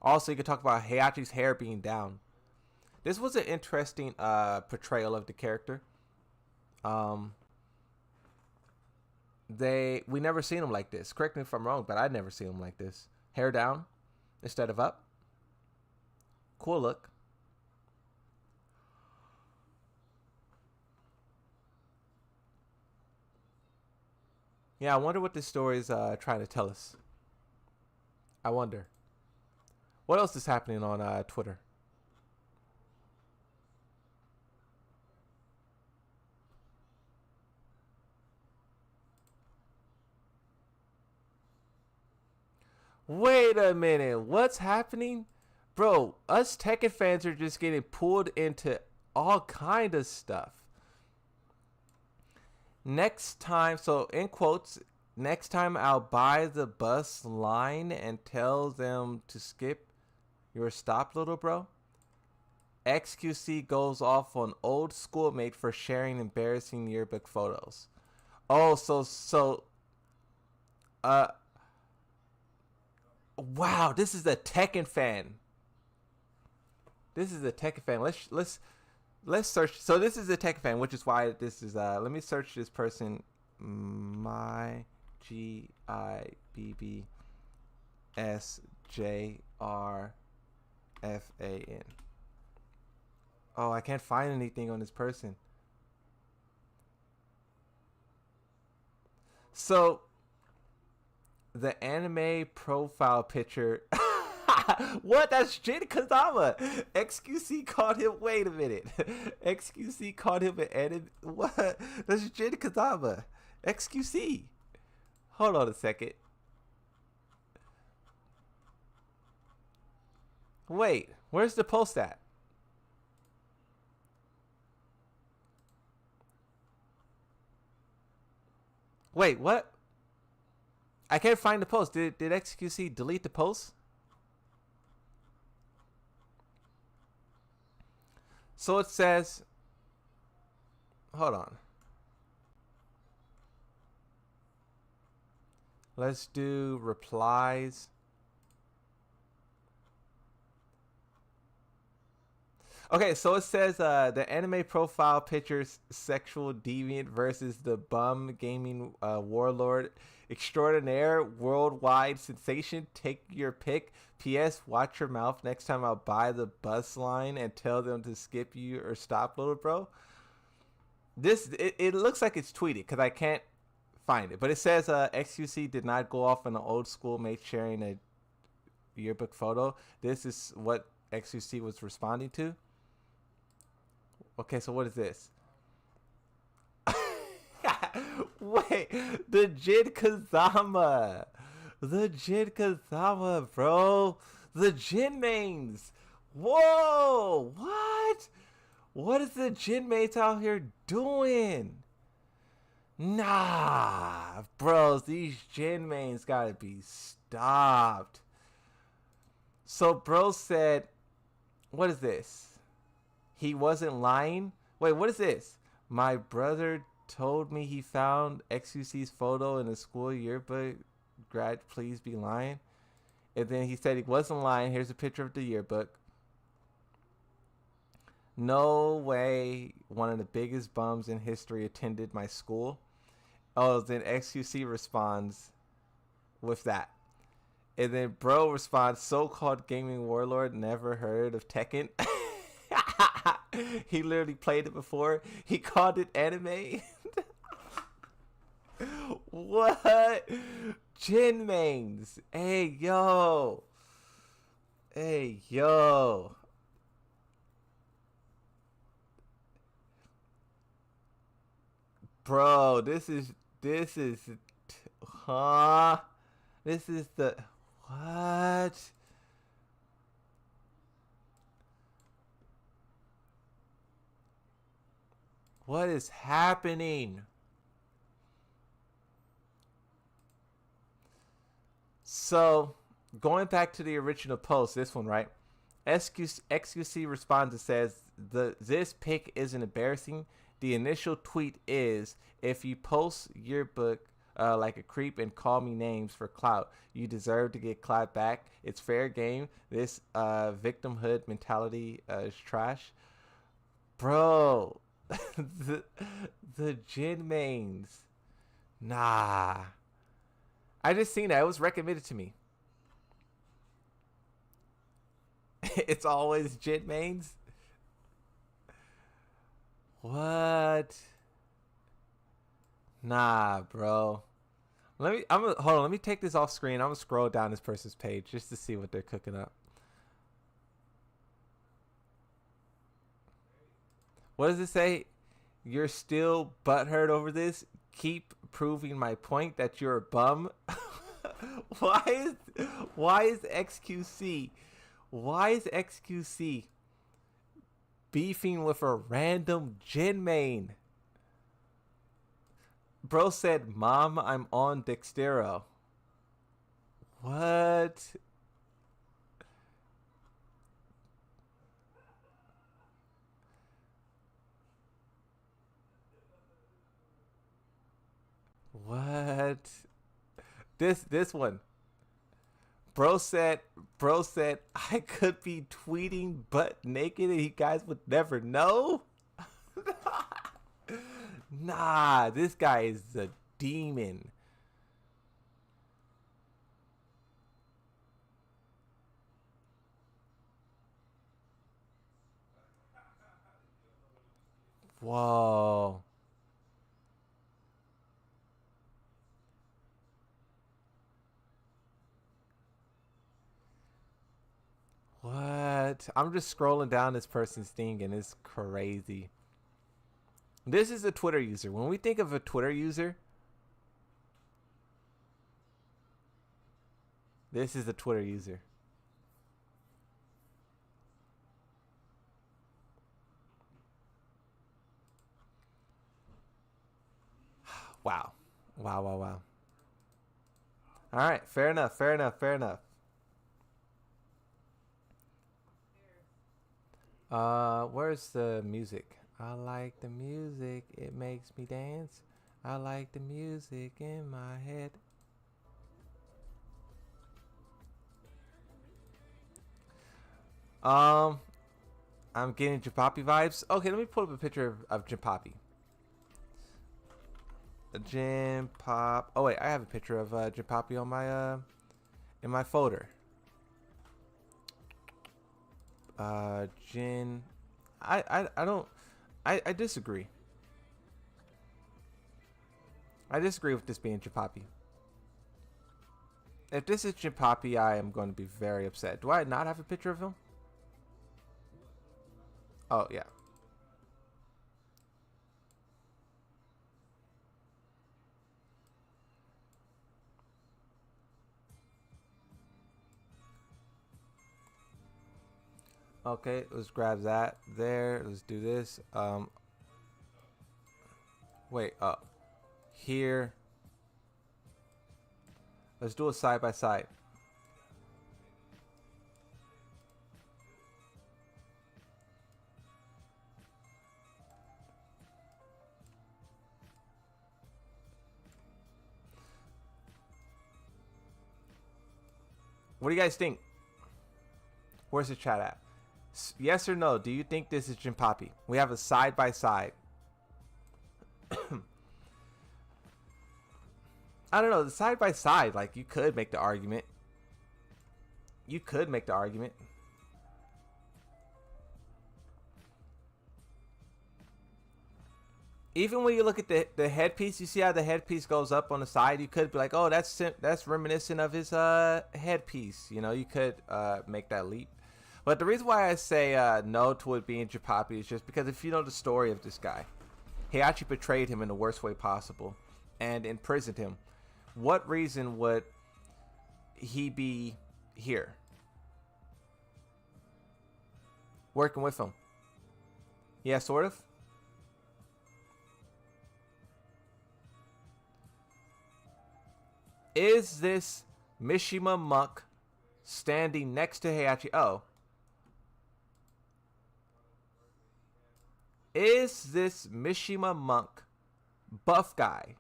[SPEAKER 1] Also, you could talk about Heihachi's hair being down. This was an interesting portrayal of the character. We never seen him like this. Correct me if I'm wrong, but I'd never seen him like this. Hair down instead of up. Cool look. Yeah, I wonder what this story is trying to tell us. I wonder. What else is happening on Twitter? Wait a minute, what's happening? Bro, us Tekken fans are just getting pulled into all kind of stuff. Next time, so in quotes, next time I'll buy the bus line and tell them to skip your stop, little bro. XQC goes off on old schoolmate for sharing embarrassing yearbook photos. Oh, wow, this is a Tekken fan. This is a Tekken fan. Let's search. So this is a Tekken fan, which is why this is. Let me search this person. My GIBBSJRFAN. Oh, I can't find anything on this person. So the anime profile picture. What? That's Jin Kazama. XQC called him. Wait a minute. XQC called him an anime. What? That's Jin Kazama. XQC. Hold on a second. Wait, where's the post at? Wait, what? I can't find the post. Did XQC delete the post? So it says, hold on. Let's do replies. Okay, so it says the anime profile pictures sexual deviant versus the bum gaming warlord extraordinaire worldwide sensation. Take your pick. P.S. Watch your mouth next time I'll buy the bus line and tell them to skip you or stop, little bro. It looks like it's tweeted because I can't find it, but it says XQC did not go off on an old schoolmate sharing a yearbook photo. This is what XQC was responding to. Okay, so what is this? Wait, the Jin Kazama. The Jin Kazama, bro. The Jin mains. Whoa, what? What is the Jin mains out here doing? Nah, bros, these Jin mains gotta be stopped. So bro said, what is this? He wasn't lying? Wait, what is this? My brother told me he found XQC's photo in a school yearbook. Grad, please be lying. And then he said he wasn't lying. Here's a picture of the yearbook. No way one of the biggest bums in history attended my school. Oh, then XQC responds with that. And then bro responds, so-called gaming warlord, never heard of Tekken. He literally played it before. He called it anime. What? Jin mains. Hey, yo. Hey, yo. Bro, this is, huh? This is the, what? What is happening? So, going back to the original post, this one, right? XQC responds and says, this pic isn't embarrassing. The initial tweet is, if you post yearbook like a creep and call me names for clout, you deserve to get clout back. It's fair game. This victimhood mentality is trash. Bro. the Jin mains. Nah. I just seen that. It was recommended to me. It's always Jin mains. What? Nah, bro. Hold on, let me take this off screen. I'm gonna scroll down this person's page just to see what they're cooking up. What does it say? You're still butthurt over this? Keep proving my point that you're a bum. Why is XQC beefing with a random Jin main? Bro said, "Mom, I'm on Dextero." What? What? This one. Bro said, I could be tweeting butt naked and you guys would never know. Nah, this guy is a demon. Whoa. What? I'm just scrolling down this person's thing and it's crazy. This is a Twitter user. When we think of a Twitter user, this is a Twitter user. Wow. Wow, wow, wow. All right, fair enough, fair enough, fair enough. Where's the music? I like the music, it makes me dance. I like the music in my head. I'm getting Jipoppy vibes. Okay, let me pull up a picture of Jipoppy. Jimpop. Oh wait, I have a picture of Jipoppy on my in my folder. Jin. I don't. I disagree. I disagree with this being Jipoppy. If this is Jipoppy, I am going to be very upset. Do I not have a picture of him? Oh yeah. Okay, let's grab that there. Let's do this. Wait, here. Let's do a side by side. What do you guys think? Where's the chat at? Yes or no? Do you think this is Jipoppy? We have a side by side. I don't know. The side by side, like you could make the argument. You could make the argument. Even when you look at the headpiece, you see how the headpiece goes up on the side. You could be like, oh, that's reminiscent of his headpiece. You know, you could make that leap. But the reason why I say no to it being Jipoppy is just because if you know the story of this guy, Heihachi betrayed him in the worst way possible and imprisoned him. What reason would he be here? Working with him? Yeah, sort of. Is this Mishima monk standing next to Heihachi? Oh. Is this Mishima monk, buff guy,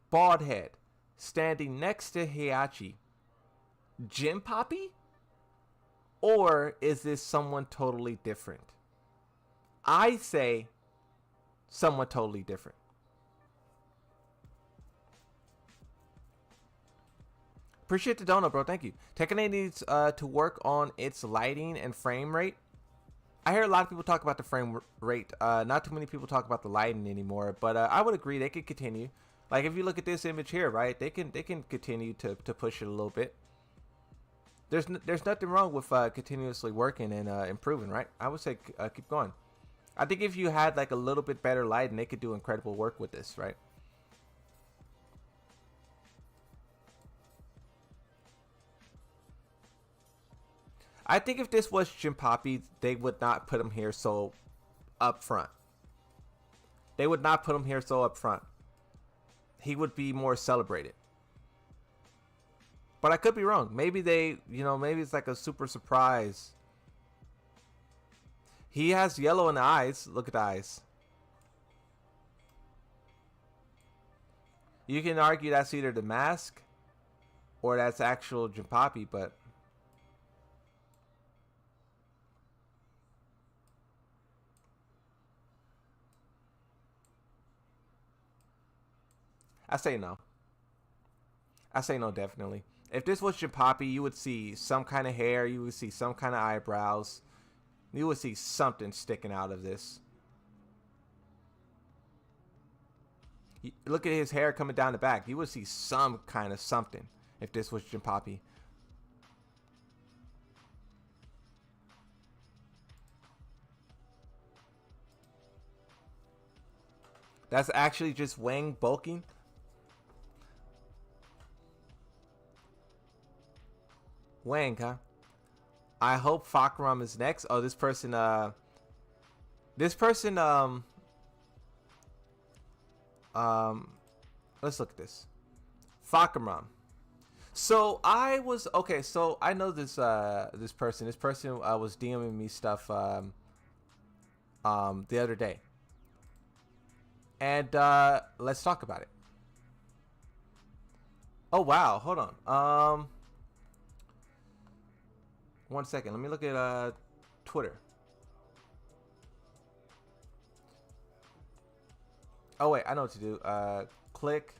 [SPEAKER 1] bald head, standing next to Heihachi, Jipoppy? Or is this someone totally different? I say someone totally different. Appreciate the donut, bro. Thank you. Tekken needs to work on its lighting and frame rate. I hear a lot of people talk about the frame rate. Not too many people talk about the lighting anymore, but I would agree they could continue. Like if you look at this image here, right? They can continue to push it a little bit. There's nothing wrong with continuously working and improving, right? I would say keep going. I think if you had like a little bit better lighting, they could do incredible work with this, right? I think if this was Jipoppy, they would not put him here so up front. They would not put him here so up front. he would be more celebrated. But I could be wrong. Maybe they, maybe it's like a super surprise. He has yellow in the eyes. Look at the eyes. You can argue that's either the mask or that's actual Jinpapi, but I say no. I say no, definitely. If this was Jinpapi, you would see some kind of hair, you would see some kind of eyebrows, you would see something sticking out of this. Look at his hair coming down the back. You would see some kind of something if this was Jinpapi. That's actually just Wang bulking. Wang, huh? I hope Fakaram is next. Oh, this person, let's look at this. Fakaram. So I was, okay, so I know this, this person was DMing me stuff, the other day. And, let's talk about it. Oh, wow. Hold on. 1 second. Let me look at Twitter. Oh wait, I know what to do. Click.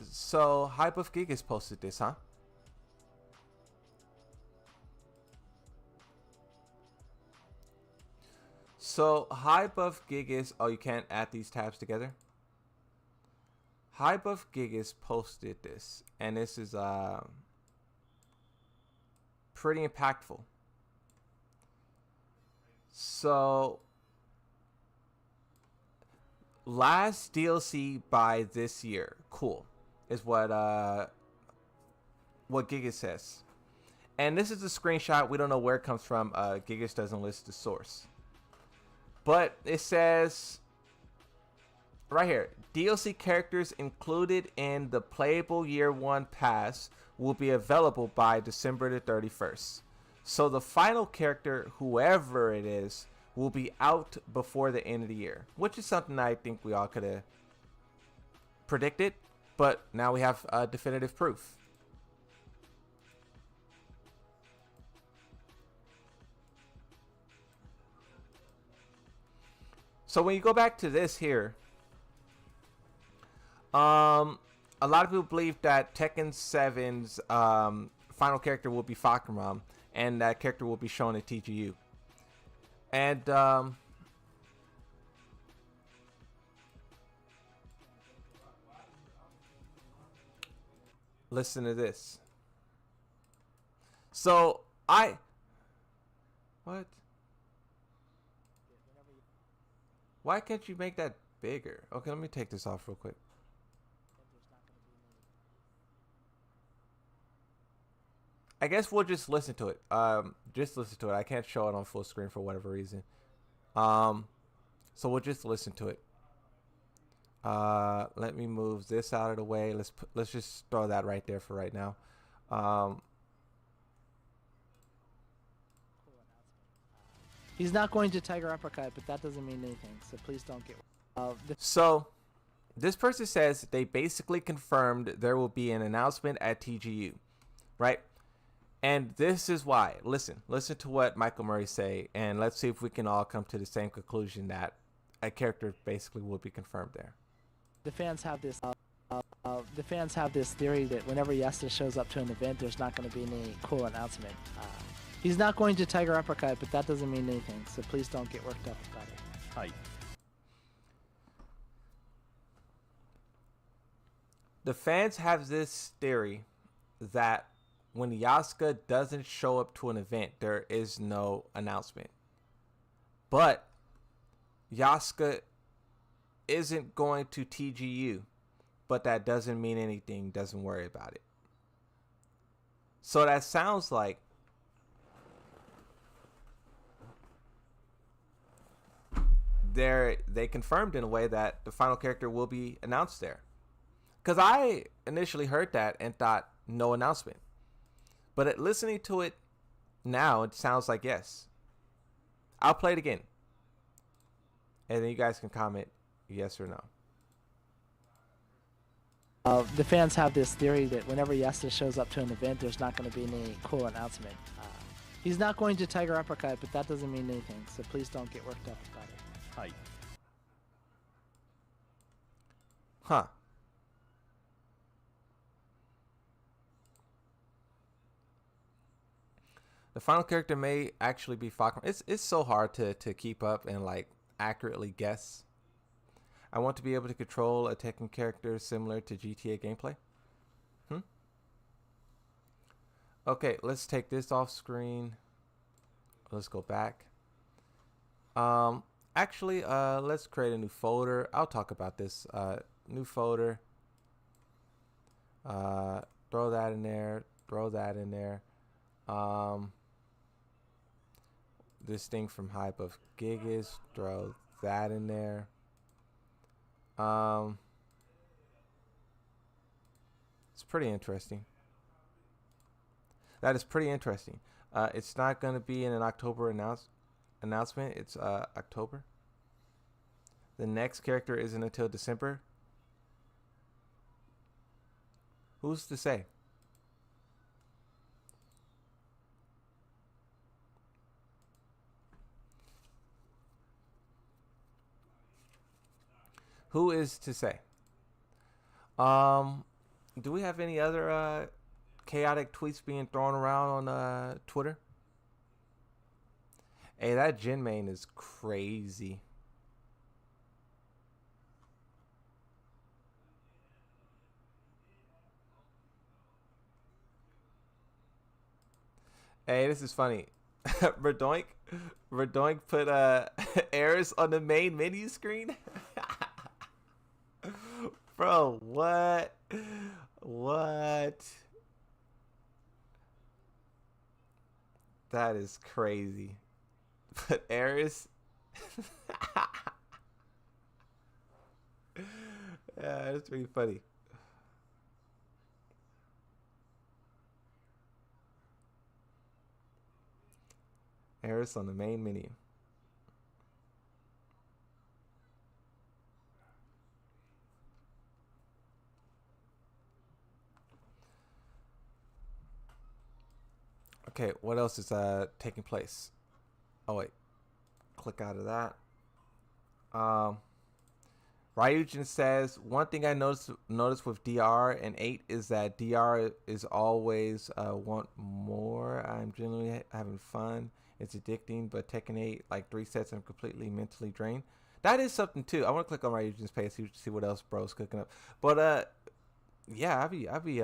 [SPEAKER 1] So Hype of Gigas posted this, huh? So Hype of Gigas. Oh, you can't add these tabs together. Hype of Gigas posted this, and this is pretty impactful. So last DLC by this year, cool, is what Gigas says. And this is a screenshot. We don't know where it comes from. Gigas doesn't list the source, but it says right here, DLC characters included in the playable year 1 pass will be available by December the 31st. So the final character, whoever it is, will be out before the end of the year, which is something I think we all could have predicted, but now we have definitive proof. So when you go back to this here, a lot of people believe that Tekken 7's final character will be Fakaram, and that character will be shown at TGU. And listen to this. So what? Why can't you make that bigger? Okay, let me take this off real quick. I guess we'll just listen to it. Just listen to it. I can't show it on full screen for whatever reason. So we'll just listen to it. Let me move this out of the way. Let's just throw that right there for right now.
[SPEAKER 4] He's not going to Tiger Uppercut, but that doesn't mean anything. So please don't get.
[SPEAKER 1] So this person says they basically confirmed there will be an announcement at TGU, right? And this is why. Listen to what Michael Murray say, and let's see if we can all come to the same conclusion that a character basically will be confirmed there.
[SPEAKER 4] The fans have this. The fans have this theory that whenever Yasuda shows up to an event, there's not going to be any cool announcement. He's not going to Tiger Uppercut, but that doesn't mean anything. So please don't get worked up about it.
[SPEAKER 9] Hi.
[SPEAKER 1] The fans have this theory that when Yasuda doesn't show up to an event, there is no announcement. But Yasuda isn't going to TGU, but that doesn't mean anything. Doesn't worry about it. So that sounds like they confirmed in a way that the final character will be announced there. Because I initially heard that and thought no announcement. But listening to it now, it sounds like yes. I'll play it again. And then you guys can comment yes or no.
[SPEAKER 4] The fans have this theory that whenever Yasuda shows up to an event, there's not going to be any cool announcement. He's not going to Tiger Uppercut, but that doesn't mean anything, so please don't get worked up about it.
[SPEAKER 9] Hi.
[SPEAKER 1] Huh. The final character may actually be Falcon. It's so hard to keep up and like accurately guess. I want to be able to control a Tekken character similar to GTA gameplay. Okay, let's take this off screen. Let's go back. Actually, let's create a new folder. I'll talk about this. New folder. Throw that in there. Throw that in there. This thing from Hype of Gigas. Throw that in there. It's pretty interesting. That is pretty interesting. It's not going to be in an October announcement. It's October. The next character isn't until December. Who's to say? Who is to say? Do we have any other chaotic tweets being thrown around on Twitter? Hey, that Jin main is crazy. Hey, this is funny. Verdoink put Eris on the main menu screen. Bro, what? What? That is crazy. But Eris. Yeah, that's pretty funny. Eris on the main menu. Okay, what else is taking place? Oh wait, click out of that. Ryujin says, one thing I noticed with DR and 8 is that DR is always want more. I'm genuinely having fun. It's addicting, but Tekken 8, like 3 sets, I'm completely mentally drained. That is something too. I want to click on Ryujin's page, see what else bro's cooking up. But yeah, I'd be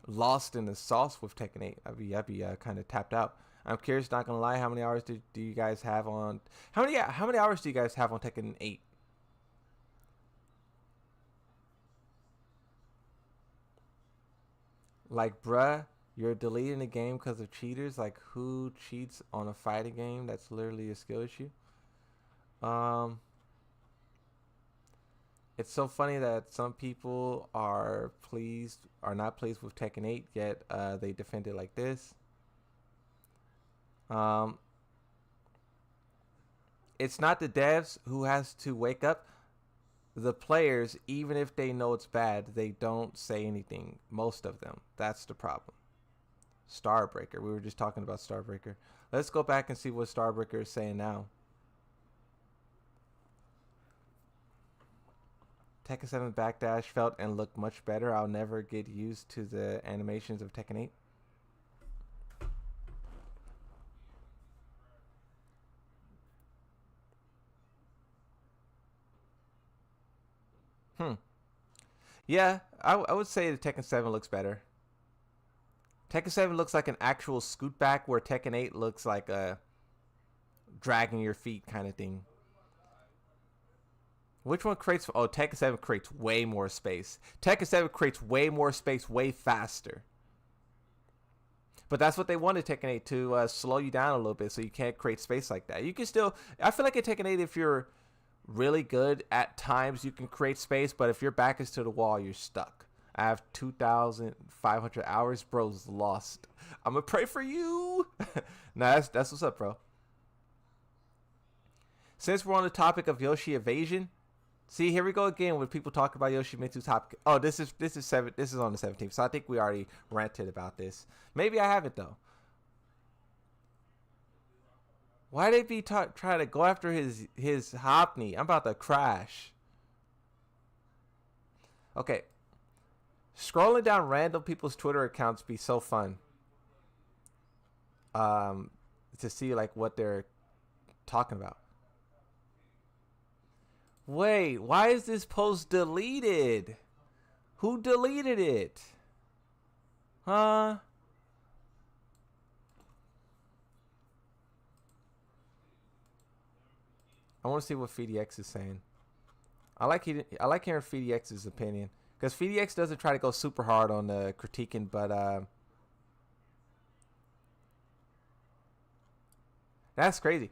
[SPEAKER 1] lost in the sauce with Tekken 8. I'd be kind of tapped out. I'm curious, not gonna lie, how many hours do you guys have on? How many hours do you guys have on Tekken 8? Like, bruh, you're deleting the game because of cheaters. Like, who cheats on a fighting game? That's literally a skill issue. It's so funny that some people are not pleased with Tekken 8, yet they defend it like this. It's not the devs who has to wake up. The players, even if they know it's bad, they don't say anything. Most of them. That's the problem. Starbreaker. We were just talking about Starbreaker. Let's go back and see what Starbreaker is saying now. Tekken 7 Backdash felt and looked much better. I'll never get used to the animations of Tekken 8. Yeah, I would say the Tekken 7 looks better. Tekken 7 looks like an actual scoot back, where Tekken 8 looks like a dragging your feet kind of thing. Which one creates? Oh, Tekken 7 creates way more space. Tekken 7 creates way more space way faster. But that's what they wanted Tekken 8 to slow you down a little bit, so you can't create space like that. You can still, I feel like in Tekken 8, if you're really good at times, you can create space, but if your back is to the wall, you're stuck. I have 2,500 hours, bro's lost. I'm gonna pray for you. Nah, that's what's up, bro. Since we're on the topic of Yoshi evasion, see, here we go again with people talking about Yoshimitsu topic. Oh, this is on the 17th, so I think we already ranted about this. Maybe I haven't though. Why they be trying to go after his Hopney? I'm about to crash. Okay. Scrolling down random people's Twitter accounts be so fun. To see like what they're talking about. Wait, why is this post deleted? Who deleted it? Huh? I want to see what FDX is saying. I like hearing FDX's opinion, because FDX doesn't try to go super hard on the critiquing, but that's crazy.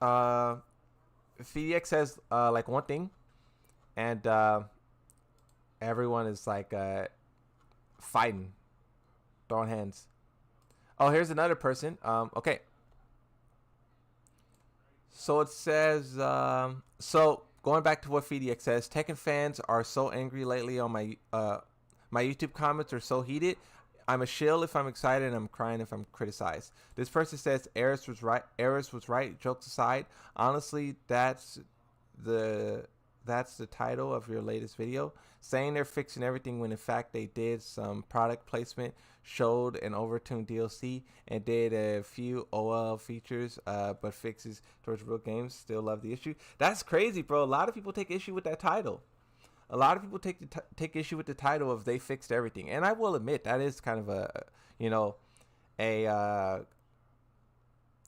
[SPEAKER 1] FDX says like one thing, and everyone is like fighting, throwing hands. Oh, here's another person. Okay. So it says, so going back to what FDX says, Tekken fans are so angry lately on my my YouTube comments are so heated. I'm a shill if I'm excited, and I'm crying if I'm criticized. This person says Eris was right. Eris was right. Jokes aside, honestly, that's the title of your latest video. Saying they're fixing everything when in fact they did some product placement, showed an overtuned DLC, and did a few OL features, but fixes towards real games. Still love the issue. That's crazy, bro. A lot of people take issue with that title. A lot of people take issue with the title of they fixed everything, and I will admit that is kind of a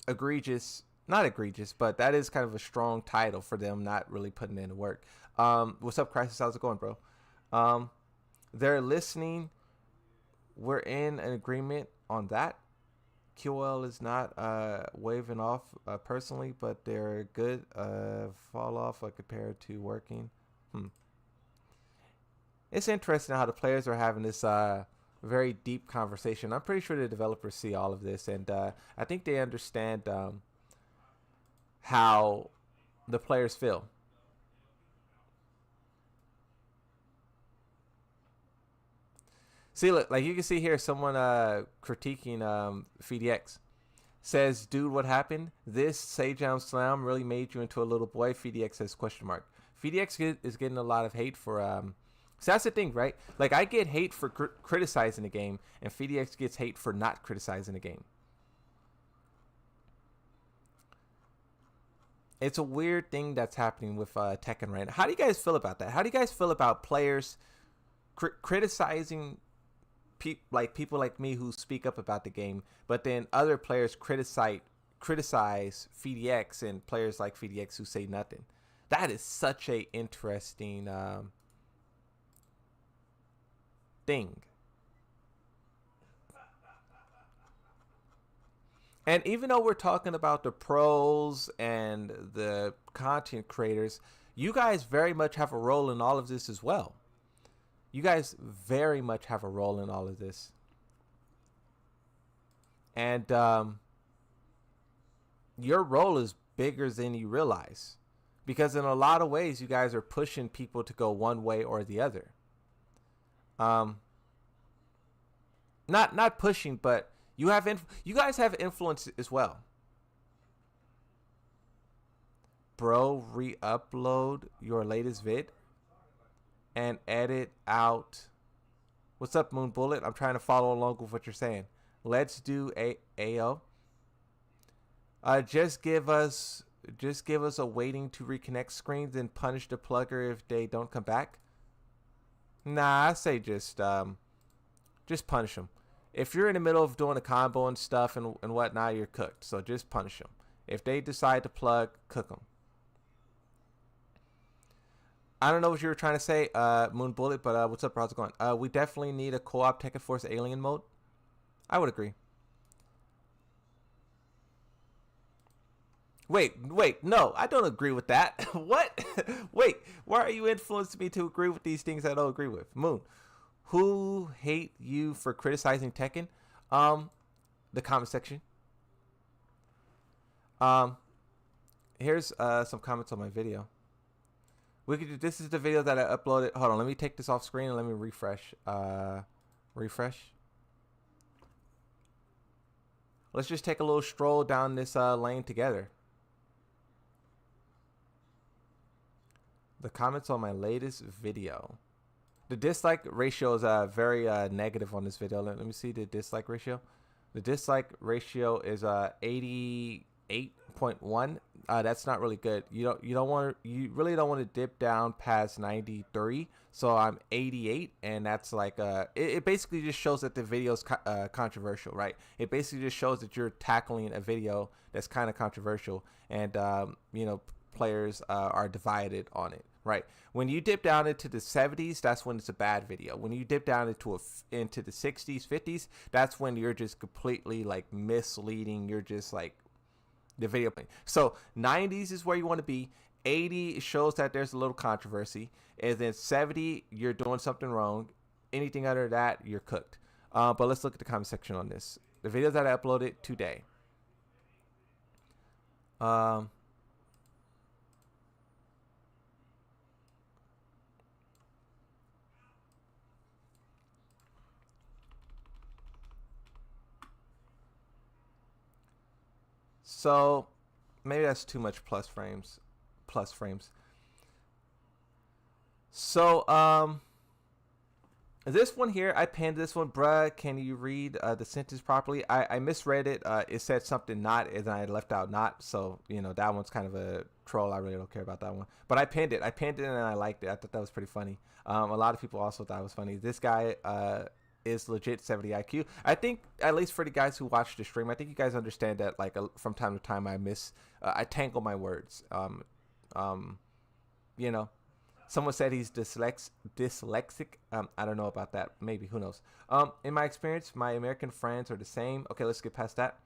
[SPEAKER 1] egregious, not egregious, but that is kind of a strong title for them not really putting in the work. What's up, Crisis? How's it going, bro? They're listening. We're in an agreement on that. QL is not waving off personally, but they're good fall off compared to working. It's interesting how the players are having this very deep conversation. I'm pretty sure the developers see all of this, and I think they understand how the players feel. See, look, like you can see here, someone critiquing FDX. Says, dude, what happened? This Sejam Slam really made you into a little boy? FDX says, question mark. FDX is getting a lot of hate for... So that's the thing, right? Like, I get hate for criticizing the game, and FDX gets hate for not criticizing the game. It's a weird thing that's happening with Tekken right now. How do you guys feel about that? How do you guys feel about players criticizing people like me who speak up about the game, but then other players criticize FDX and players like FDX who say nothing? That is such a interesting thing. And even though we're talking about the pros and the content creators, you guys very much have a role in all of this as well. You guys very much have a role in all of this. And your role is bigger than you realize. Because in a lot of ways, you guys are pushing people to go one way or the other. Not pushing, but you guys have influence as well. Bro, re-upload your latest vid and edit out. What's up, Moon Bullet? I'm trying to follow along with what you're saying. Let's do AO. Just give us a waiting to reconnect screen, then punish the plugger if they don't come back. Nah, I say just punish them. If you're in the middle of doing a combo and stuff and whatnot, you're cooked. So just punish them. If they decide to plug, cook them. I don't know what you were trying to say, Moon Bullet, but what's up, how's it going? We definitely need a co-op Tekken Force Alien mode. I would agree. Wait, no, I don't agree with that. What? Wait, why are you influencing me to agree with these things I don't agree with? Moon, who hate you for criticizing Tekken? The comment section. Here's some comments on my video. This is the video that I uploaded. Hold on, let me take this off screen and let me refresh. Refresh. Let's just take a little stroll down this lane together. The comments on my latest video. The dislike ratio is very negative on this video. Let me see the dislike ratio. The dislike ratio is 88.1. That's not really good. You really don't want to dip down past 93. So I'm 88, and that's like it basically just shows that the video is controversial, right? It basically just shows that you're tackling a video that's kind of controversial, and players are divided on it, right? When you dip down into the 70s, that's when it's a bad video. When you dip down into the 60s, 50s, that's when you're just completely like misleading. You're just like the video. So 90s is where you want to be. 80 shows that there's a little controversy, and then 70 you're doing something wrong. Anything under that, you're cooked. But let's look at the comment section on this. The video that I uploaded today. So maybe that's too much plus frames. So this one here, I pinned this one. Bruh, can you read the sentence properly? I misread it. It said something not, and I left out not. So that one's kind of a troll. I really don't care about that one. But I pinned it, and I liked it. I thought that was pretty funny. A lot of people also thought it was funny. This guy is legit 70 IQ. I think, at least for the guys who watch the stream, I think you guys understand that like from time to time I tangle my words. Someone said he's dyslexic. I don't know about that. Maybe, who knows? In my experience, my American friends are the same. Okay, let's get past that.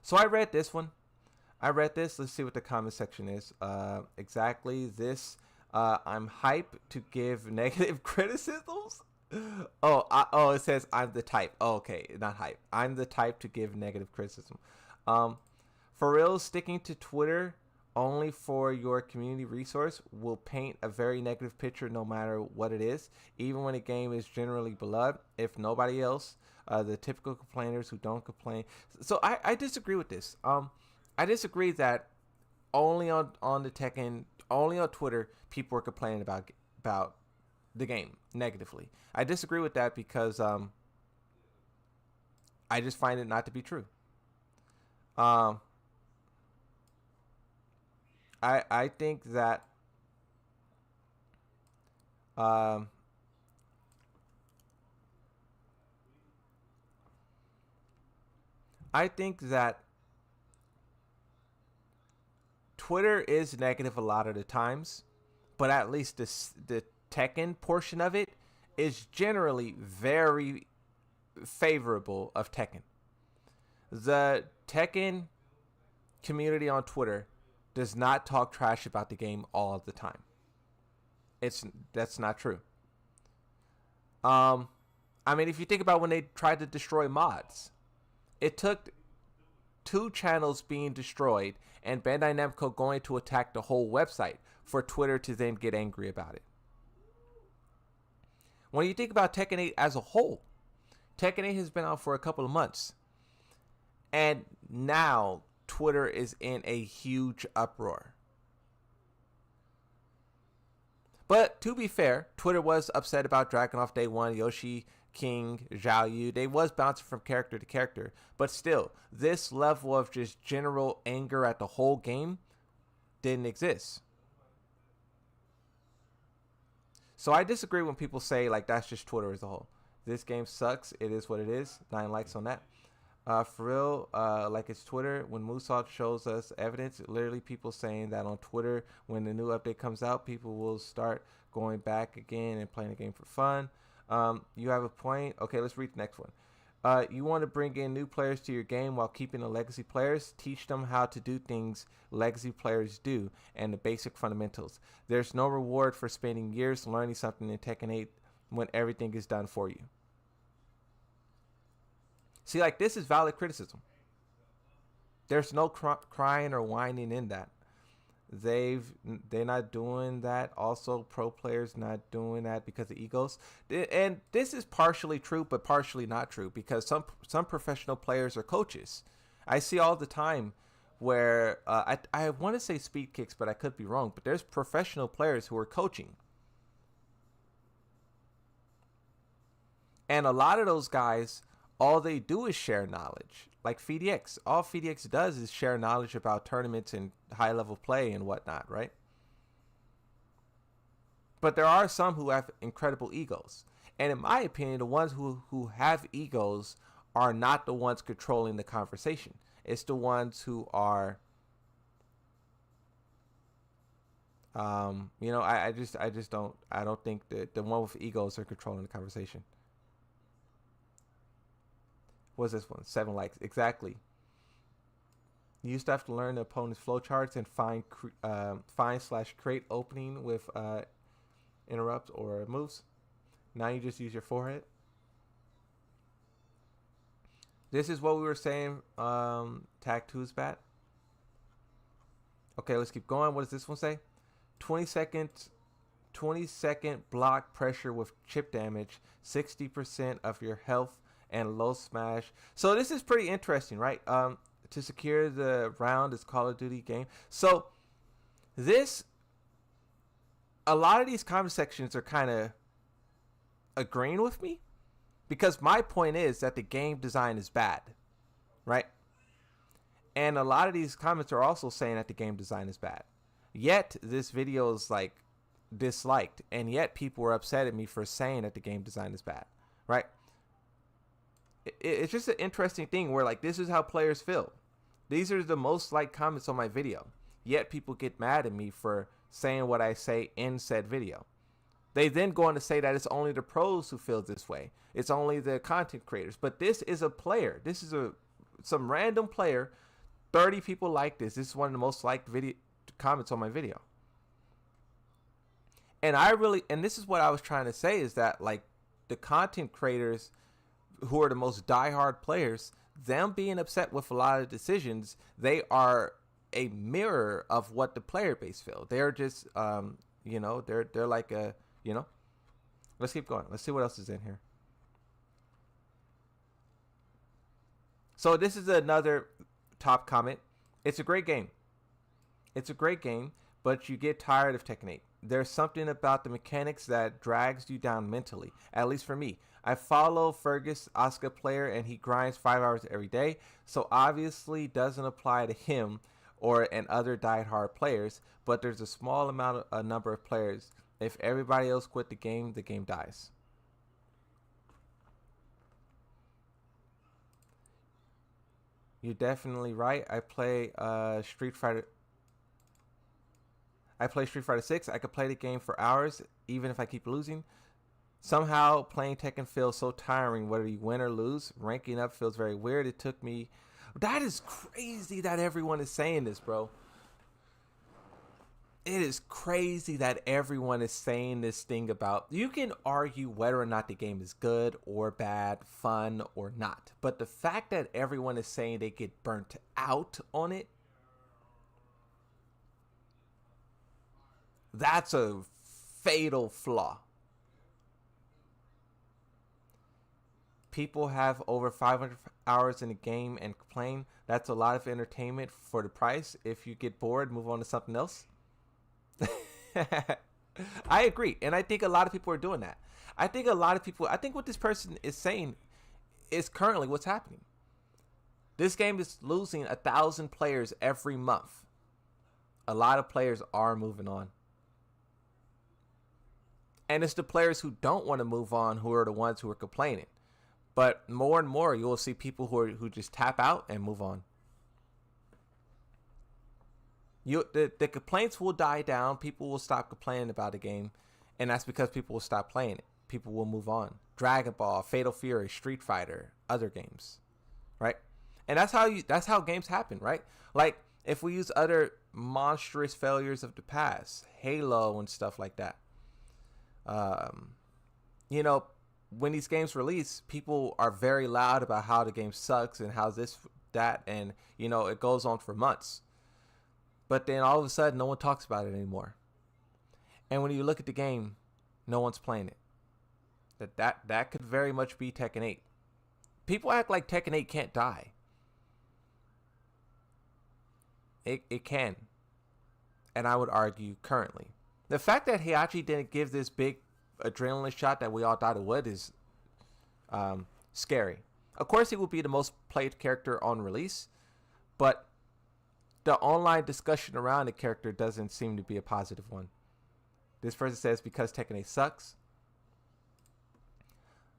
[SPEAKER 1] So I read this one. Let's see what the comment section is. Exactly this. I'm hype to give negative criticisms. It says I'm the type. Oh, okay, not hype. I'm the type to give negative criticism. For real, sticking to Twitter only for your community resource will paint a very negative picture no matter what it is, even when a game is generally beloved. If nobody else, the typical complainers who don't complain. So I disagree with this. I disagree that only on the Tekken, only on Twitter, people are complaining about the game negatively. I disagree with that because I just find it not to be true. I think that Twitter is negative a lot of the times, but at least the Tekken portion of it is generally very favorable of Tekken. The Tekken community on Twitter does not talk trash about the game all the time. That's not true. I mean, if you think about when they tried to destroy mods, it took 2 channels being destroyed and Bandai Namco going to attack the whole website for Twitter to then get angry about it. When you think about Tekken 8 as a whole, Tekken 8 has been out for a couple of months, and now Twitter is in a huge uproar. But to be fair, Twitter was upset about Dragunov Day 1, Yoshi, King, Zhao Yu. They was bouncing from character to character. But still, this level of just general anger at the whole game didn't exist. So I disagree when people say like that's just Twitter as a whole. This game sucks. It is what it is. 9 likes on that. For real, like it's Twitter. When Musalt shows us evidence, literally people saying that on Twitter, when the new update comes out, people will start going back again and playing the game for fun. You have a point. Okay, let's read the next one. You want to bring in new players to your game while keeping the legacy players. Teach them how to do things legacy players do and the basic fundamentals. There's no reward for spending years learning something in Tekken 8 when everything is done for you. See, like, this is valid criticism. There's no crying or whining in that. They're not doing that. Also, pro players not doing that because of egos. And this is partially true, but partially not true, because some professional players are coaches. I see all the time where I want to say speed kicks, but I could be wrong. But there's professional players who are coaching, and a lot of those guys, all they do is share knowledge. Like FDX, all FDX does is share knowledge about tournaments and high-level play and whatnot, right? But there are some who have incredible egos. And in my opinion, the ones who have egos are not the ones controlling the conversation. It's the ones who are, you know, I don't think that the one with egos are controlling the conversation. What's this one? 7 likes. Exactly. You used to have to learn the opponent's flowcharts and find/create opening with interrupts or moves. Now you just use your forehead. This is what we were saying. Tag 2's bat. Okay, let's keep going. What does this one say? 20 second block pressure with chip damage. 60% of your health and low smash. So this is pretty interesting, right? To secure the round is Call of Duty game. So a lot of these comment sections are kind of agreeing with me, because my point is that the game design is bad, right? And a lot of these comments are also saying that the game design is bad. Yet this video is like disliked, and yet people were upset at me for saying that the game design is bad, right? It's just an interesting thing where, like, this is how players feel. These are the most liked comments on my video, yet people get mad at me for saying what I say in said video. They then go on to say that it's only the pros who feel this way. It's only the content creators. But this is a player. This is some random player. 30 people like this. This is one of the most liked comments on my video. And this is what I was trying to say, is that, like, the content creators who are the most diehard players, them being upset with a lot of decisions, they are a mirror of what the player base feel. They're just, you know, they're like a, you know. Let's keep going. Let's see what else is in here. So this is another top comment. It's a great game. It's a great game, but you get tired of Tekken 8. There's something about the mechanics that drags you down mentally, at least for me. I follow Fergus, Asuka player, and he grinds 5 hours every day, so obviously doesn't apply to him and other diehard players, but there's a small number of players. If everybody else quit the game dies. You're definitely right. I play Street Fighter 6. I could play the game for hours, even if I keep losing. Somehow, playing Tekken feels so tiring, whether you win or lose. Ranking up feels very weird. It took me... That is crazy that everyone is saying this, bro. It is crazy that everyone is saying this thing about... You can argue whether or not the game is good or bad, fun or not. But the fact that everyone is saying they get burnt out on it, that's a fatal flaw. People have over 500 hours in a game and complain. That's a lot of entertainment for the price. If you get bored, move on to something else. I agree. And I think a lot of people are doing that. I think what this person is saying is currently what's happening. This game is losing 1,000 players every month. A lot of players are moving on. And it's the players who don't want to move on who are the ones who are complaining. But more and more, you will see people who just tap out and move on. The complaints will die down. People will stop complaining about the game, and that's because people will stop playing it. People will move on. Dragon Ball, Fatal Fury, Street Fighter, other games, right? And that's how games happen, right? Like if we use other monstrous failures of the past, Halo and stuff like that. You know, when these games release, people are very loud about how the game sucks and how this, that, and you know, it goes on for months. But then all of a sudden, no one talks about it anymore. And when you look at the game, no one's playing it. That could very much be Tekken 8. People act like Tekken 8 can't die. It can. And I would argue currently. The fact that Heihachi didn't give this big adrenaline shot that we all thought it would is scary. Of course, he will be the most played character on release, but the online discussion around the character doesn't seem to be a positive one. This person says, because Tekken 8 sucks.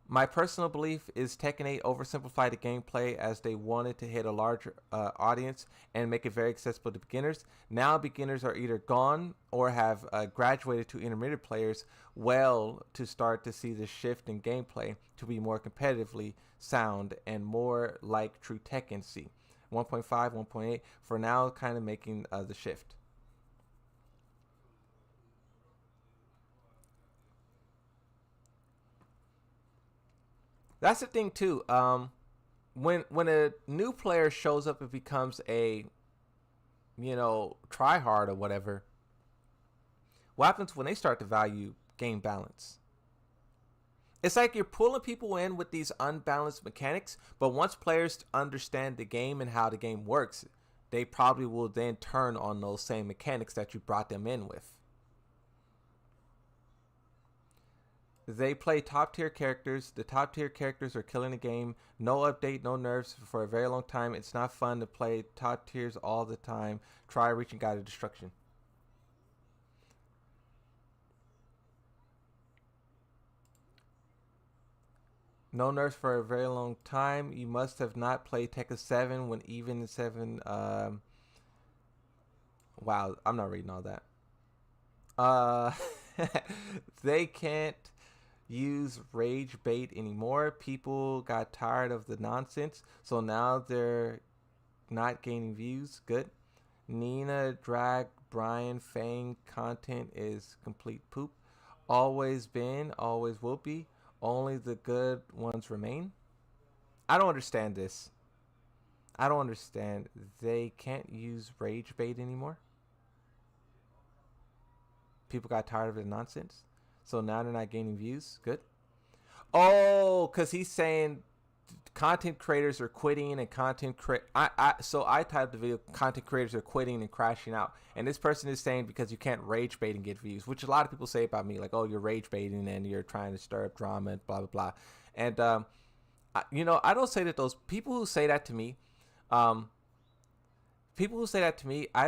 [SPEAKER 1] My personal belief is Tekken 8 oversimplified the gameplay as they wanted to hit a larger audience and make it very accessible to beginners. Now beginners are either gone or have graduated to intermediate players to start to see the shift in gameplay to be more competitively sound and more like true Tekken C. 1.5, 1.8 for now kind of making the shift. That's the thing too. When a new player shows up and becomes a, you know, try hard or whatever, what happens when they start to value game balance? It's like you're pulling people in with these unbalanced mechanics, but once players understand the game and how the game works, they probably will then turn on those same mechanics that you brought them in with. They play top tier characters. The top tier characters are killing the game. No update, no nerfs for a very long time. It's not fun to play top tiers all the time. Try reaching God of Destruction. No nerfs for a very long time. You must have not played Tekken 7 when even 7. Wow, I'm not reading all that. They can't use rage bait anymore. People got tired of the nonsense, so now they're not gaining views. Good. Nina, Drag, Brian, Fang content is complete poop. Always been, always will be. Only the good ones remain. I don't understand this. I don't understand. They can't use rage bait anymore. People got tired of the nonsense, so now they're not gaining views. Good. Oh, because he's saying content creators are quitting and so I typed the video, content creators are quitting and crashing out, and this person is saying because you can't rage bait and get views, which a lot of people say about me, like, oh, you're rage baiting and you're trying to stir up drama and blah blah blah. And you know, I don't say that. Those people who say that to me, I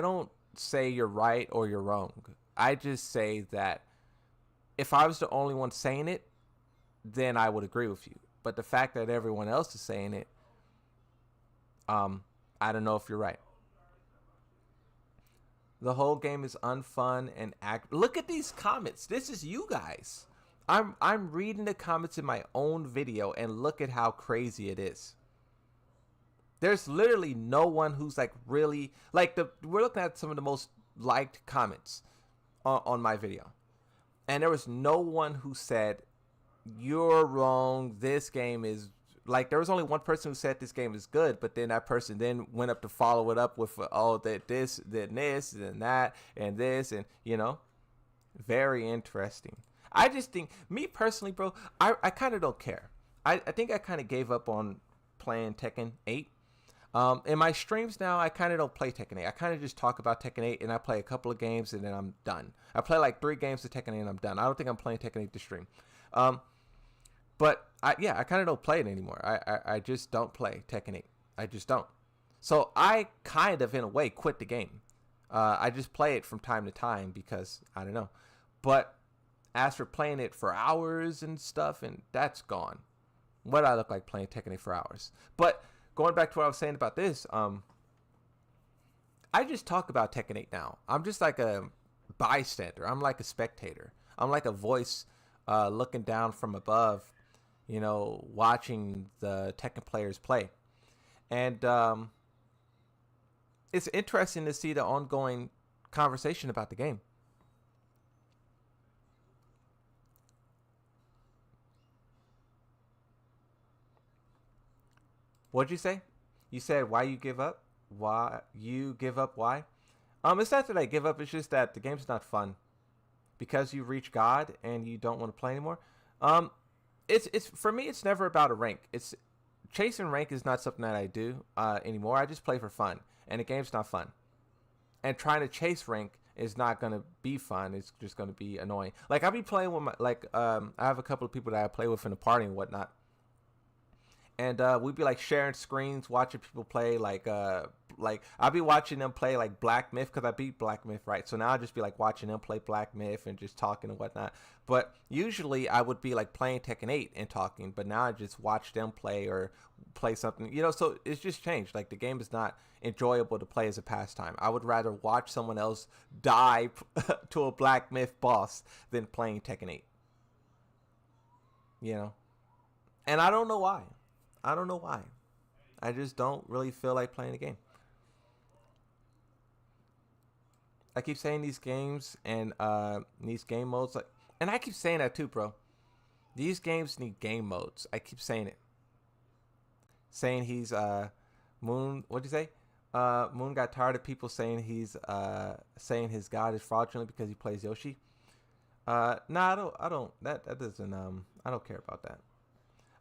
[SPEAKER 1] don't say you're right or you're wrong. I just say that if I was the only one saying it, then I would agree with you. But the fact that everyone else is saying it, I don't know if you're right. The whole game is unfun and look at these comments. This is you guys. I'm reading the comments in my own video and look at how crazy it is. There's literally no one who's like really like we're looking at some of the most liked comments on my video, and there was no one who said you're wrong, this game is like, there was only one person who said this game is good, but then that person then went up to follow it up with oh, that this, then this, then that, and this, and you know, very interesting. I just think, me personally, bro, I kind of don't care. I think I kind of gave up on playing Tekken 8. In my streams now, I kind of don't play Tekken 8. I kind of just talk about Tekken 8 and I play a couple of games and then I'm done. I play like 3 games of Tekken 8 and I'm done. I don't think I'm playing Tekken 8 to stream. But I kind of don't play it anymore. I just don't play Tekken 8. I just don't. So I kind of, in a way, quit the game. I just play it from time to time because I don't know. But as for playing it for hours and stuff, and that's gone. What do I look like playing Tekken 8 for hours? But going back to what I was saying about this, I just talk about Tekken 8 now. I'm just like a bystander. I'm like a spectator. I'm like a voice looking down from above, you know, watching the Tekken players play. And it's interesting to see the ongoing conversation about the game. What'd you say? You said why you give up? Why you give up? Why? It's not that I give up. It's just that the game's not fun because you reach God and you don't want to play anymore. It's for me. It's never about a rank. It's chasing rank is not something that I do anymore. I just play for fun, and the game's not fun. And trying to chase rank is not gonna be fun. It's just gonna be annoying. Like I'll be playing with my I have a couple of people that I play with in the party and whatnot. And we'd be like sharing screens, watching people play. Like I'll be watching them play like Black Myth because I beat Black Myth, right? So now I'll just be like watching them play Black Myth and just talking and whatnot. But usually I would be like playing Tekken 8 and talking, but now I just watch them play or play something, you know. So it's just changed. Like the game is not enjoyable to play as a pastime. I would rather watch someone else die to a Black Myth boss than playing Tekken 8. You know, and I don't know why. I don't know why. I just don't really feel like playing the game. I keep saying these games and these game modes, like, and I keep saying that too, bro. These games need game modes. I keep saying it. Saying he's Moon. What'd you say? Moon got tired of people saying he's saying his god is fraudulent because he plays Yoshi. Nah, I don't. That doesn't. I don't care about that.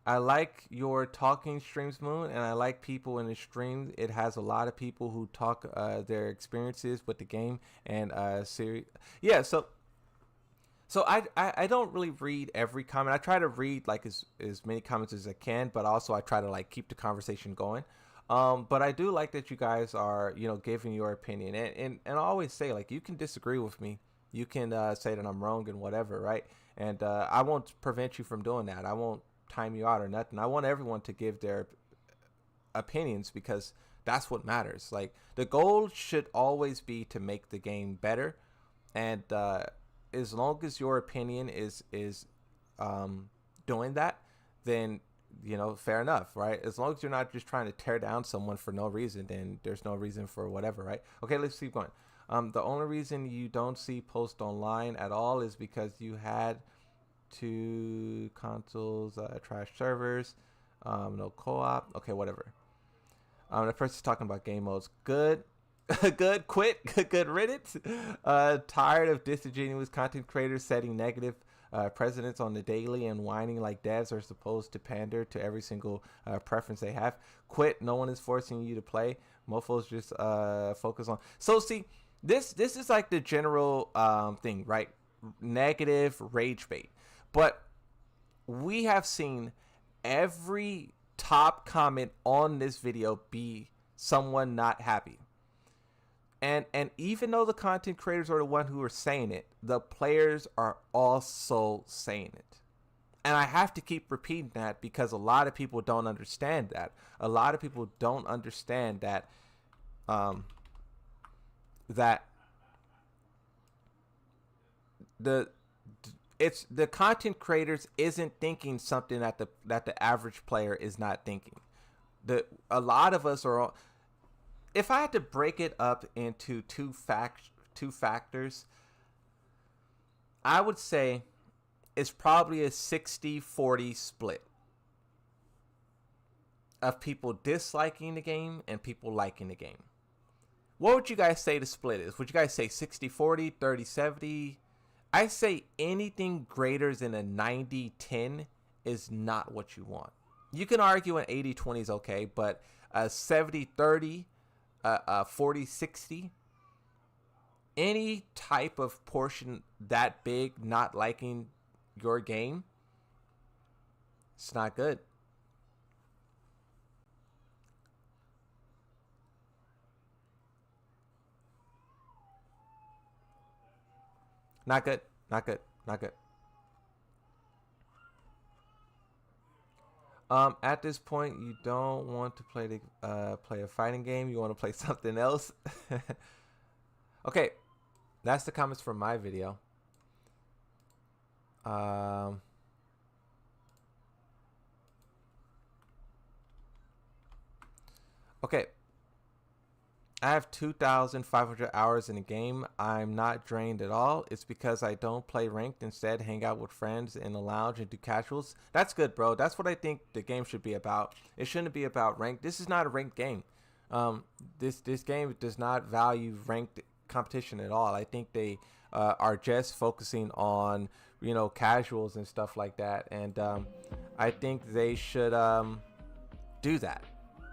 [SPEAKER 1] I like your talking streams, Moon, and I like people in the stream. It has a lot of people who talk their experiences with the game and series. Yeah, so I don't really read every comment. I try to read like as many comments as I can, but also I try to like keep the conversation going. But I do like that you guys are, you know, giving your opinion, and I always say, like, you can disagree with me. You can say that I'm wrong and whatever, right? And I won't prevent you from doing that. I won't time you out or nothing. I want everyone to give their opinions because that's what matters. Like, the goal should always be to make the game better, and as long as your opinion is doing that, then, you know, fair enough, right? As long as you're not just trying to tear down someone for no reason, then there's no reason for whatever, right? Okay, let's keep going. The only reason you don't see post online at all is because you had two consoles, trash servers, no co-op. Okay, whatever. The person's talking about game modes. Good. Good, quit. Good riddance. Tired of disingenuous content creators setting negative precedents on the daily and whining like devs are supposed to pander to every single preference they have. Quit. No one is forcing you to play. Mofos just focus on. So see, this is like the general thing, right? Negative rage bait. But we have seen every top comment on this video be someone not happy. And even though the content creators are the one who are saying it, the players are also saying it. And I have to keep repeating that because a lot of people don't understand that. A lot of people don't understand that that the content creators isn't thinking something that the average player is not thinking. A lot of us are. If I had to break it up into two factors, I would say it's probably a 60-40 split of people disliking the game and people liking the game. What would you guys say the split is? Would you guys say 60-40, 30-70? I say anything greater than a 90-10 is not what you want. You can argue an 80-20 is okay, but a 70-30, 40-60, any type of portion that big not liking your game, it's not good. Not good. Not good. Not good. At this point, you don't want to play a fighting game. You want to play something else. Okay, that's the comments from my video. Okay. I have 2,500 hours in the game. I'm not drained at all. It's because I don't play ranked. Instead, hang out with friends in the lounge and do casuals. That's good, bro. That's what I think the game should be about. It shouldn't be about ranked. This is not a ranked game. This game does not value ranked competition at all. I think they are just focusing on, you know, casuals and stuff like that. And I think they should do that.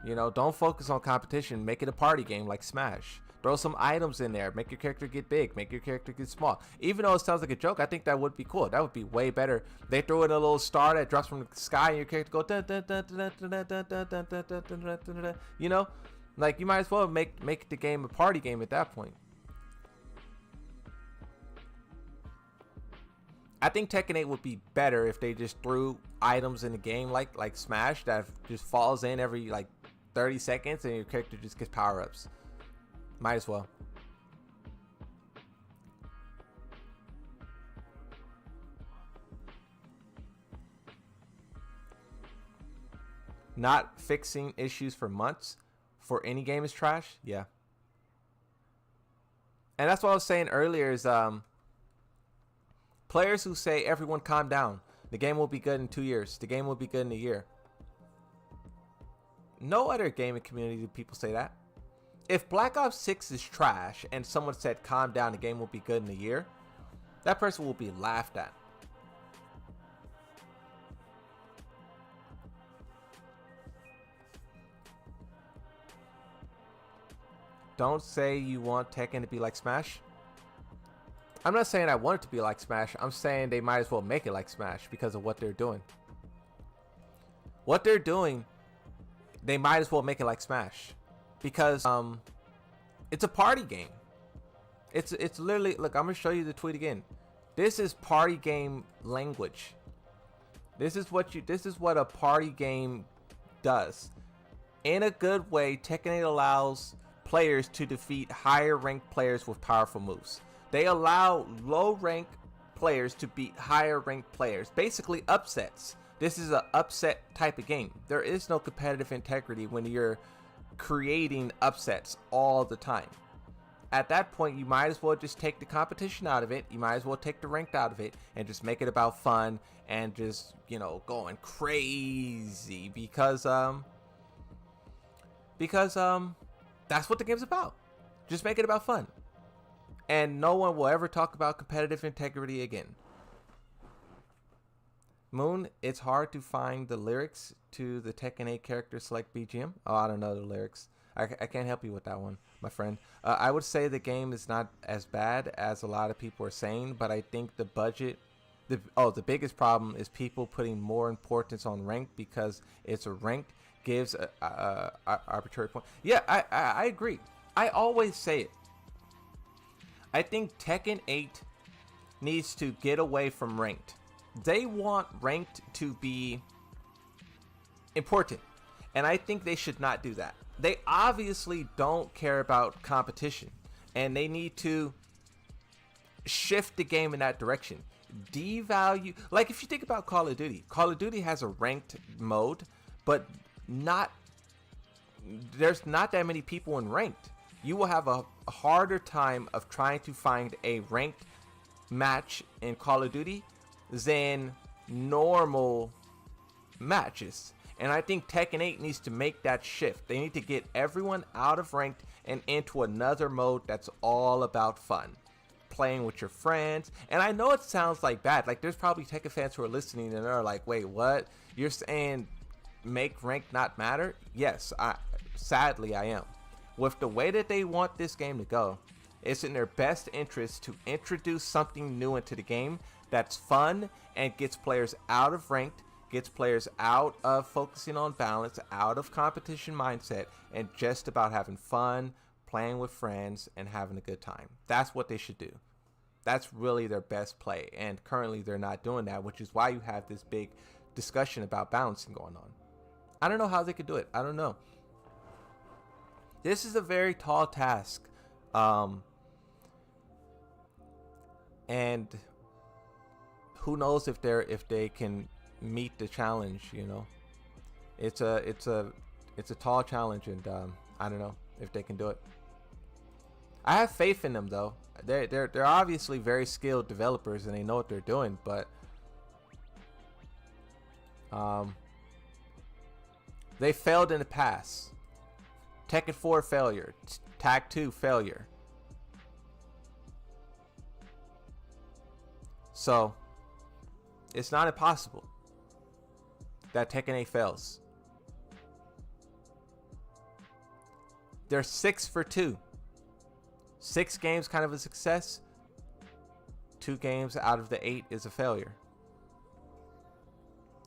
[SPEAKER 1] You know, don't focus on competition. Make it a party game like Smash. Throw some items in there. Make your character get big. Make your character get small. Even though it sounds like a joke, I think that would be cool. That would be way better. They throw in a little star that drops from the sky and your character go dun, dun, dun, dun, dun, dun, dun, dun, dun, dun, dun, dun, dun, dun. You know, like you might as well make the game a party game at that point. I think Tekken 8 would be better if they just threw items in the game like Smash that just falls in every like 30 seconds and your character just gets power-ups. Might as well. Not fixing issues for months for any game is trash. Yeah. And that's what I was saying earlier is players who say everyone calm down. The game will be good in 2 years. The game will be good in a year. No other gaming community do people say that. If Black Ops 6 is trash and someone said calm down, the game will be good in a year, that person will be laughed at. Don't say you want Tekken to be like Smash. I'm not saying I want it to be like Smash. I'm saying they might as well make it like Smash because of what they're doing. What they're doing, they might as well make it like Smash, because it's a party game. It's literally, look, I'm gonna show you the tweet again. This is party game language. This is what a party game does. In a good way, Tekken 8 allows players to defeat higher ranked players with powerful moves. They allow low ranked players to beat higher ranked players. Basically upsets. This is an upset type of game. There is no competitive integrity when you're creating upsets all the time. At that point, you might as well just take the competition out of it. You might as well take the ranked out of it and just make it about fun and just, you know, going crazy because that's what the game's about. Just make it about fun. And no one will ever talk about competitive integrity again. Moon, it's hard to find the lyrics to the Tekken 8 character select BGM. Oh, I don't know the lyrics. I can't help you with that one, my friend. I would say the game is not as bad as a lot of people are saying, but I think the budget, the biggest problem is people putting more importance on ranked because it's a ranked gives a arbitrary point. Yeah, I agree. I always say it. I think Tekken 8 needs to get away from ranked. They want ranked to be important, and I think they should not do that. They obviously don't care about competition, and they need to shift the game in that direction. Devalue, like if you think about Call of Duty has a ranked mode, but there's not that many people in ranked. You will have a harder time of trying to find a ranked match in Call of Duty than normal matches. And I think Tekken 8 needs to make that shift. They need to get everyone out of ranked and into another mode that's all about fun. Playing with your friends. And I know it sounds like bad. Like there's probably Tekken fans who are listening and they're like, wait, what? You're saying make ranked not matter? Yes, sadly I am. With the way that they want this game to go, it's in their best interest to introduce something new into the game that's fun and gets players out of ranked, gets players out of focusing on balance, out of competition mindset, and just about having fun, playing with friends, and having a good time. That's what they should do. That's really their best play, and currently they're not doing that, which is why you have this big discussion about balancing going on. I don't know how they could do it. I don't know. This is a very tall task, and who knows if they can meet the challenge. You know, it's a It's a tall challenge, and I don't know if they can do it. I have faith in them though. They're obviously very skilled developers and they know what they're doing, but they failed in the past. Tekken 4 failure, Tag 2 failure. So it's not impossible that Tekken 8 fails. They're 6 for 2. 6 games kind of a success. 2 games out of the 8 is a failure.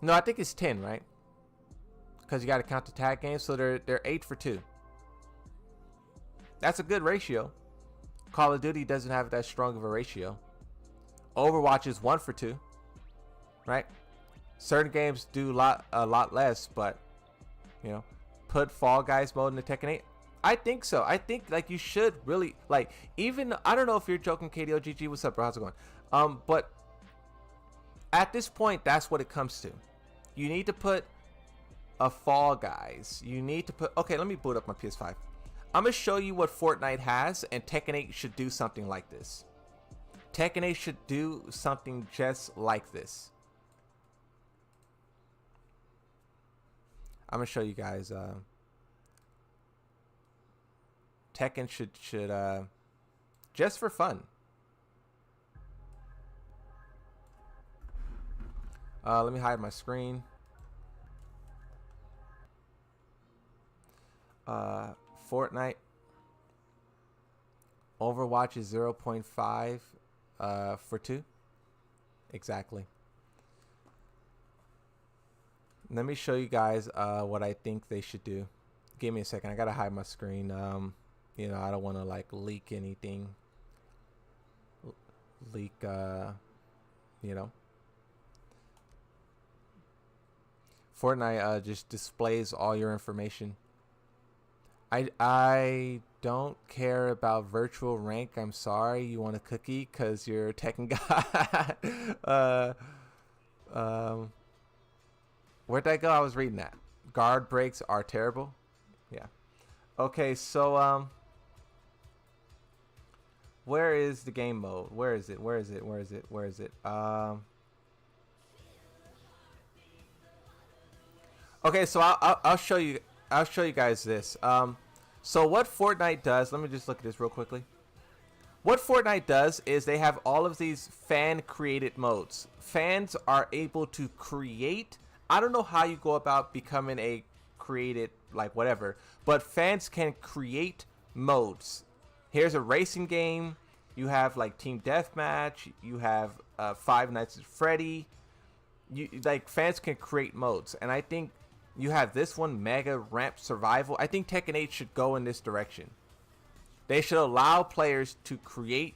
[SPEAKER 1] No, I think it's 10, right? Because you got to count the tag games, so they're 8 for 2. That's a good ratio. Call of Duty doesn't have that strong of a ratio. Overwatch is 1 for 2, right? Certain games do a lot less, but you know, put Fall Guys mode in the Tekken 8. I think so. I think like you should really like, even I don't know if you're joking, KDOGG. What's up, bro? How's it going? But at this point, that's what it comes to. You need to put a Fall Guys. You need to put. Okay, let me boot up my PS5. I'm gonna show you what Fortnite has, and Tekken 8 should do something like this. Tekken 8 should do something just like this. I'm gonna show you guys. Tekken should just for fun. Let me hide my screen. Fortnite. Overwatch is 0.5 for 2. Exactly. Let me show you guys what I think they should do. Give me a second. I gotta hide my screen. You know, I don't want to like leak anything. Leak, you know. Fortnite just displays all your information. I don't care about virtual rank. I'm sorry. You want a cookie because you're a Tekken guy. Where'd that go? I was reading that. Guard breaks are terrible. Yeah. Okay, so where is the game mode? Where is it? Where is it? Where is it? Where is it? Okay, so I'll show you. I'll show you guys this. So what Fortnite does? Let me just look at this real quickly. What Fortnite does is they have all of these fan-created modes. Fans are able to create. I don't know how you go about becoming a created, like whatever, but fans can create modes. Here's a racing game. You have like Team Deathmatch. You have Five Nights at Freddy. You like fans can create modes, and I think you have this one, Mega Ramp Survival. I think Tekken 8 should go in this direction. They should allow players to create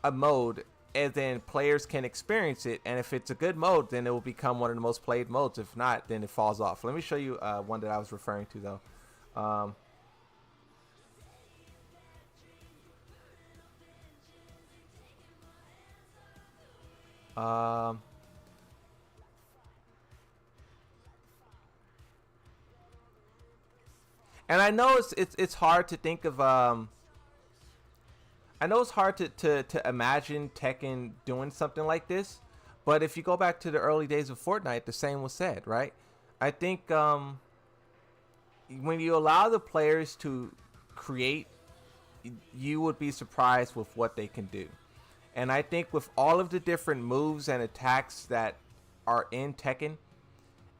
[SPEAKER 1] a mode, and then players can experience it. And if it's a good mode, then it will become one of the most played modes. If not, then it falls off. Let me show you one that I was referring to, though. And I know it's hard to think of. I know it's hard to imagine Tekken doing something like this, but if you go back to the early days of Fortnite, the same was said, right? I think when you allow the players to create, you would be surprised with what they can do. And I think with all of the different moves and attacks that are in Tekken,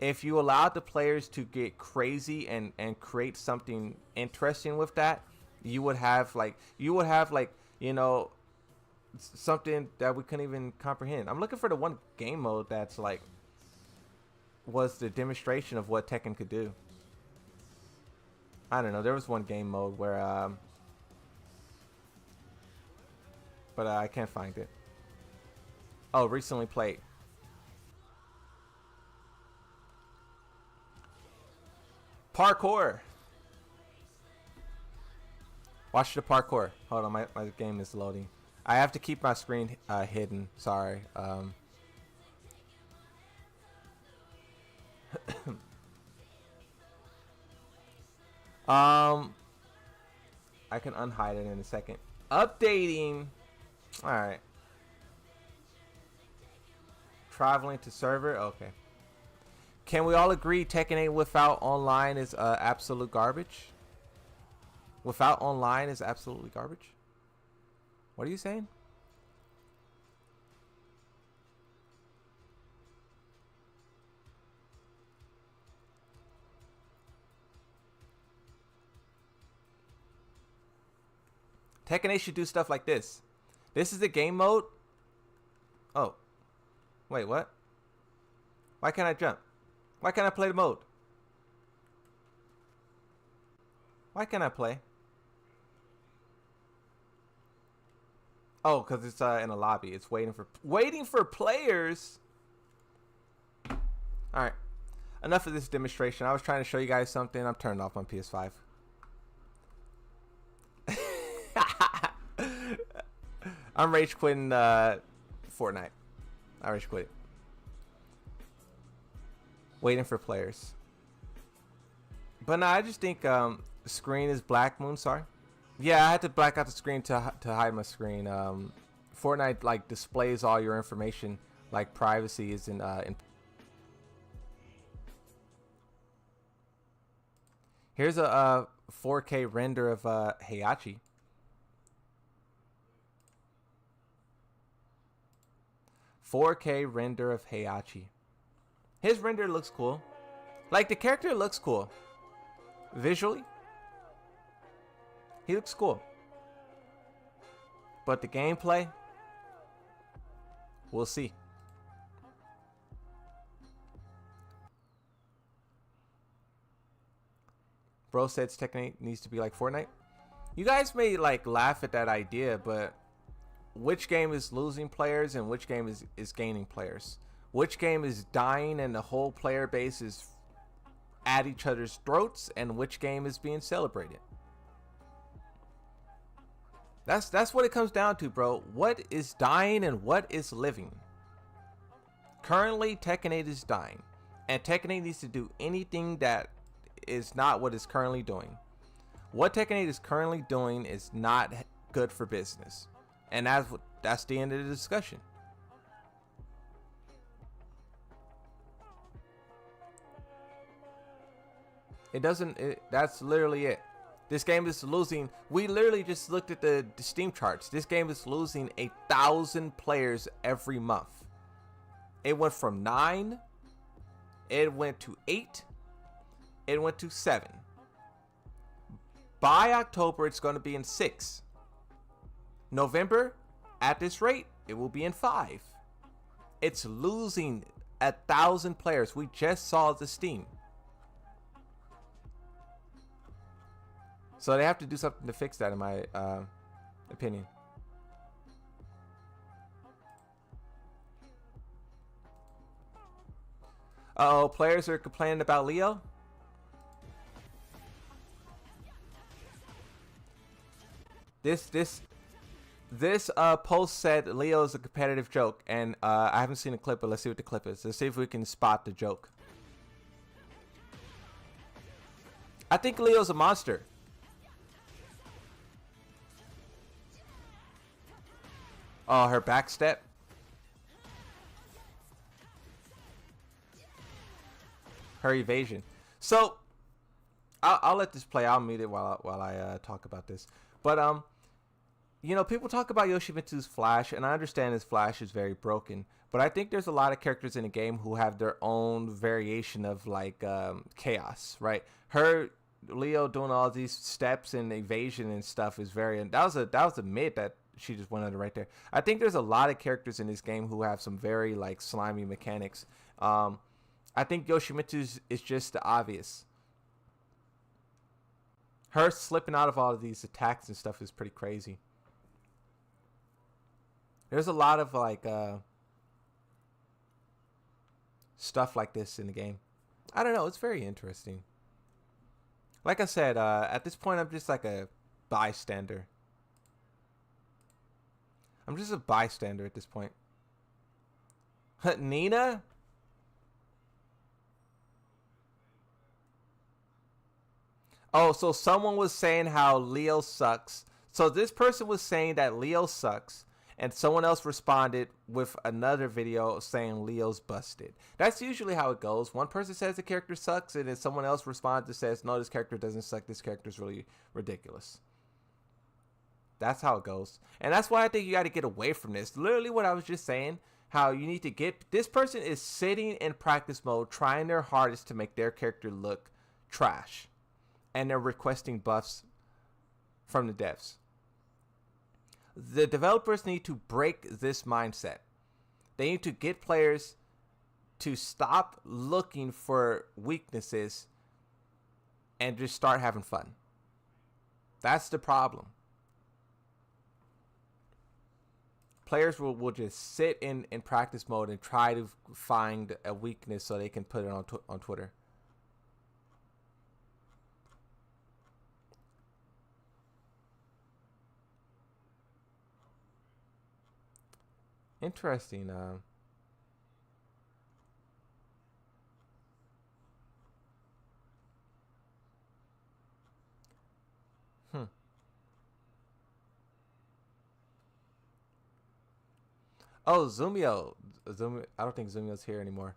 [SPEAKER 1] if you allowed the players to get crazy and create something interesting with that, you would have like you know, something that we couldn't even comprehend. I'm looking for the one game mode that's like was the demonstration of what Tekken could do. I don't know. There was one game mode where but I can't find it. Oh, recently played. Parkour. Watch the parkour. Hold on, my game is loading. I have to keep my screen hidden. Sorry. I can unhide it in a second. Updating. All right. Traveling to server. Okay. Can we all agree Tekken 8 without online is absolute garbage? Without online is absolutely garbage? What are you saying? Tekken 8 should do stuff like this. This is the game mode. Oh. Wait, what? Why can't I jump? Why can't I play the mode? Why can't I play? Oh, because it's in a lobby. It's waiting for players. All right. Enough of this demonstration. I was trying to show you guys something. I'm turning off my PS5. I'm rage quitting Fortnite. I rage quit it. Waiting for players. But no, I just think the screen is black. Moon, sorry. Yeah, I had to black out the screen to hide my screen. Fortnite like displays all your information, like privacy is in. Here's a 4K render of Heihachi. Render of Heihachi. His render looks cool. Like the character looks cool. Visually. He looks cool. But the gameplay, we'll see. Bro said Tekken needs to be like Fortnite. You guys may like laugh at that idea, but which game is losing players and which game is gaining players? Which game is dying and the whole player base is at each other's throats, and which game is being celebrated? That's what it comes down to, bro. What is dying and what is living? Currently, Tekken 8 is dying, and Tekken 8 needs to do anything that is not what it's currently doing. What Tekken 8 is currently doing is not good for business, and that's the end of the discussion. That's literally it. This game is losing. We literally just looked at the Steam charts. This game is losing 1,000 players every month. It went from 9. It went to 8. It went to 7. By October, it's going to be in 6. November, at this rate, it will be in 5. It's losing 1,000 players. We just saw the Steam. So they have to do something to fix that, in my opinion. Uh-oh, players are complaining about Leo. This post said Leo is a competitive joke, and I haven't seen a clip, but let's see what the clip is. Let's see if we can spot the joke. I think Leo's a monster. Oh, her back step. Her evasion. So, I'll let this play. I'll mute it while I talk about this. But you know, people talk about Yoshimitsu's Flash, and I understand his Flash is very broken. But I think there's a lot of characters in the game who have their own variation of like chaos, right? Leo doing all these steps and evasion and stuff is very. And that was a mid that she just went under right there. I think there's a lot of characters in this game who have some very like slimy mechanics. I think Yoshimitsu's is just the obvious. Her slipping out of all of these attacks and stuff is pretty crazy. There's a lot of like stuff like this in the game. I don't know. It's very interesting. Like I said, at this point, I'm just like a bystander. I'm just a bystander at this point. Nina? Oh, so someone was saying how Leo sucks. So this person was saying that Leo sucks, and someone else responded with another video saying Leo's busted. That's usually how it goes. One person says the character sucks, and then someone else responds and says, no, this character doesn't suck. This character is really ridiculous. That's how it goes. And that's why I think you got to get away from this. Literally what I was just saying, how you need to get... This person is sitting in practice mode, trying their hardest to make their character look trash. And they're requesting buffs from the devs. The developers need to break this mindset. They need to get players to stop looking for weaknesses and just start having fun. That's the problem. Players will just sit in practice mode and try to find a weakness so they can put it on Twitter. Interesting. Oh, Zumio. I don't think Zumio's here anymore.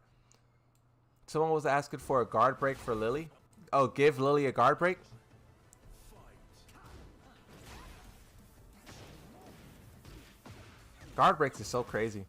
[SPEAKER 1] Someone was asking for a guard break for Lily. Oh, give Lily a guard break? Guard breaks is so crazy.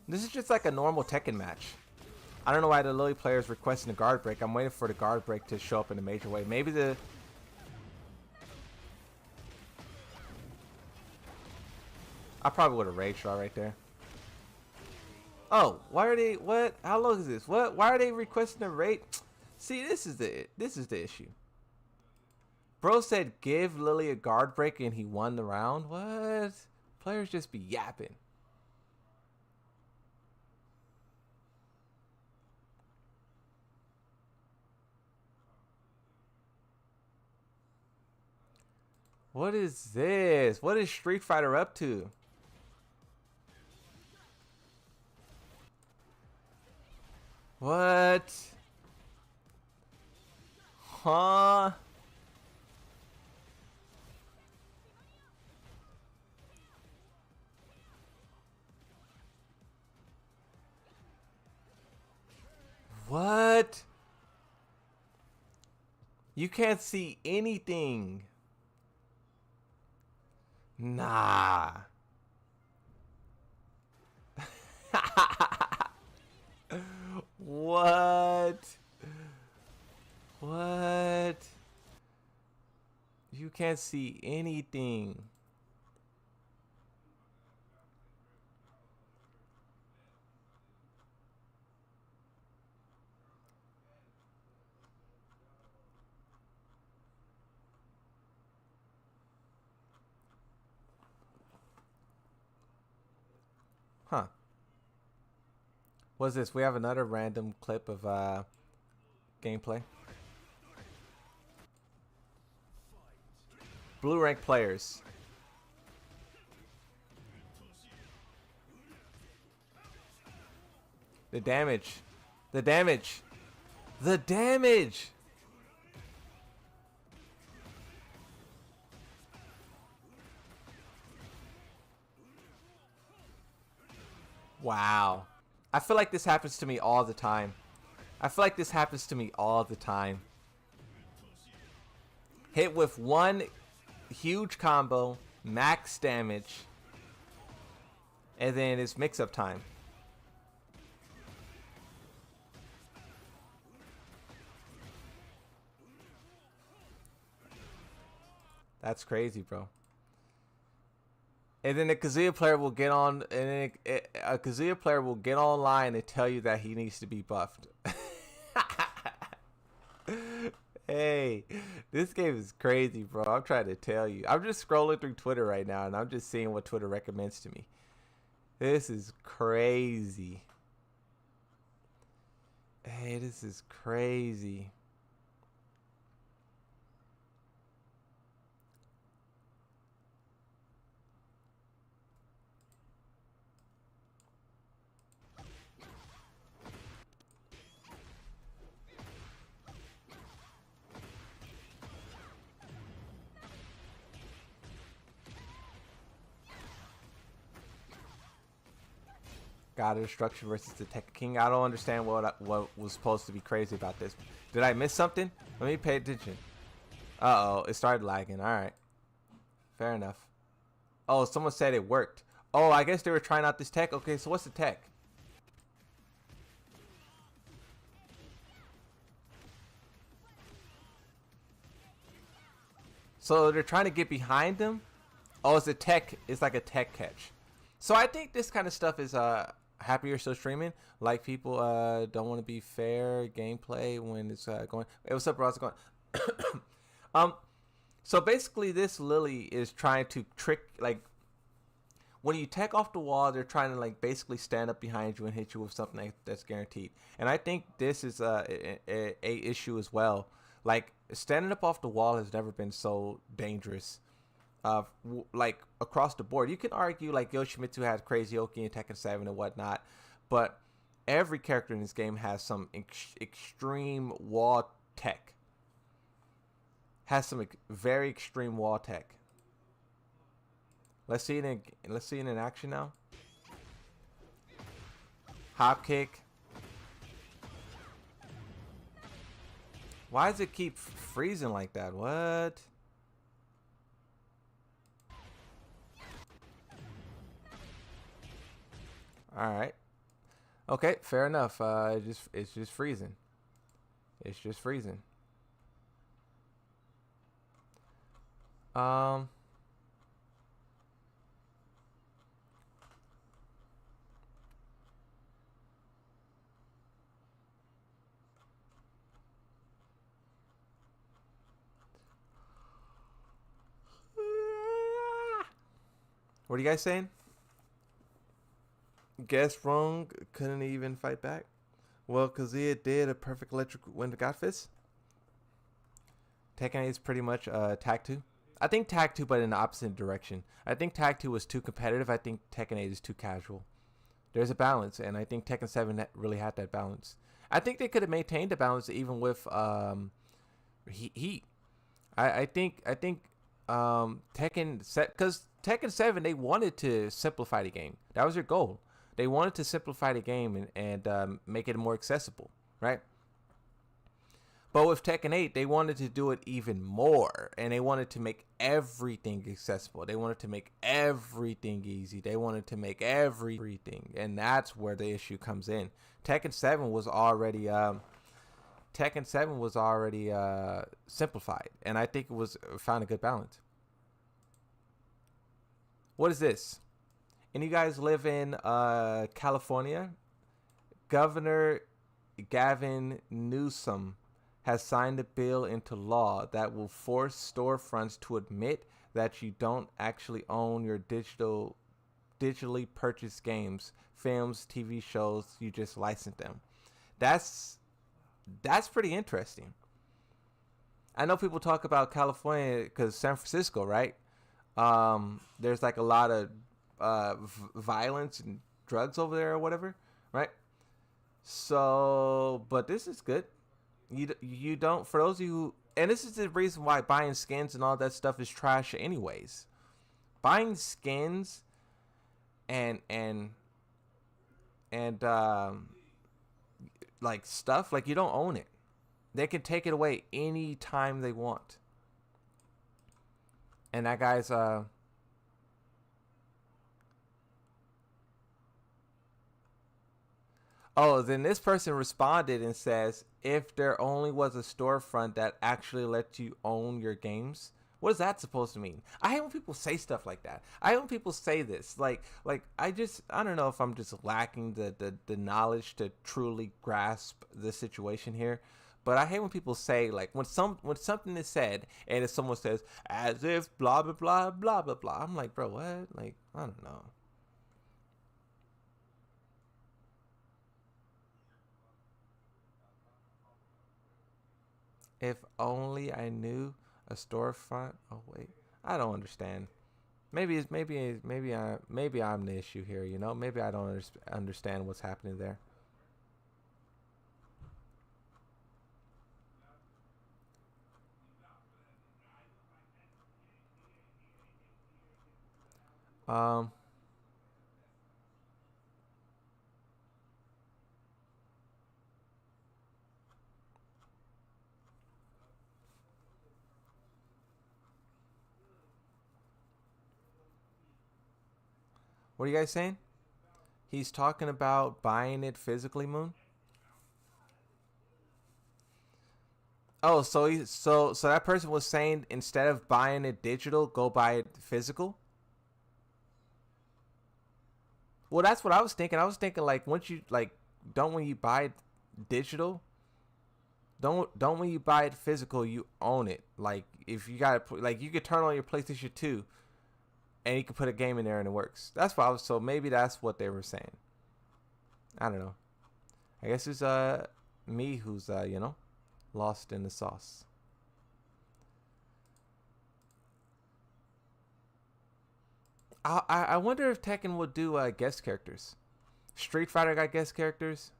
[SPEAKER 1] This is just like a normal Tekken match. I don't know why the Lily player is requesting a guard break. I'm waiting for the guard break to show up in a major way. Maybe the... I probably would have rage shot right there. Oh, why are they... What? How long is this? What? Why are they requesting a rage? See, this is the issue. Bro said give Lily a guard break and he won the round. What? Players just be yapping. What is this? What is Street Fighter up to? What? Huh? What? You can't see anything. Nah. What? What? You can't see anything. Huh. What's this? We have another random clip of gameplay. Blue rank players. The damage. The damage. The damage. Wow. I feel like this happens to me all the time. I feel like this happens to me all the time. Hit with one huge combo, max damage, and then it's mix-up time. That's crazy, bro. And then the Kazuya player will get on, and then a Kazuya player will get online and tell you that he needs to be buffed. Hey, this game is crazy, bro. I'm trying to tell you. I'm just scrolling through Twitter right now, and I'm just seeing what Twitter recommends to me. This is crazy. Hey, this is crazy. God of Destruction versus the Tekken King. I don't understand what was supposed to be crazy about this. Did I miss something? Let me pay attention. Uh-oh, it started lagging. All right. Fair enough. Oh, someone said it worked. Oh, I guess they were trying out this tech. Okay, so what's the tech? So they're trying to get behind them? Oh, it's a tech. It's like a tech catch. So I think this kind of stuff is happy you're still streaming. Like people don't want to be fair gameplay when it's going. Hey, what's up, bro? How's it going? So basically this Lily is trying to trick, like, when you tech off the wall, they're trying to like basically stand up behind you and hit you with something that's guaranteed. And I think this is a issue as well. Like standing up off the wall has never been so dangerous. Like across the board, you can argue like Yoshimitsu has Crazy Oki and Tekken 7 and whatnot, but every character in this game has some extreme wall tech. Has some very extreme wall tech. Let's see it in action now. Hop kick. Why does it keep freezing like that? What? All right. Okay, fair enough. It's just freezing. It's just freezing. What are you guys saying? Guess wrong. Couldn't even fight back. Well, Kazuya did a perfect electric when the got fist. Tekken 8 is pretty much Tag 2. I think Tag 2, but in the opposite direction. I think Tag 2 was too competitive. I think Tekken 8 is too casual. There's a balance, and I think Tekken 7 really had that balance. I think they could have maintained the balance even with Heat. I think Tekken set, because Tekken 7 they wanted to simplify the game. That was their goal. They wanted to simplify the game and make it more accessible, right? But with Tekken 8, they wanted to do it even more, and they wanted to make everything accessible. They wanted to make everything easy. They wanted to make everything, and that's where the issue comes in. Tekken 7 was already simplified, and I think it was found a good balance. What is this? And you guys live in California? Governor Gavin Newsom has signed a bill into law that will force storefronts to admit that you don't actually own your digitally purchased games, films, TV shows. You just license them. That's pretty interesting. I know people talk about California because San Francisco, right? There's like a lot of violence and drugs over there or whatever, right? So, but this is good. You don't, for those of you who, and this is the reason why buying skins and all that stuff is trash anyways. Buying skins and like stuff, like you don't own it. They can take it away anytime they want. And that guy's oh, then this person responded and says, if there only was a storefront that actually let you own your games, what is that supposed to mean? I hate when people say stuff like that. I hate when people say this. Like I don't know if I'm just lacking the knowledge to truly grasp the situation here. But I hate when people say, like, when something is said and if someone says, as if blah blah blah blah blah blah. I'm like, bro, what? Like, I don't know. If only I knew a storefront. Oh wait, I don't understand. Maybe I'm the issue here. You know, maybe I don't understand what's happening there. What are you guys saying? He's talking about buying it physically, Moon. Oh, so that person was saying instead of buying it digital, go buy it physical. Well, that's what I was thinking. I was thinking like once you like when you buy it digital, don't when you buy it physical, you own it. Like if you got it, like you could turn on your PlayStation 2 and you can put a game in there and it works. That's what I was, so maybe that's what they were saying. I don't know. I guess it's me who's you know, lost in the sauce. I wonder if Tekken will do guest characters. Street Fighter got guest characters.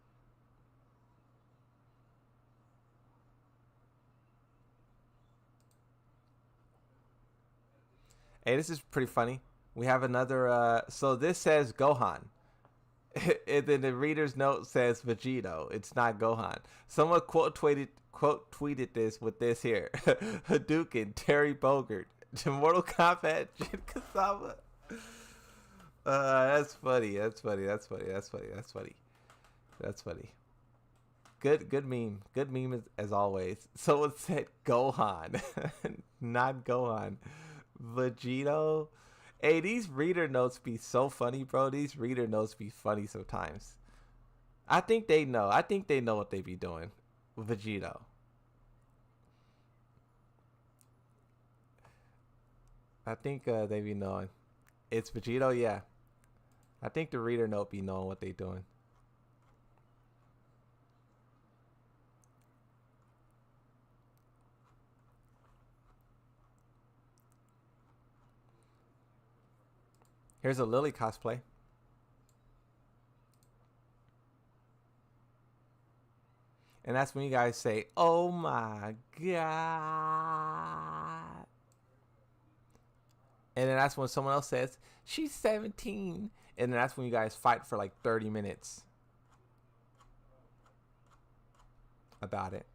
[SPEAKER 1] Hey, this is pretty funny. We have another. So this says Gohan, and then the reader's note says Vegito. It's not Gohan. Someone quote tweeted this with this here: Hadouken, Terry Bogard, Mortal Kombat, Jin Kazama. That's funny. That's funny. That's funny. That's funny. That's funny. That's funny. Good meme. Good meme as always. Someone said Gohan, not Gohan. Vegito. Hey, these reader notes be so funny, bro. These reader notes be funny sometimes. I think they know. I think they know what they be doing. Vegito. I think they be knowing. It's Vegito, yeah. I think the reader note be knowing what they doing. Here's a Lily cosplay. And that's when you guys say, oh my God. And then that's when someone else says, she's 17. And then that's when you guys fight for like 30 minutes about it.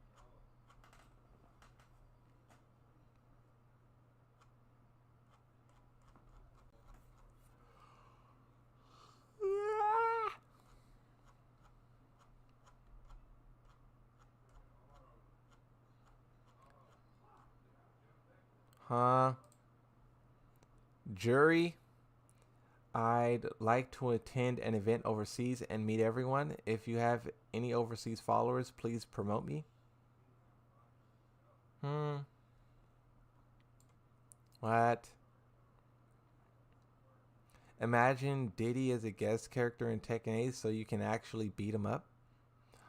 [SPEAKER 1] Huh? Jury, I'd like to attend an event overseas and meet everyone. If you have any overseas followers, please promote me. What? Imagine Diddy as a guest character in Tekken 8 so you can actually beat him up.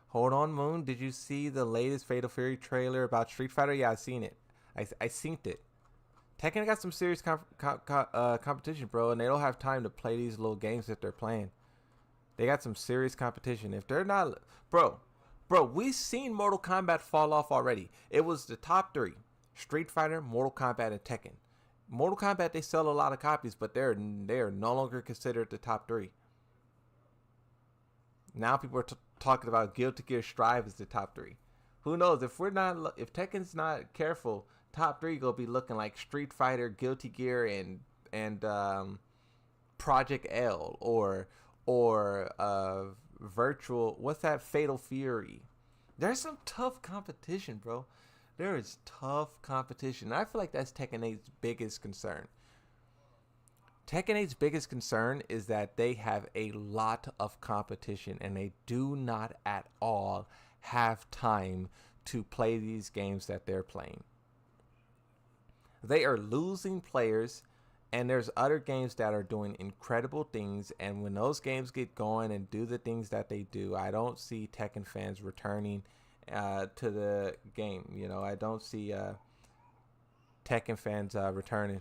[SPEAKER 1] Hold on, Moon. Did you see the latest Fatal Fury trailer about Street Fighter? Yeah, I seen it. I seen it. Tekken got some serious competition, bro, and they don't have time to play these little games that they're playing. They got some serious competition. If they're not, bro, we've seen Mortal Kombat fall off already. It was the top 3: Street Fighter, Mortal Kombat, and Tekken. Mortal Kombat, they sell a lot of copies, but they're no longer considered the top 3. Now people are talking about Guilty Gear Strive as the top 3. Who knows? If Tekken's not careful, top 3 gonna be looking like Street Fighter, Guilty Gear, and Project L or virtual. What's that? Fatal Fury. There's some tough competition, bro. There is tough competition. I feel like that's Tekken 8's biggest concern. Tekken 8's biggest concern is that they have a lot of competition and they do not at all have time to play these games that they're playing. They are losing players, and there's other games that are doing incredible things, and when those games get going and do the things that they do, I don't see Tekken fans returning to the game. You know, I don't see Tekken fans returning.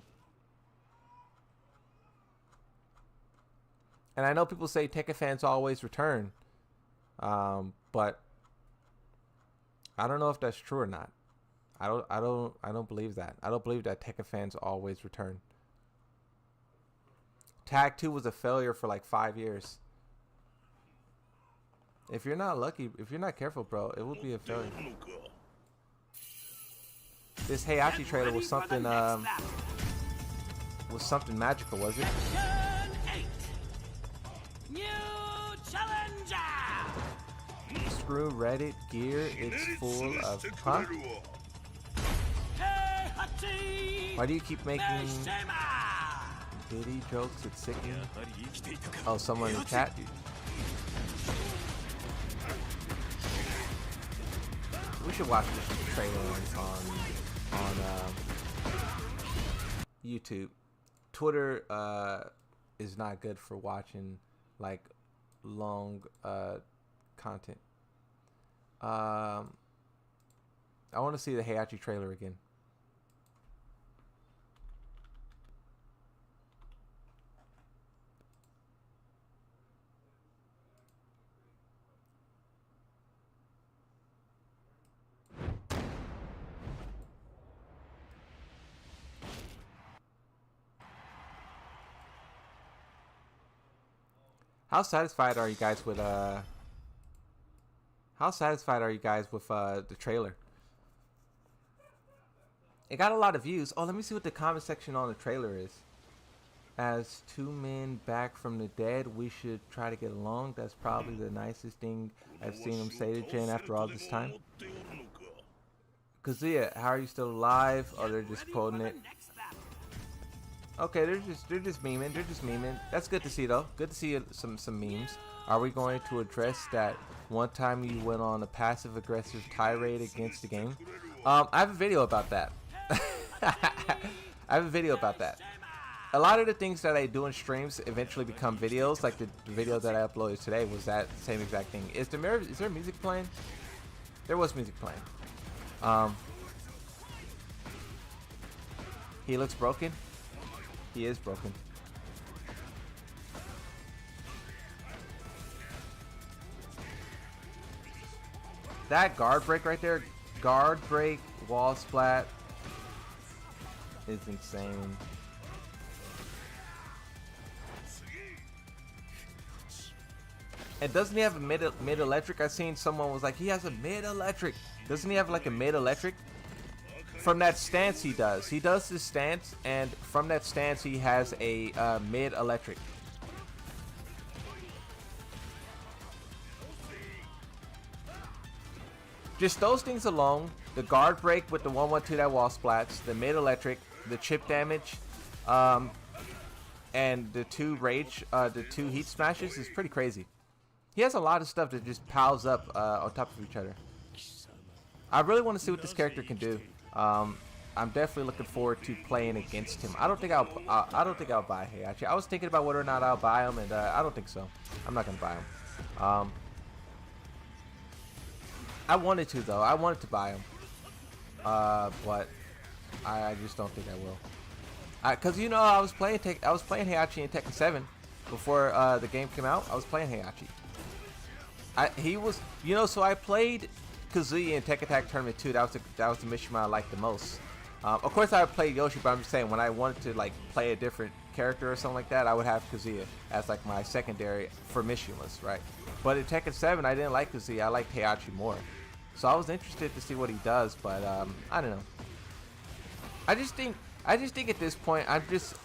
[SPEAKER 1] And I know people say Tekken fans always return, but I don't know if that's true or not. I don't believe that. I don't believe that Tekken fans always return. Tag 2 was a failure for like 5 years. If you're not lucky, if you're not careful, bro, it will be a failure. This Heihachi trailer was something magical, was it? screw Reddit gear. It's full of, huh? Why do you keep making bitty jokes? It's sickening. Oh, someone in the chat. We should watch this trailer on YouTube. Twitter is not good for watching like long content. I want to see the Heihachi trailer again. How satisfied are you guys with the trailer? It got a lot of views. Oh, let me see what the comment section on the trailer is. As two men back from the dead, we should try to get along. That's probably the nicest thing I've seen him say to Jin after all this time. Kazuya, how are you still alive? Oh, they're just quoting it. Okay, they're just memeing. They're just memeing. That's good to see though. Good to see some memes. Are we going to address that one time you went on a passive aggressive tirade against the game? I have a video about that. A lot of the things that I do in streams eventually become videos. Like the video that I uploaded today was that same exact thing. Is there music playing? There was music playing. He looks broken. He is broken. That guard break right there, guard break, wall splat is insane. And doesn't he have a mid electric? I seen someone was like, he has a mid electric. Doesn't he have like a mid electric? From that stance he does. He does this stance, and from that stance he has a mid electric. Just those things alone, the guard break with the 112 that wall splats, the mid electric, the chip damage, and the two heat smashes is pretty crazy. He has a lot of stuff that just piles up on top of each other. I really want to see what this character can do. I'm definitely looking forward to playing against him. I don't think I'll buy Heihachi. I was thinking about whether or not I'll buy him, and I don't think so. I'm not gonna buy him. I wanted to though. I wanted to buy him, but I just don't think I will. Cause you know I was playing Heihachi in Tekken 7 before the game came out. I was playing Heihachi. He was, you know, so I played Kazuya in Tekken Tag Tournament 2. That was the Mishima I liked the most. Of course I would play Yoshi, but I'm just saying when I wanted to like play a different character or something like that, I would have Kazuya as like my secondary for Mishimas, right? But in Tekken 7 I didn't like Kazuya. I liked Heihachi more. So I was interested to see what he does, but I don't know. I just think at this point I'm just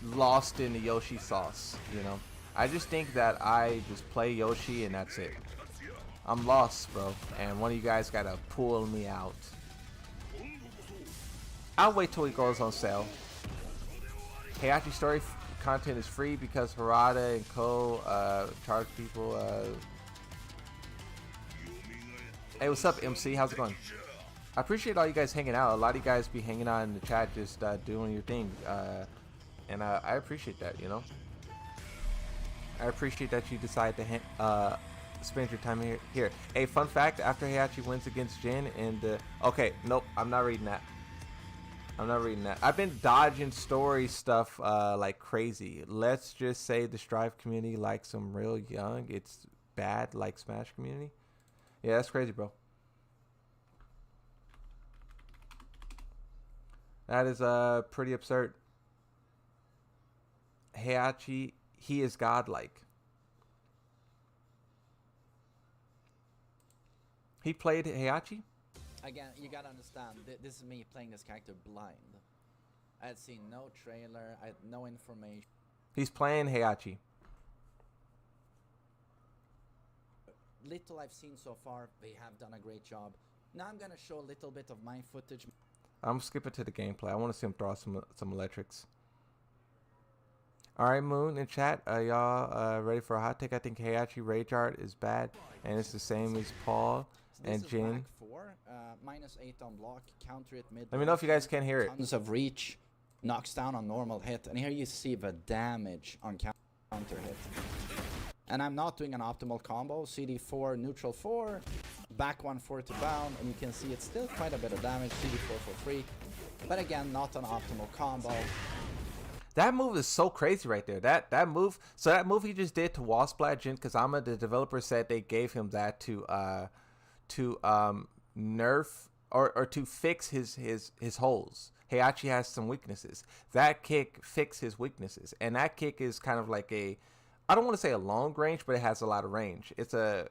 [SPEAKER 1] lost in the Yoshi sauce, you know. I just think that I just play Yoshi and that's it. I'm lost, bro, and one of you guys gotta pull me out. I'll wait till he goes on sale. Heihachi story content is free because Harada and Co. Charge people. Hey, what's up, MC? How's it going? I appreciate all you guys hanging out. A lot of you guys be hanging out in the chat, just doing your thing, and I appreciate that. You know, I appreciate that you decide to spend your time here. Hey, fun fact: after Heihachi wins against Jin, and okay, nope, I'm not reading that. I'm not reading that. I've been dodging story stuff like crazy. Let's just say the Strive community likes them real young. It's bad like Smash community. Yeah, that's crazy, bro. That is pretty absurd. Heihachi, he is godlike. He played Heihachi?
[SPEAKER 11] Again, you gotta understand, this is me playing this character blind. I had seen no trailer, I had no information.
[SPEAKER 1] He's playing Heihachi.
[SPEAKER 11] little I've seen so far, they have done a great job. Now I'm gonna show a little bit of my footage.
[SPEAKER 1] I'm skipping to the gameplay. I want to see him throw some electrics. All right, Moon in chat, y'all ready for a hot take? I think Heihachi Rage Art is bad, and it's the same as Paul and Jin.
[SPEAKER 11] -8 on block, counter it mid.
[SPEAKER 1] Let me know if you guys can't hear it.
[SPEAKER 11] Tons of reach, knocks down on normal hit, and here you see the damage on counter hit. And I'm not doing an optimal combo. CD4, neutral 4, back 1-4 to bound, and you can see it's still quite a bit of damage. CD4 for free, but again, not an optimal combo.
[SPEAKER 1] That move is so crazy right there. That move. So that move he just did to wall splat Jin Kazama, the developer said they gave him that to nerf or to fix his holes. Heihachi has some weaknesses. That kick fixed his weaknesses, and that kick is kind of like I don't want to say a long range, but it has a lot of range. It's a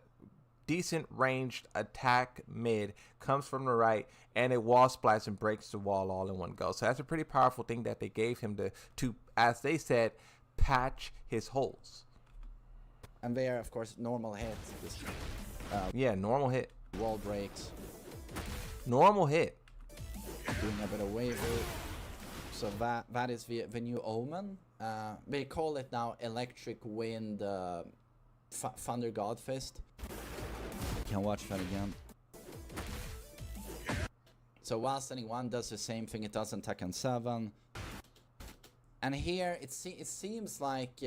[SPEAKER 1] decent ranged attack mid, comes from the right, and it wall splats and breaks the wall all in one go. So that's a pretty powerful thing that they gave him to as they said, patch his holes.
[SPEAKER 11] And they are, of course, normal hits.
[SPEAKER 1] Yeah, normal hit.
[SPEAKER 11] Wall breaks.
[SPEAKER 1] Normal hit.
[SPEAKER 11] Doing a bit of waiver. So that is the new Omen. They call it now Electric Wind Thunder God Fist. You can watch that again. So while standing 1 does the same thing it does in Tekken 7. And here it seems like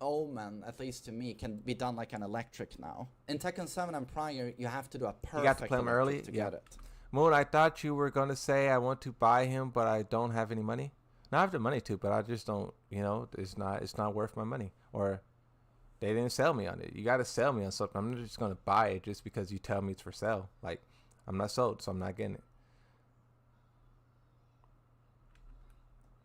[SPEAKER 11] Omen, at least to me, can be done like an electric now. In Tekken 7 and prior, you have to do a perfect
[SPEAKER 1] you got to play him early
[SPEAKER 11] to get it.
[SPEAKER 1] Moon, I thought you were going to say I want to buy him, but I don't have any money. Now I have the money to, but I just don't, it's not worth my money. Or they didn't sell me on it. You got to sell me on something. I'm not just going to buy it just because you tell me it's for sale. Like, I'm not sold, so I'm not getting it.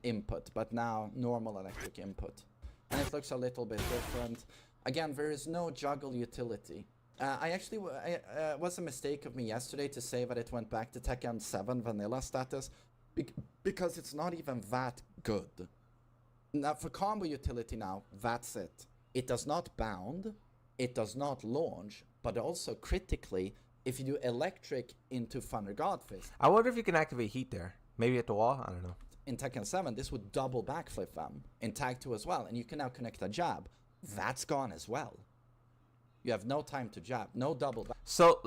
[SPEAKER 11] Input, but now normal electric input. And it looks a little bit different. Again, there is no juggle utility. I was a mistake of me yesterday to say that it went back to Tekken 7 vanilla status because it's not even that good. Now for combo utility now, that's it. It does not bound, it does not launch, but also critically, if you do electric into Thunder God Fist.
[SPEAKER 1] I wonder if you can activate heat there. Maybe at the wall? I don't know.
[SPEAKER 11] In Tekken 7, this would double backflip them. In Tag 2 as well, and you can now connect a jab. That's gone as well. You have no time to jab, no double back.
[SPEAKER 1] So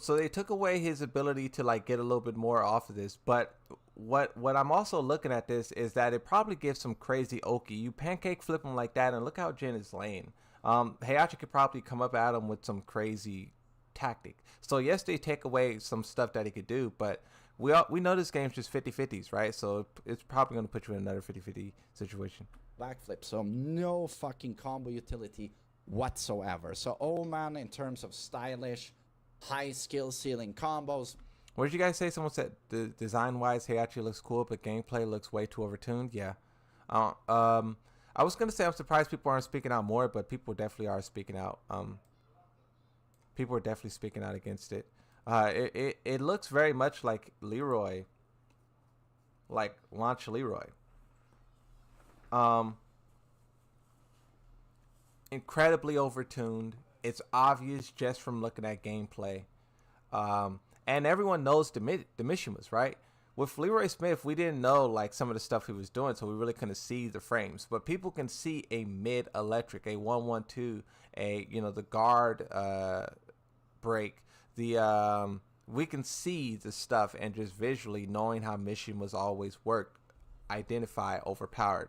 [SPEAKER 1] they took away his ability to like get a little bit more off of this, but what I'm also looking at this is that it probably gives some crazy Oki. You pancake flip him like that, and look how Jin is laying. Heihachi could probably come up at him with some crazy tactic. So yes, they take away some stuff that he could do, but we know this game's just 50-50s, right? So it's probably going to put you in another 50-50 situation.
[SPEAKER 11] Backflip, so no fucking combo utility whatsoever. So Omen, in terms of stylish, high skill ceiling combos.
[SPEAKER 1] What did you guys say? Someone said the design-wise, Heihachi looks cool, but gameplay looks way too overtuned. Yeah. I was going to say I'm surprised people aren't speaking out more, but people definitely are speaking out. People are definitely speaking out against it. It looks very much like Leroy, like launch Leroy. Incredibly overtuned. It's obvious just from looking at gameplay. And everyone knows the Mishimas, right? With Leroy Smith, we didn't know like some of the stuff he was doing, so we really couldn't see the frames. But people can see a mid electric, a 1-1-2, the guard break. We can see the stuff and just visually knowing how Mishima's always worked, identify overpowered,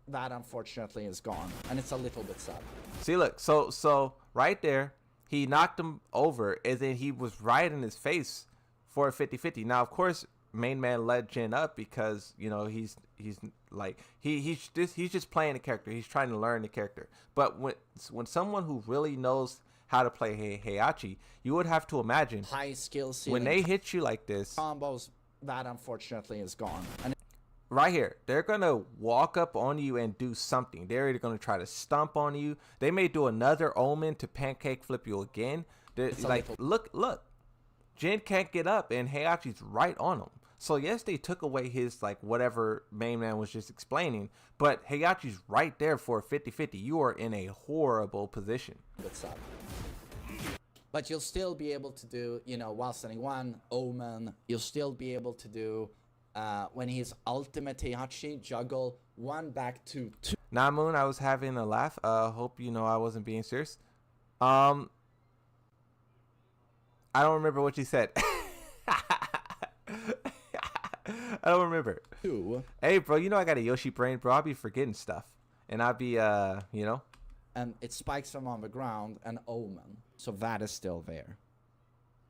[SPEAKER 11] That unfortunately is gone, and it's a little bit sad.
[SPEAKER 1] See, look, so right there, he knocked him over, and then he was right in his face for a 50-50. Now, of course, main man led Jin up because he's just playing the character. He's trying to learn the character. But when someone who really knows how to play Heihachi, you would have to imagine
[SPEAKER 11] high skill ceiling
[SPEAKER 1] when they hit you like this
[SPEAKER 11] combos. That unfortunately is gone. And
[SPEAKER 1] right here, they're gonna walk up on you and do something. They're either gonna try to stomp on you. They may do another Omen to pancake flip you again. Like, look, Jin can't get up, and Heihachi's right on him. So yes, they took away his like whatever main man was just explaining, but Heihachi's right there for a 50-50. You are in a horrible position.
[SPEAKER 11] That's sad. But you'll still be able to do, you know, while standing 1, Omen. You'll still be able to do, when he's ultimate Heihachi, juggle 1 back to 2.
[SPEAKER 1] Nah, Moon, I was having a laugh. Hope you know I wasn't being serious. I don't remember what you said. I don't remember.
[SPEAKER 11] 2.
[SPEAKER 1] Hey, bro, you know I got a Yoshi brain, bro. I'll be forgetting stuff. And I'll be, you know.
[SPEAKER 11] And it spikes them on the ground, and Omen. So that is still there.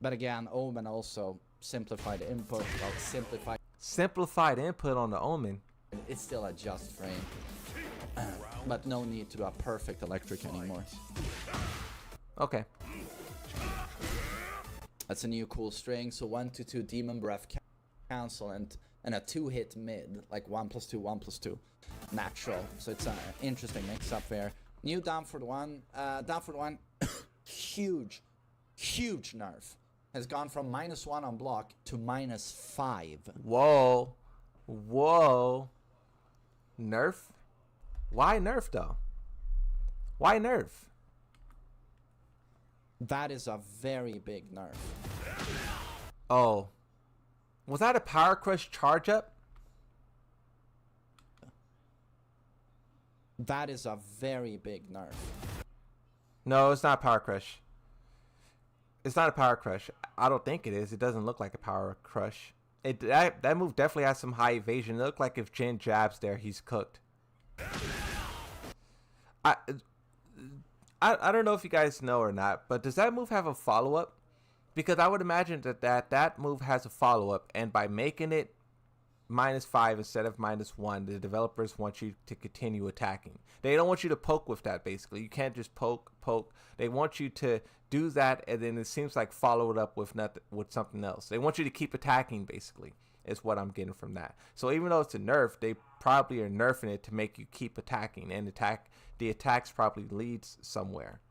[SPEAKER 11] But again, Omen also simplified input. Well,
[SPEAKER 1] simplified input on the Omen.
[SPEAKER 11] It's still a just frame. But no need to do a perfect electric anymore.
[SPEAKER 1] Okay.
[SPEAKER 11] That's a new cool string. So 1 to 2 Demon Breath cancel and a 2-hit mid, like 1+2, 1+2. Natural. So it's an interesting mix up there. New down for the 1. Down for the 1. Huge nerf. Has gone from -1 on block to -5.
[SPEAKER 1] Whoa. Whoa. Nerf? Why nerf though? Why nerf?
[SPEAKER 11] That is a very big nerf.
[SPEAKER 1] Oh. Was that a Power Crush charge up?
[SPEAKER 11] That is a very big nerf.
[SPEAKER 1] No, it's not Power Crush. It's not a Power Crush. I don't think it is. It doesn't look like a Power Crush. That move definitely has some high evasion. It looked like if Jin jabs there, he's cooked. I don't know if you guys know or not, but does that move have a follow-up? Because I would imagine that move has a follow-up, and by making it -5 instead of -1, the developers want you to continue attacking. They don't want you to poke with that, basically. You can't just poke. They want you to do that, and then it seems like follow it up with something else. They want you to keep attacking, basically, is what I'm getting from that. So even though it's a nerf, they probably are nerfing it to make you keep attacking, and the attacks probably leads somewhere.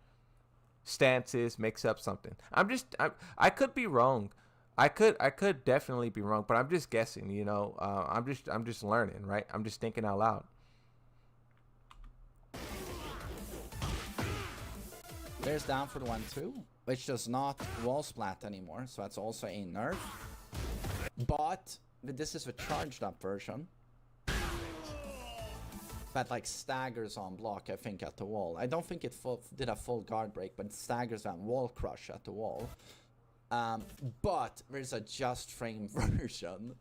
[SPEAKER 1] Stances, makes up something. I could be wrong. I could definitely be wrong, but I'm just guessing, you know. I'm just learning, right? I'm just thinking out loud.
[SPEAKER 11] There's down for the 1-2, which does not wall splat anymore, so that's also a nerf. But this is a charged up version that like staggers on block, I think, at the wall. I don't think it did a full guard break, but it staggers that wall crush at the wall. But there's a just frame version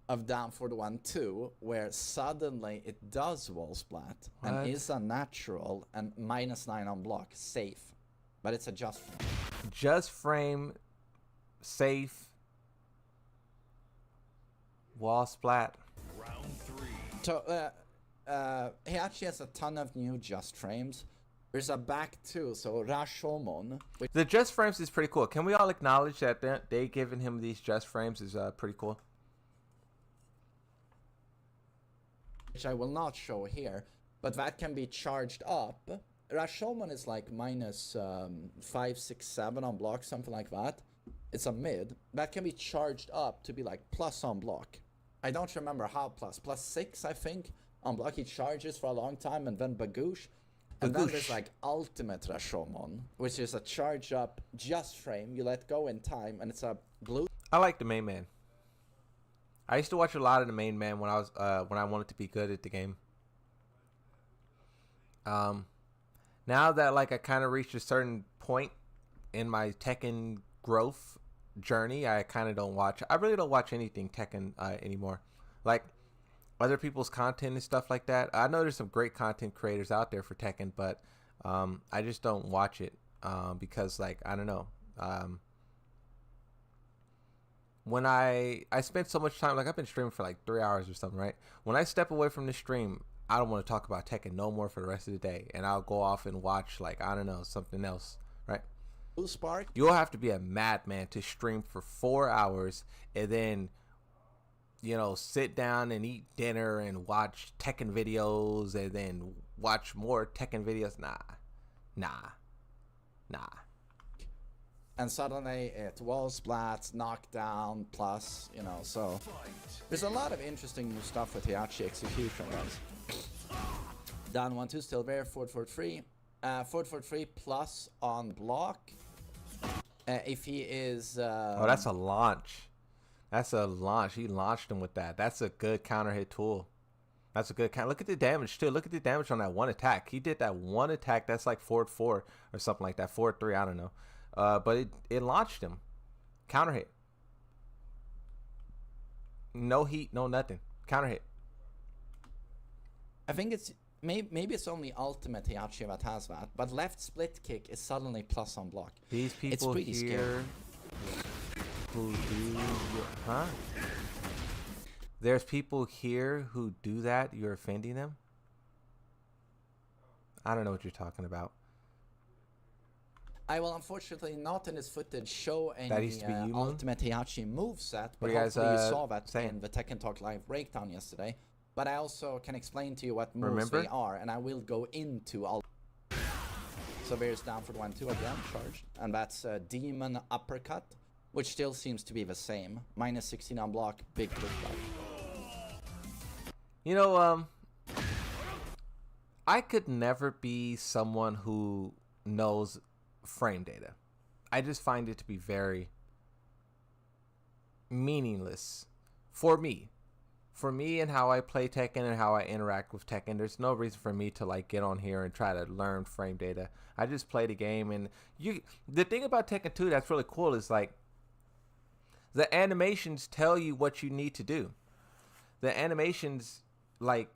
[SPEAKER 11] of down for the 1-2 where suddenly it does wall splat and is a natural and -9 on block, safe. But it's a just frame.
[SPEAKER 1] Just frame, safe, wall splat.
[SPEAKER 10] Round 3.
[SPEAKER 11] So, he actually has a ton of new just frames. There's a back two, so Rashomon.
[SPEAKER 1] The just frames is pretty cool. Can we all acknowledge that they giving him these just frames is pretty cool?
[SPEAKER 11] Which I will not show here, but that can be charged up. Rashomon is like -5, 6, 7 on block, something like that. It's a mid. That can be charged up to be like plus on block. I don't remember how +6, I think. On block he charges for a long time, and then Bagoosh. And then there's like Ultimate Rashomon, which is a charge up just frame. You let go in time, and it's a blue.
[SPEAKER 1] I like the main man. I used to watch a lot of the main man when I wanted to be good at the game. Now that like I kind of reached a certain point in my Tekken growth journey, I kind of don't watch. I really don't watch anything Tekken anymore. Like other people's content and stuff like that. I know there's some great content creators out there for Tekken, but I just don't watch it because like I don't know. When I spent so much time, like I've been streaming for like 3 hours or something, right? When I step away from the stream, I don't want to talk about Tekken no more for the rest of the day, and I'll go off and watch like I don't know, something else, right?
[SPEAKER 11] Blue Spark.
[SPEAKER 1] You'll have to be a madman to stream for 4 hours and then, you know, sit down and eat dinner and watch Tekken videos and then watch more Tekken videos. Nah.
[SPEAKER 11] And suddenly it wall splats, knockdown, plus, you know, so there's a lot of interesting new stuff with Heihachi execution, guys. Down 1-2 still there, forward 3. Forward 3 plus on block. if he is...
[SPEAKER 1] oh, that's a launch. That's a launch. He launched him with that. That's a good counter hit tool. That's a good count. Look at the damage, too. Look at the damage on that one attack. He did that one attack. That's like 4-4 or something like that. 4-3, I don't know. But it launched him. Counter hit. No heat, no nothing. Counter hit.
[SPEAKER 11] I think it's... Maybe it's only ultimate Heihachi that has that, but left split kick is suddenly plus on block.
[SPEAKER 1] These people
[SPEAKER 11] it's pretty
[SPEAKER 1] here
[SPEAKER 11] scary.
[SPEAKER 1] who do... Huh? There's people here who do that. You're offending them? I don't know what you're talking about.
[SPEAKER 11] I will unfortunately not in this footage show any
[SPEAKER 1] you,
[SPEAKER 11] ultimate Heihachi moveset, but
[SPEAKER 1] you guys,
[SPEAKER 11] hopefully you saw that
[SPEAKER 1] saying?
[SPEAKER 11] in the Tekken Talk Live breakdown yesterday. But I also can explain to you what moves they are, and I will go into all. So Bear's down for the 1-2 again, charged. And that's Demon Uppercut, which still seems to be the same. Minus 16 on block, big pushback.
[SPEAKER 1] You know, I could never be someone who knows frame data. I just find it to be very meaningless for me. For me and how I play Tekken and how I interact with Tekken, there's no reason for me to like get on here and try to learn frame data. I just play the game, and the thing about Tekken 2 that's really cool is like the animations tell you what you need to do. The animations, like,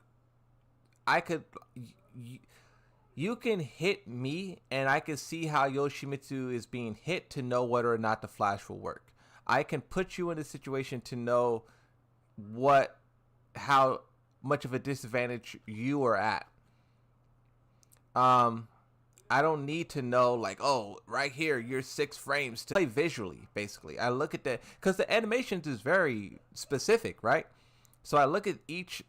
[SPEAKER 1] you can hit me and I can see how Yoshimitsu is being hit to know whether or not the flash will work. I can put you in a situation to know how much of a disadvantage you are at. I don't need to know like, oh, right here, you're 6 frames to play visually, basically. I look at that because the animations is very specific, right? So I look at each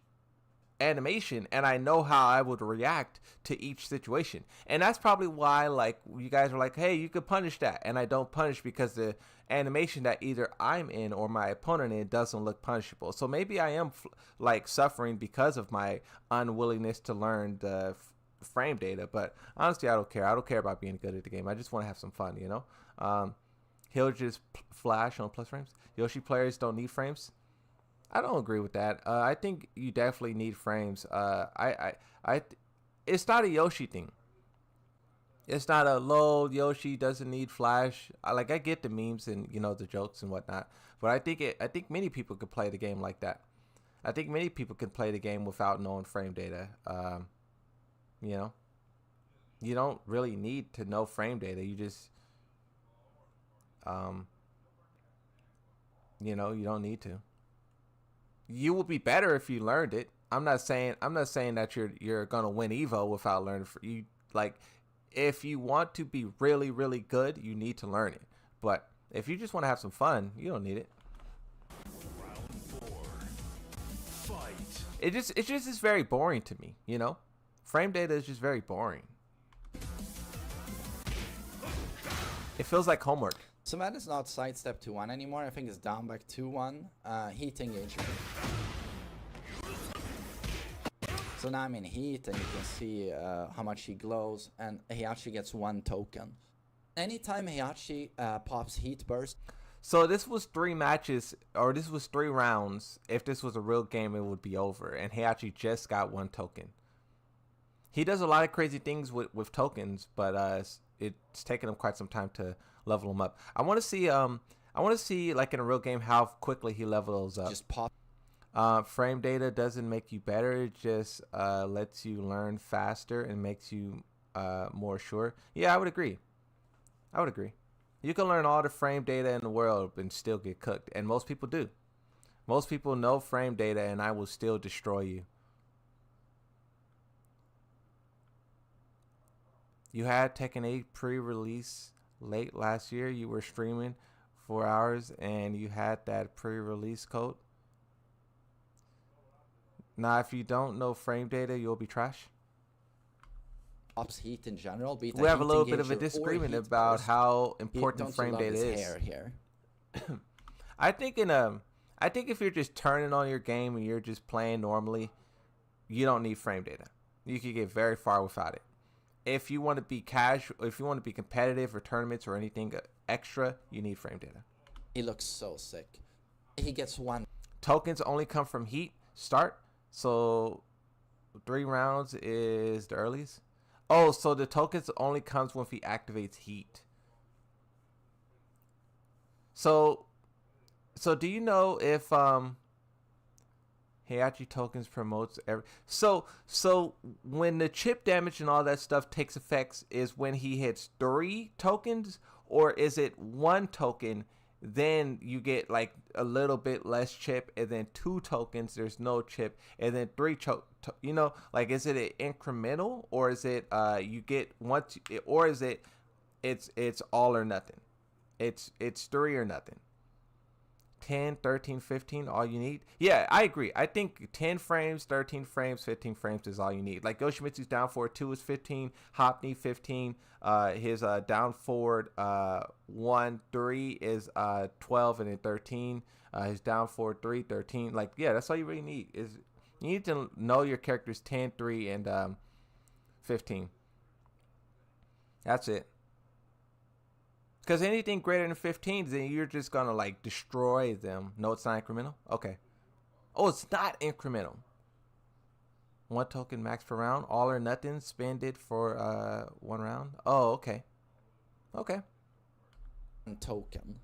[SPEAKER 1] animation and I know how I would react to each situation. And that's probably why like you guys are like, hey, you could punish that. And I don't punish because the animation that either I'm in or my opponent in doesn't look punishable. So maybe I am like suffering because of my unwillingness to learn the frame data. But honestly, I don't care. I don't care about being good at the game. I just want to have some fun, you know? He'll just flash on plus frames. Yoshi players don't need frames. I don't agree with that. I think you definitely need frames. It's not a Yoshi thing. It's not a lol, Yoshi doesn't need flash. I get the memes and the jokes and whatnot, but I think many people could play the game like that. I think many people can play the game without knowing frame data. You don't really need to know frame data. You just you don't need to. You will be better if you learned it. I'm not saying that you're gonna win Evo without learning. If you want to be really, really good, you need to learn it. But if you just want to have some fun, you don't need it.
[SPEAKER 12] Round 4. Fight.
[SPEAKER 1] It's just very boring to me. Frame data is just very boring. It feels like homework.
[SPEAKER 11] So that is not sidestep 2-1 anymore. I think it's down back 2-1. Heat engagement. So now I'm in heat, and you can see how much he glows, and Heihachi gets 1 token. Anytime Heihachi pops heat burst.
[SPEAKER 1] So this was 3 matches, or this was 3 rounds. If this was a real game, it would be over, and Heihachi just got 1 token. He does a lot of crazy things with tokens, but it's taken him quite some time to level him up. I want to see like in a real game how quickly he levels up.
[SPEAKER 11] Just pop.
[SPEAKER 1] Frame data doesn't make you better. It just lets you learn faster and makes you more sure. Yeah, I would agree. You can learn all the frame data in the world and still get cooked, and most people do. Most people know frame data, and I will still destroy you. You had Tekken 8 pre-release late last year. You were streaming 4 hours and you had that pre-release code. Now, if you don't know frame data, you'll be trash.
[SPEAKER 11] Pops heat in general.
[SPEAKER 1] We have a little bit of a disagreement about how important frame data is.
[SPEAKER 11] Hair here.
[SPEAKER 1] I think if you're just turning on your game and you're just playing normally, you don't need frame data. You can get very far without it. If you want to be casual, if you want to be competitive or tournaments or anything extra, you need frame data.
[SPEAKER 11] He looks so sick. He gets 1.
[SPEAKER 1] Tokens only come from heat start, so 3 rounds is the earliest. Oh, so the tokens only comes when he activates heat. So do you know if Heihachi tokens promotes every so when the chip damage and all that stuff takes effects is when he hits 3 tokens, or is it 1 token, then you get like a little bit less chip, and then 2 tokens there's no chip, and then 3 you know, like, is it an incremental, or is it you get once, or is it it's all or nothing? It's 3 or nothing. 10, 13, 15, all you need. Yeah, I agree. I think 10 frames, 13 frames, 15 frames is all you need. Like Yoshimitsu's down forward 2 is 15, Hopney 15, his down forward 1, 3 is 12, and then 13. His down forward 3, 13. Like, yeah, that's all you really need. Is you need to know your characters 10, 3, and 15. That's it. Because anything greater than 15, then you're just going to, like, destroy them. No, it's not incremental? Okay. Oh, it's not incremental. 1 token max per round. All or nothing. Spend it for 1 round. Oh, okay. Okay.
[SPEAKER 11] Token.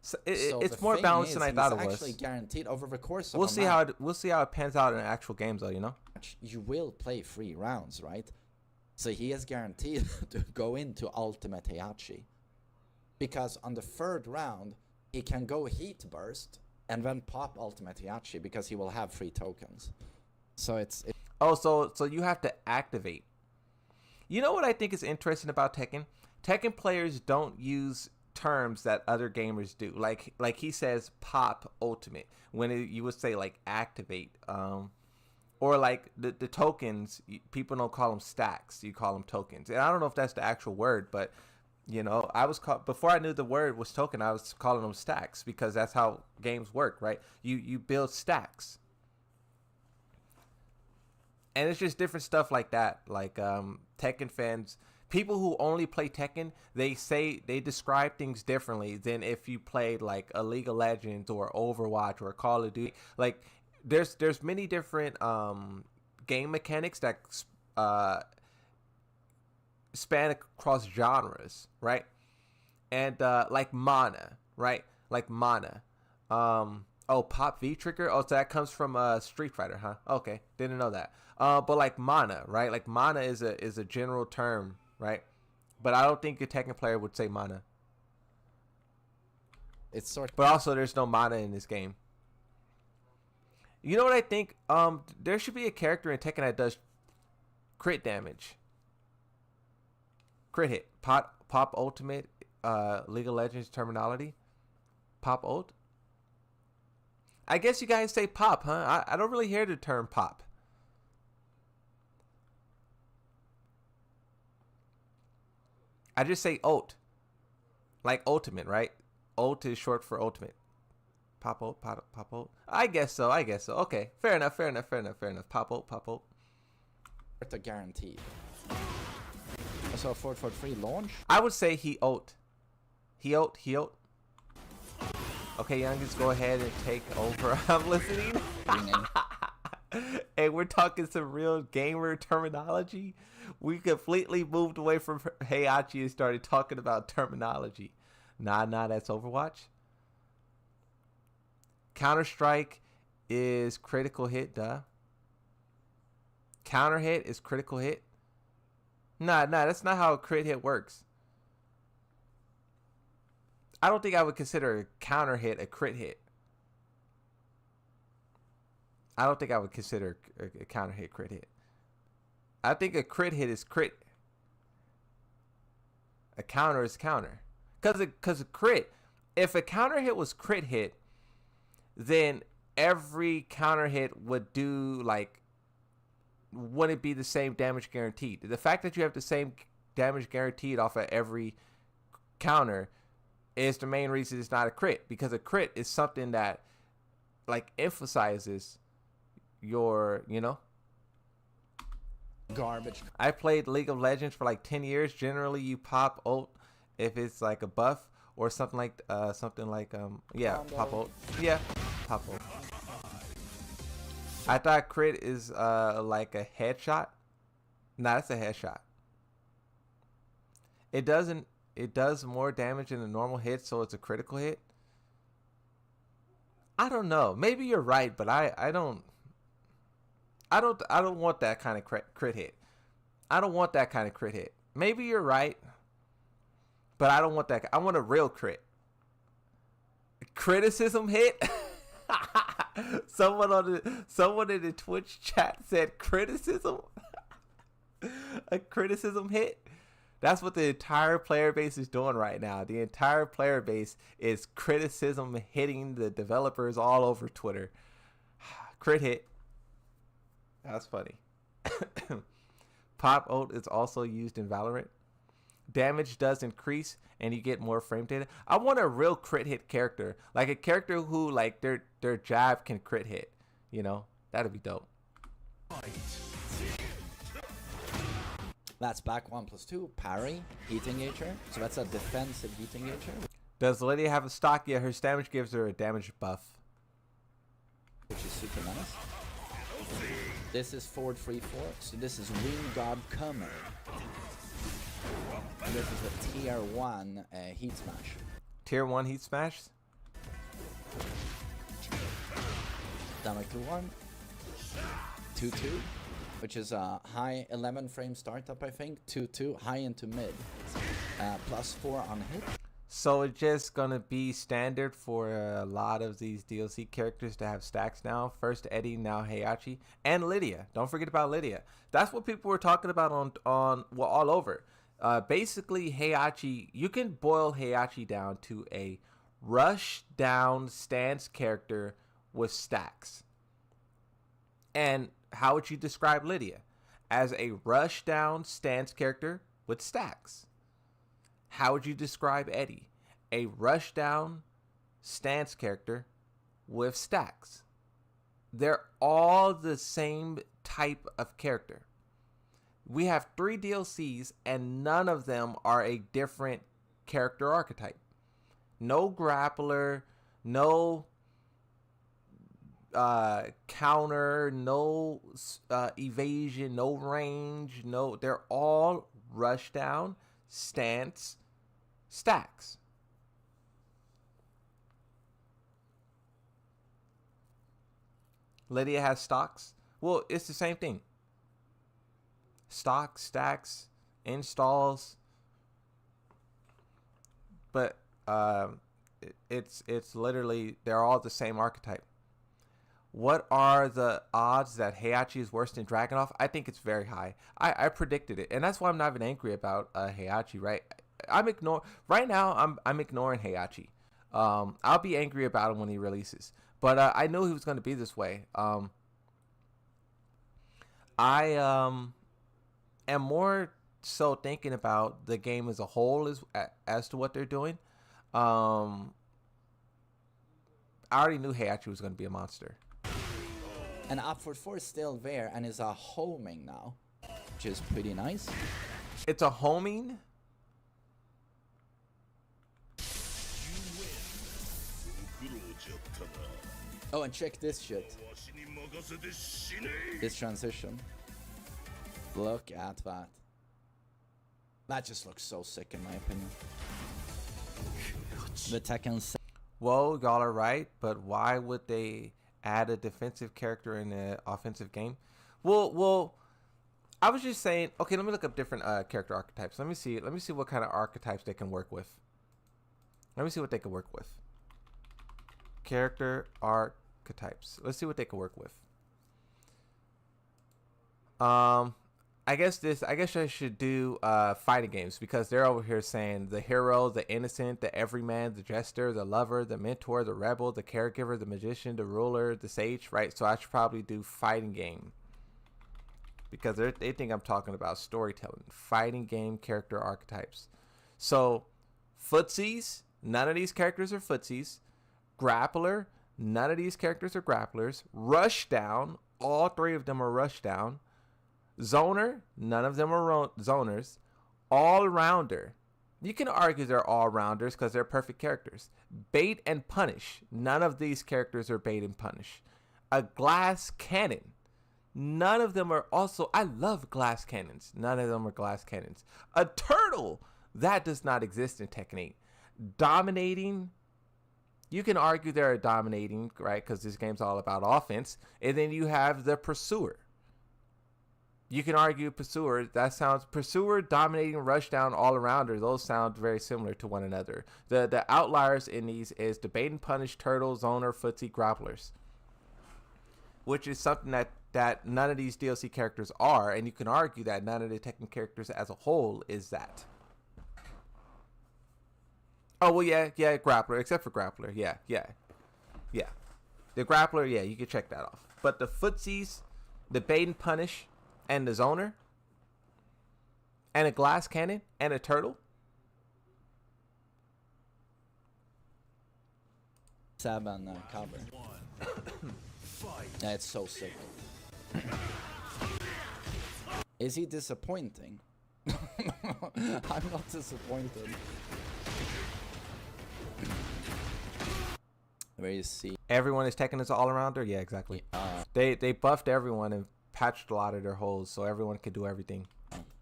[SPEAKER 1] So it's more balanced than I thought it was.
[SPEAKER 11] Actually guaranteed over the course of
[SPEAKER 1] we'll see how it pans out in actual games, though, you know?
[SPEAKER 11] You will play 3 rounds, right? So he is guaranteed to go into Ultimate Heihachi. Because on the 3rd round, he can go Heat Burst and then pop Ultimate Heihachi because he will have 3 tokens. So it's
[SPEAKER 1] Oh, so you have to activate. You know what I think is interesting about Tekken? Tekken players don't use terms that other gamers do. Like he says pop ultimate when you would say like activate. Or like the tokens, people don't call them stacks. You call them tokens. And I don't know if that's the actual word, but you know, before I knew the word was token, I was calling them stacks because that's how games work, right? You build stacks. And it's just different stuff like that. Like Tekken fans, people who only play Tekken, they describe things differently than if you played like a League of Legends or Overwatch or Call of Duty. Like there's many different game mechanics that span across genres, right? And like mana, right? Like mana. Oh, pop V trigger. Oh, so that comes from Street Fighter, huh? Okay, didn't know that. But like mana, right? Like mana is a general term, right? But I don't think a Tekken player would say mana.
[SPEAKER 11] It's sort of.
[SPEAKER 1] But also, there's no mana in this game. You know what I think? There should be a character in Tekken that does crit damage. Crit hit. Pop ultimate. League of Legends terminology. Pop ult. I guess you guys say pop, huh? I don't really hear the term pop. I just say ult. Like ultimate, right? Ult is short for ultimate. Pop ult, pop ult. I guess so. Okay. Fair enough. Pop ult.
[SPEAKER 11] It's a guarantee. So 443 launch?
[SPEAKER 1] I would say he ult. He ult. Okay, youngest, go ahead and take over. I'm listening. Hey, we're talking some real gamer terminology. We completely moved away from Heihachi and started talking about terminology. Nah, that's Overwatch. Counter-Strike is critical hit, duh. Counter hit is critical hit. Nah, that's not how a crit hit works. I don't think I would consider a counter hit a crit hit. I don't think I would consider a counter hit crit hit. I think a crit hit is crit. A counter is counter. Because a crit, if a counter hit was crit hit, then every counter hit would do like, wouldn't it be the same damage guaranteed? The fact that you have the same damage guaranteed off of every counter is the main reason it's not a crit, because a crit is something that like emphasizes your, you know,
[SPEAKER 11] garbage.
[SPEAKER 1] I played League of Legends for like 10 years. Generally you pop ult if it's like a buff, or something like yeah,
[SPEAKER 4] Combo.
[SPEAKER 1] pop ult. Yeah, pop ult. I thought crit is like a headshot. Nah, it's a headshot. It does more damage than a normal hit, so it's a critical hit. I don't know. Maybe you're right, but I don't want that kind of crit hit. I don't want that kind of crit hit. Maybe you're right, but I don't want that. I want a real crit. Criticism hit. Someone in the Twitch chat said criticism. A criticism hit. That's what the entire player base is doing right now. The entire player base is criticism hitting the developers all over Twitter. Crit hit. That's funny. Pop ult is also used in Valorant. Damage does increase and you get more frame data. I want a real crit hit character. Like a character who like their jab can crit hit. You know? That'd be dope.
[SPEAKER 11] That's back 1+2. Parry, heat engager. So that's a defensive heat engager.
[SPEAKER 1] Does Lydia have a stock? Yeah, her damage gives her a damage buff.
[SPEAKER 11] Which is super nice. This is forward 3-4. So this is Wing God Comer. And this is a tier 1 heat smash.
[SPEAKER 1] Tier 1 heat smash?
[SPEAKER 11] Damage to 1. 2-2. Which is a high 11 frame startup, I think. 2-2, high into mid. +4 on hit.
[SPEAKER 1] So it's just gonna be standard for a lot of these DLC characters to have stacks now. First Eddie, now Heihachi, and Lydia. Don't forget about Lydia. That's what people were talking about on well, all over. Basically, Heihachi, you can boil Heihachi down to a rush down stance character with stacks. And how would you describe Lydia? As a rush down stance character with stacks. How would you describe Eddie? A rush down stance character with stacks. They're all the same type of character. We have 3 DLCs and none of them are a different character archetype. No grappler, no counter, no evasion, no range, no, they're all rush down, stance, stacks. Lydia has stocks. Well, it's the same thing. Stocks, stacks, installs. But it's literally, they're all the same archetype. What are the odds that Heihachi is worse than Dragunov? I think it's very high. I predicted it, and that's why I'm not even angry about Heihachi. Right? Right now. I'm ignoring Heihachi. I'll be angry about him when he releases, but I knew he was going to be this way. I am more so thinking about the game as a whole as to what they're doing. I already knew Heihachi was going to be a monster.
[SPEAKER 11] And Up for 4 is still there and is a homing now, which is pretty nice.
[SPEAKER 1] It's a homing?
[SPEAKER 11] Oh, and check this shit. This transition. Look at that. That just looks so sick in my opinion. The Tekken.
[SPEAKER 1] Well, y'all are right, but why would they add a defensive character in an offensive game? Well, I was just saying. Okay, let me look up different character archetypes. Let me see what kind of archetypes they can work with. Let me see what they can work with. Character archetypes. Let's see what they can work with. I guess I should do fighting games because they're over here saying the hero, the innocent, the everyman, the jester, the lover, the mentor, the rebel, the caregiver, the magician, the ruler, the sage, right? So I should probably do fighting game because they think I'm talking about storytelling. Fighting game character archetypes. So footsies, none of these characters are footsies. Grappler, none of these characters are grapplers. Rushdown, all 3 of them are rushdown. Zoner, none of them are zoners. All-rounder. You can argue they're all-rounders because they're perfect characters. Bait and punish. None of these characters are bait and punish. A glass cannon. None of them are also... I love glass cannons. None of them are glass cannons. A turtle. That does not exist in Tekken 8. Dominating. You can argue they're dominating, right? Because this game's all about offense. And then you have the pursuer. You can argue pursuer. That sounds pursuer, dominating, rushdown, all arounder. Those sound very similar to one another. The outliers in these is the bait and punish, turtle, zoner, footsie, grapplers, which is something that none of these DLC characters are, and you can argue that none of the Tekken characters as a whole is that. Oh well, yeah, grappler, except for grappler, yeah. The grappler, yeah, you can check that off. But the footsies, the bait and punish, and the zoner, and a glass cannon, and a turtle.
[SPEAKER 11] Saban cover. Yeah, it's so sick. Is he disappointing? I'm not disappointed. Where you see
[SPEAKER 1] everyone is Tekken as an all-arounder? Yeah, exactly. They buffed everyone and patched a lot of their holes so everyone could do everything.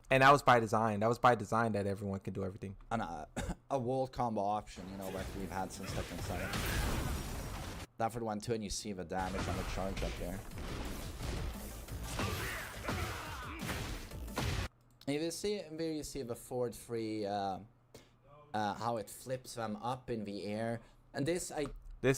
[SPEAKER 1] And that was by design. That was by design that everyone could do everything.
[SPEAKER 11] And a wall combo option, you know, like we've had since Tekken 7. That for the 1-2 and you see the damage on the charge up there. And you see the forward free, how it flips them up in the air. And
[SPEAKER 1] this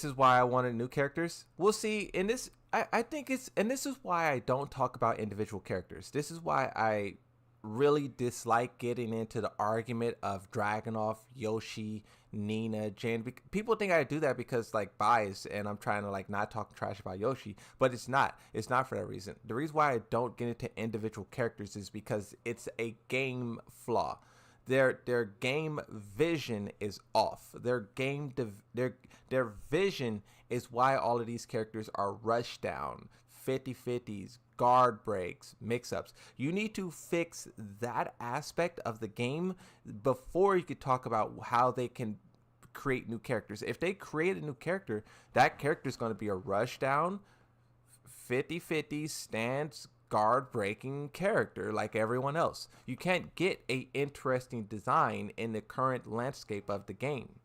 [SPEAKER 1] is why I wanted new characters. We'll see. In this, I think it's, and this is why I don't talk about individual characters. This is why I really dislike getting into the argument of Dragunov, Yoshi, Nina, Jane. People think I do that because like bias and I'm trying to like not talk trash about Yoshi, but it's not. It's not for that reason. The reason why I don't get into individual characters is because it's a game flaw. Their game vision is off. Their vision is why all of these characters are rushed down, 50-50s, guard breaks, mix-ups. You need to fix that aspect of the game before you could talk about how they can create new characters. If they create a new character, that character is going to be a rush down, 50-50 stance, guard breaking character like everyone else. You can't get a interesting design in the current landscape of the game,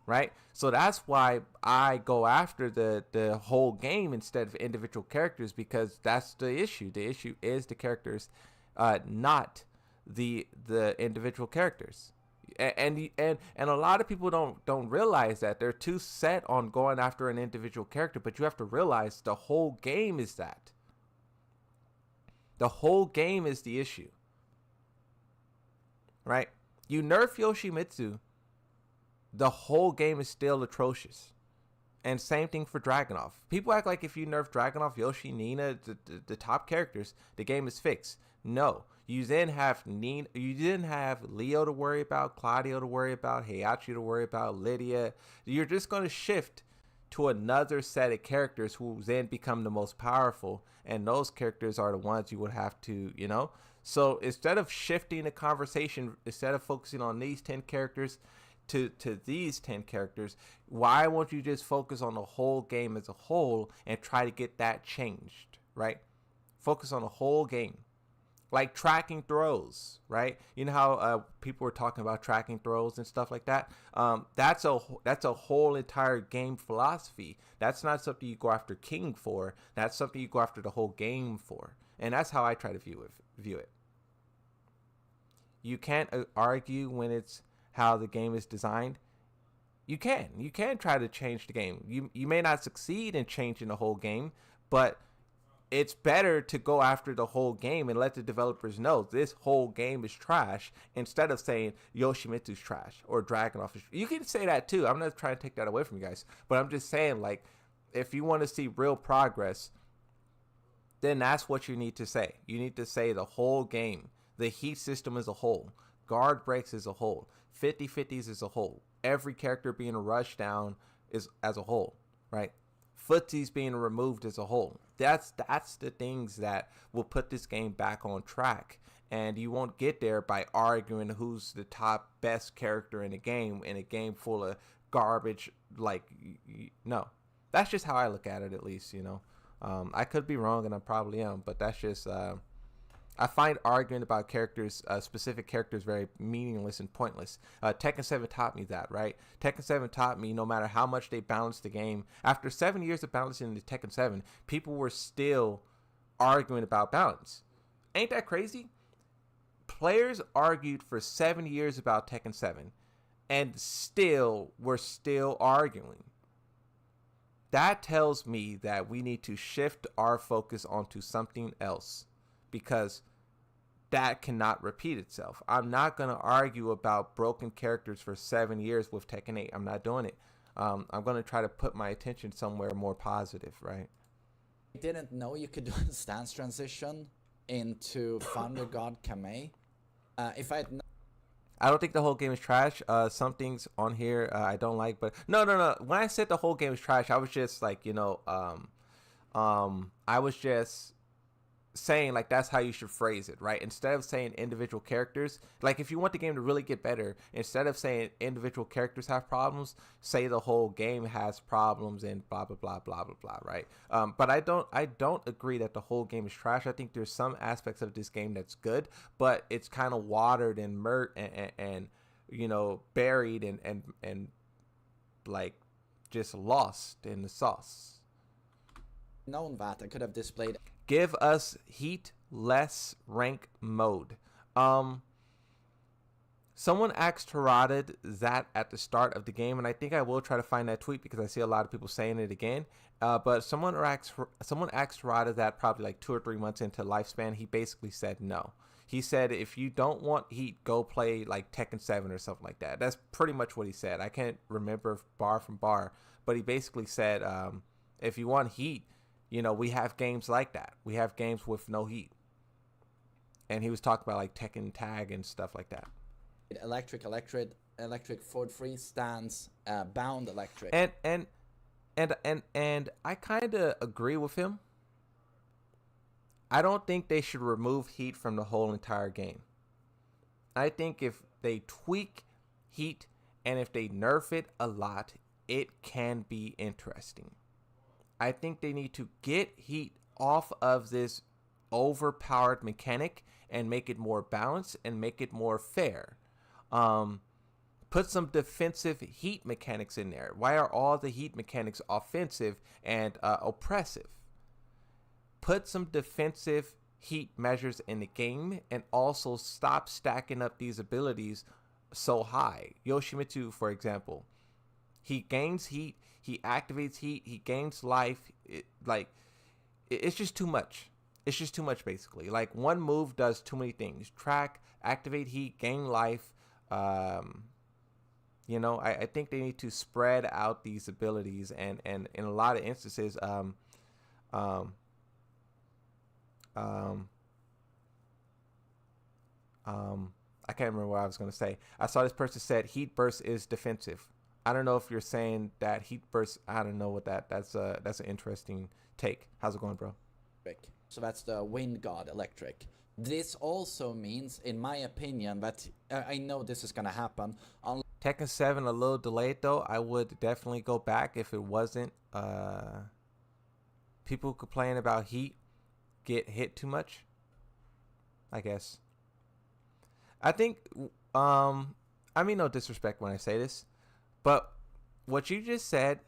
[SPEAKER 1] right? So that's why I go after the whole game instead of individual characters, because that's the issue. The issue is the characters, not the individual characters. And a lot of people don't realize that. They're too set on going after an individual character, but you have to realize the whole game is that. The whole game is the issue, right? You nerf Yoshimitsu, the whole game is still atrocious. And same thing for Dragunov. People act like if you nerf Dragunov, Yoshi, Nina, the top characters, the game is fixed. No. You then have Nina, you didn't have Leo to worry about, Claudio to worry about, Heihachi to worry about, Lydia. You're just going to shift to another set of characters who then become the most powerful, and those characters are the ones you would have to, you know. So instead of shifting the conversation, instead of focusing on these 10 characters to these 10 characters, why won't you just focus on the whole game as a whole and try to get that changed, right? Focus on the whole game. Like tracking throws, right? You know how people were talking about tracking throws and stuff like that. That's a whole entire game philosophy. That's not something you go after King for. That's something you go after the whole game for. And that's how I try to view it. You can't argue when it's how the game is designed. You can try to change the game. You may not succeed in changing the whole game, but it's better to go after the whole game and let the developers know this whole game is trash instead of saying Yoshimitsu's trash or Dragunov is. You can say that too. I'm not trying to take that away from you guys, but I'm just saying, like, if you want to see real progress, then that's what you need to say. You need to say the whole game, the heat system as a whole, guard breaks as a whole, 50-50s as a whole, every character being rushed down is as a whole, right? Footsies being removed as a whole. That's the things that will put this game back on track and you won't get there by arguing who's the top best character in a game full of garbage. Like, no, that's just how I look at it, at least, you know. I could be wrong, and I probably am, but that's just I find arguing about characters, specific characters, very meaningless and pointless. Tekken 7 taught me that, right? Tekken 7 taught me no matter how much they balanced the game, after 7 years of balancing the Tekken 7, people were still arguing about balance. Ain't that crazy? Players argued for 7 years about Tekken 7, and we're still arguing. That tells me that we need to shift our focus onto something else, because that cannot repeat itself. I'm not going to argue about broken characters for 7 years with Tekken 8. I'm not doing it. I'm going to try to put my attention somewhere more positive, right?
[SPEAKER 11] I didn't know you could do a stance transition into Thunder God Kamei. If I had
[SPEAKER 1] I don't think the whole game is trash. Some things on here I don't like, but no. When I said the whole game is trash, I was just like, you know, I was just saying, like, that's how you should phrase it, right? Instead of saying individual characters, like, if you want the game to really get better, instead of saying individual characters have problems, say the whole game has problems and blah blah blah blah blah blah, right? But I don't agree that the whole game is trash. I think there's some aspects of this game that's good, but it's kind of watered and and you know, buried and like just lost in the sauce.
[SPEAKER 11] Known that I could have displayed.
[SPEAKER 1] Give us heat less rank mode. Someone asked Harada that at the start of the game, and I think I will try to find that tweet because I see a lot of people saying it again. But someone asked Harada that probably like 2 or 3 months into lifespan. He basically said no. He said, if you don't want heat, go play like Tekken 7 or something like that. That's pretty much what he said. I can't remember bar from bar, but he basically said, if you want heat, you know, we have games like that. We have games with no heat. And he was talking about like Tekken Tag and stuff like that.
[SPEAKER 11] Electric forward free stance, bound electric.
[SPEAKER 1] And I kind of agree with him. I don't think they should remove heat from the whole entire game. I think if they tweak heat and if they nerf it a lot, it can be interesting. I think they need to get heat off of this overpowered mechanic and make it more balanced and make it more fair. Put some defensive heat mechanics in there. Why are all the heat mechanics offensive and oppressive? Put some defensive heat measures in the game and also stop stacking up these abilities so high. Yoshimitsu, for example, he gains heat, he activates heat, he gains life. It's just too much. It's just too much, basically. Like, one move does too many things. Track, activate heat, gain life. You know, I think they need to spread out these abilities, and in a lot of instances, I can't remember what I was going to say. I saw this person said heat burst is defensive. I don't know if you're saying that heat burst. I don't know what that's an interesting take. How's it going, bro?
[SPEAKER 11] So that's the wind god electric. This also means, in my opinion, that I know this is gonna happen.
[SPEAKER 1] Tekken 7 a little delayed though. I would definitely go back if it wasn't. People complain about heat get hit too much, I guess. I think I mean no disrespect when I say this, but what you just said,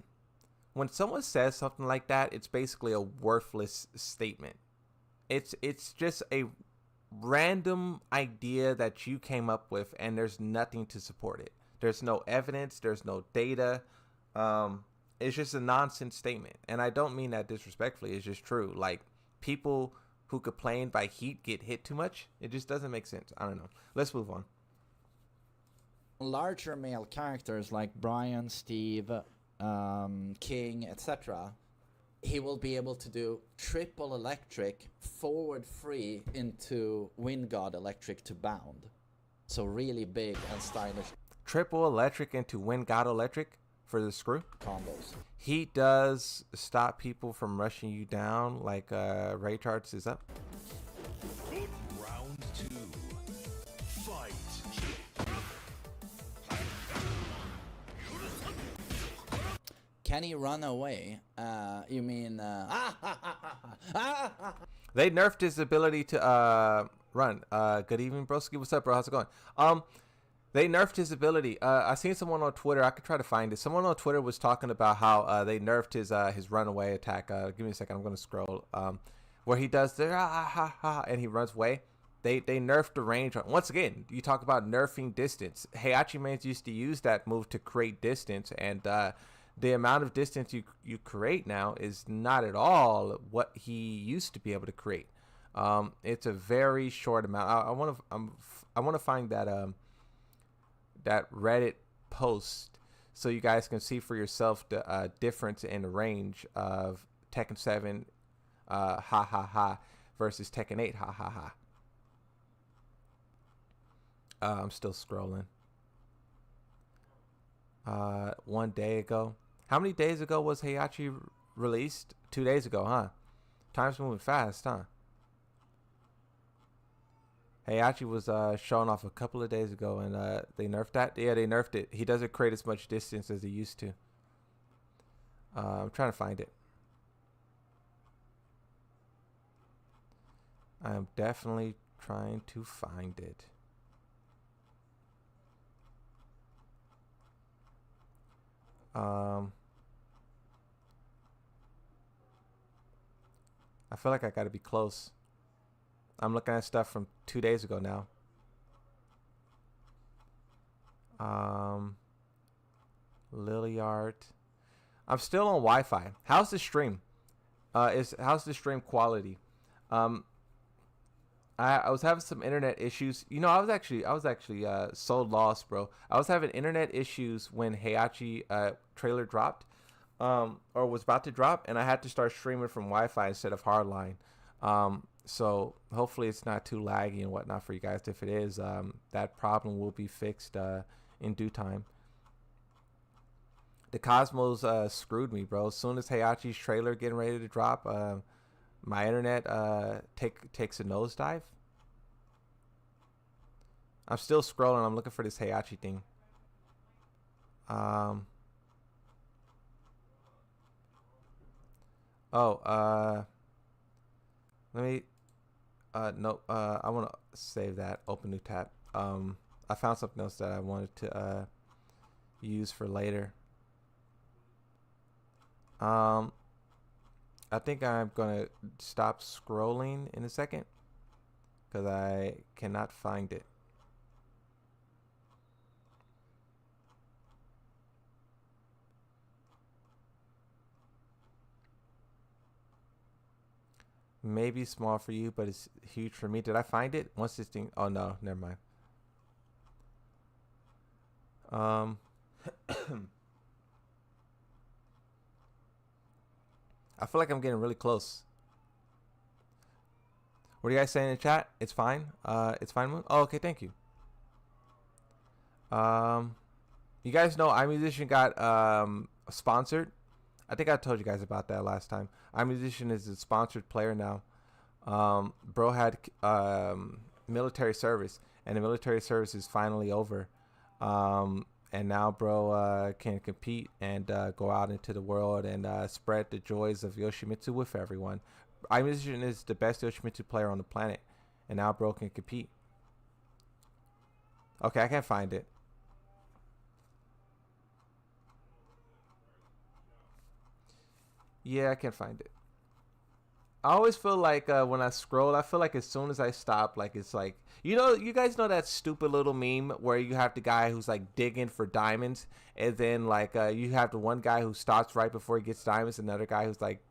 [SPEAKER 1] when someone says something like that, it's basically a worthless statement. It's just a random idea that you came up with, and there's nothing to support it. There's no evidence, there's no data. It's just a nonsense statement, and I don't mean that disrespectfully. It's just true. Like, people who complain by heat get hit too much. It just doesn't make sense. I don't know. Let's move on.
[SPEAKER 11] Larger male characters like Brian, Steve, King, etc., he will be able to do triple electric forward free into wind god electric to bound. So really big and stylish.
[SPEAKER 1] Triple electric into wind god electric for the screw
[SPEAKER 11] combos.
[SPEAKER 1] Heat does stop people from rushing you down, like Ray Charts is up.
[SPEAKER 12] Round 2.
[SPEAKER 11] Can he run away? You mean...
[SPEAKER 1] They nerfed his ability to run. Good evening, broski. What's up, bro? How's it going? They nerfed his ability. I seen someone on Twitter. I could try to find it. Someone on Twitter was talking about how they nerfed his runaway attack. Give me a second. I'm gonna scroll. Where he does the and he runs away. They nerfed the range. Once again, you talk about nerfing distance. Heihachi mains used to use that move to create distance, and the amount of distance you create now is not at all what he used to be able to create. It's a very short amount. I want to find that that Reddit post so you guys can see for yourself the difference in range of Tekken 7 versus Tekken 8 I'm still scrolling. 1 day ago. How many days ago was Heihachi released? 2 days ago, huh? Time's moving fast, huh? Heihachi was showing off a couple of days ago, and they nerfed that. Yeah, they nerfed it. He doesn't create as much distance as he used to. I'm trying to find it. I am definitely trying to find it. I feel like I gotta be close. I'm looking at stuff from 2 days ago now. Liliard. I'm still on Wi-Fi. How's the stream? How's the stream quality? I was having some internet issues. You know, I was actually so lost, bro. I was having internet issues when Heihachi trailer dropped, or was about to drop, and I had to start streaming from Wi-Fi instead of hardline. So hopefully it's not too laggy and whatnot for you guys. If it is, that problem will be fixed in due time. The Cosmos screwed me, bro. As soon as Heihachi's trailer getting ready to drop, my internet takes a nosedive. I'm still scrolling. I'm looking for this Heihachi thing. Let me no, I want to save that. Open new tab. I found something else that I wanted to use for later. I think I'm gonna stop scrolling in a second because I cannot find it. Maybe small for you, but it's huge for me. Did I find it? Once this thing... Oh, no. Never mind. I feel like I'm getting really close. What are you guys saying in the chat? It's fine. It's fine. Moon? Oh, okay. Thank you. You guys know iMusician got sponsored. I think I told you guys about that last time. iMusician is a sponsored player now. Bro had military service, and the military service is finally over. And now bro can compete and go out into the world and spread the joys of Yoshimitsu with everyone. iMusician is the best Yoshimitsu player on the planet, and now bro can compete. Okay, I can't find it. Yeah, I can't find it. I always feel like when I scroll, I feel like as soon as I stop, like it's like, you know, you guys know that stupid little meme where you have the guy who's like digging for diamonds, and then like you have the one guy who stops right before he gets diamonds, another guy who's like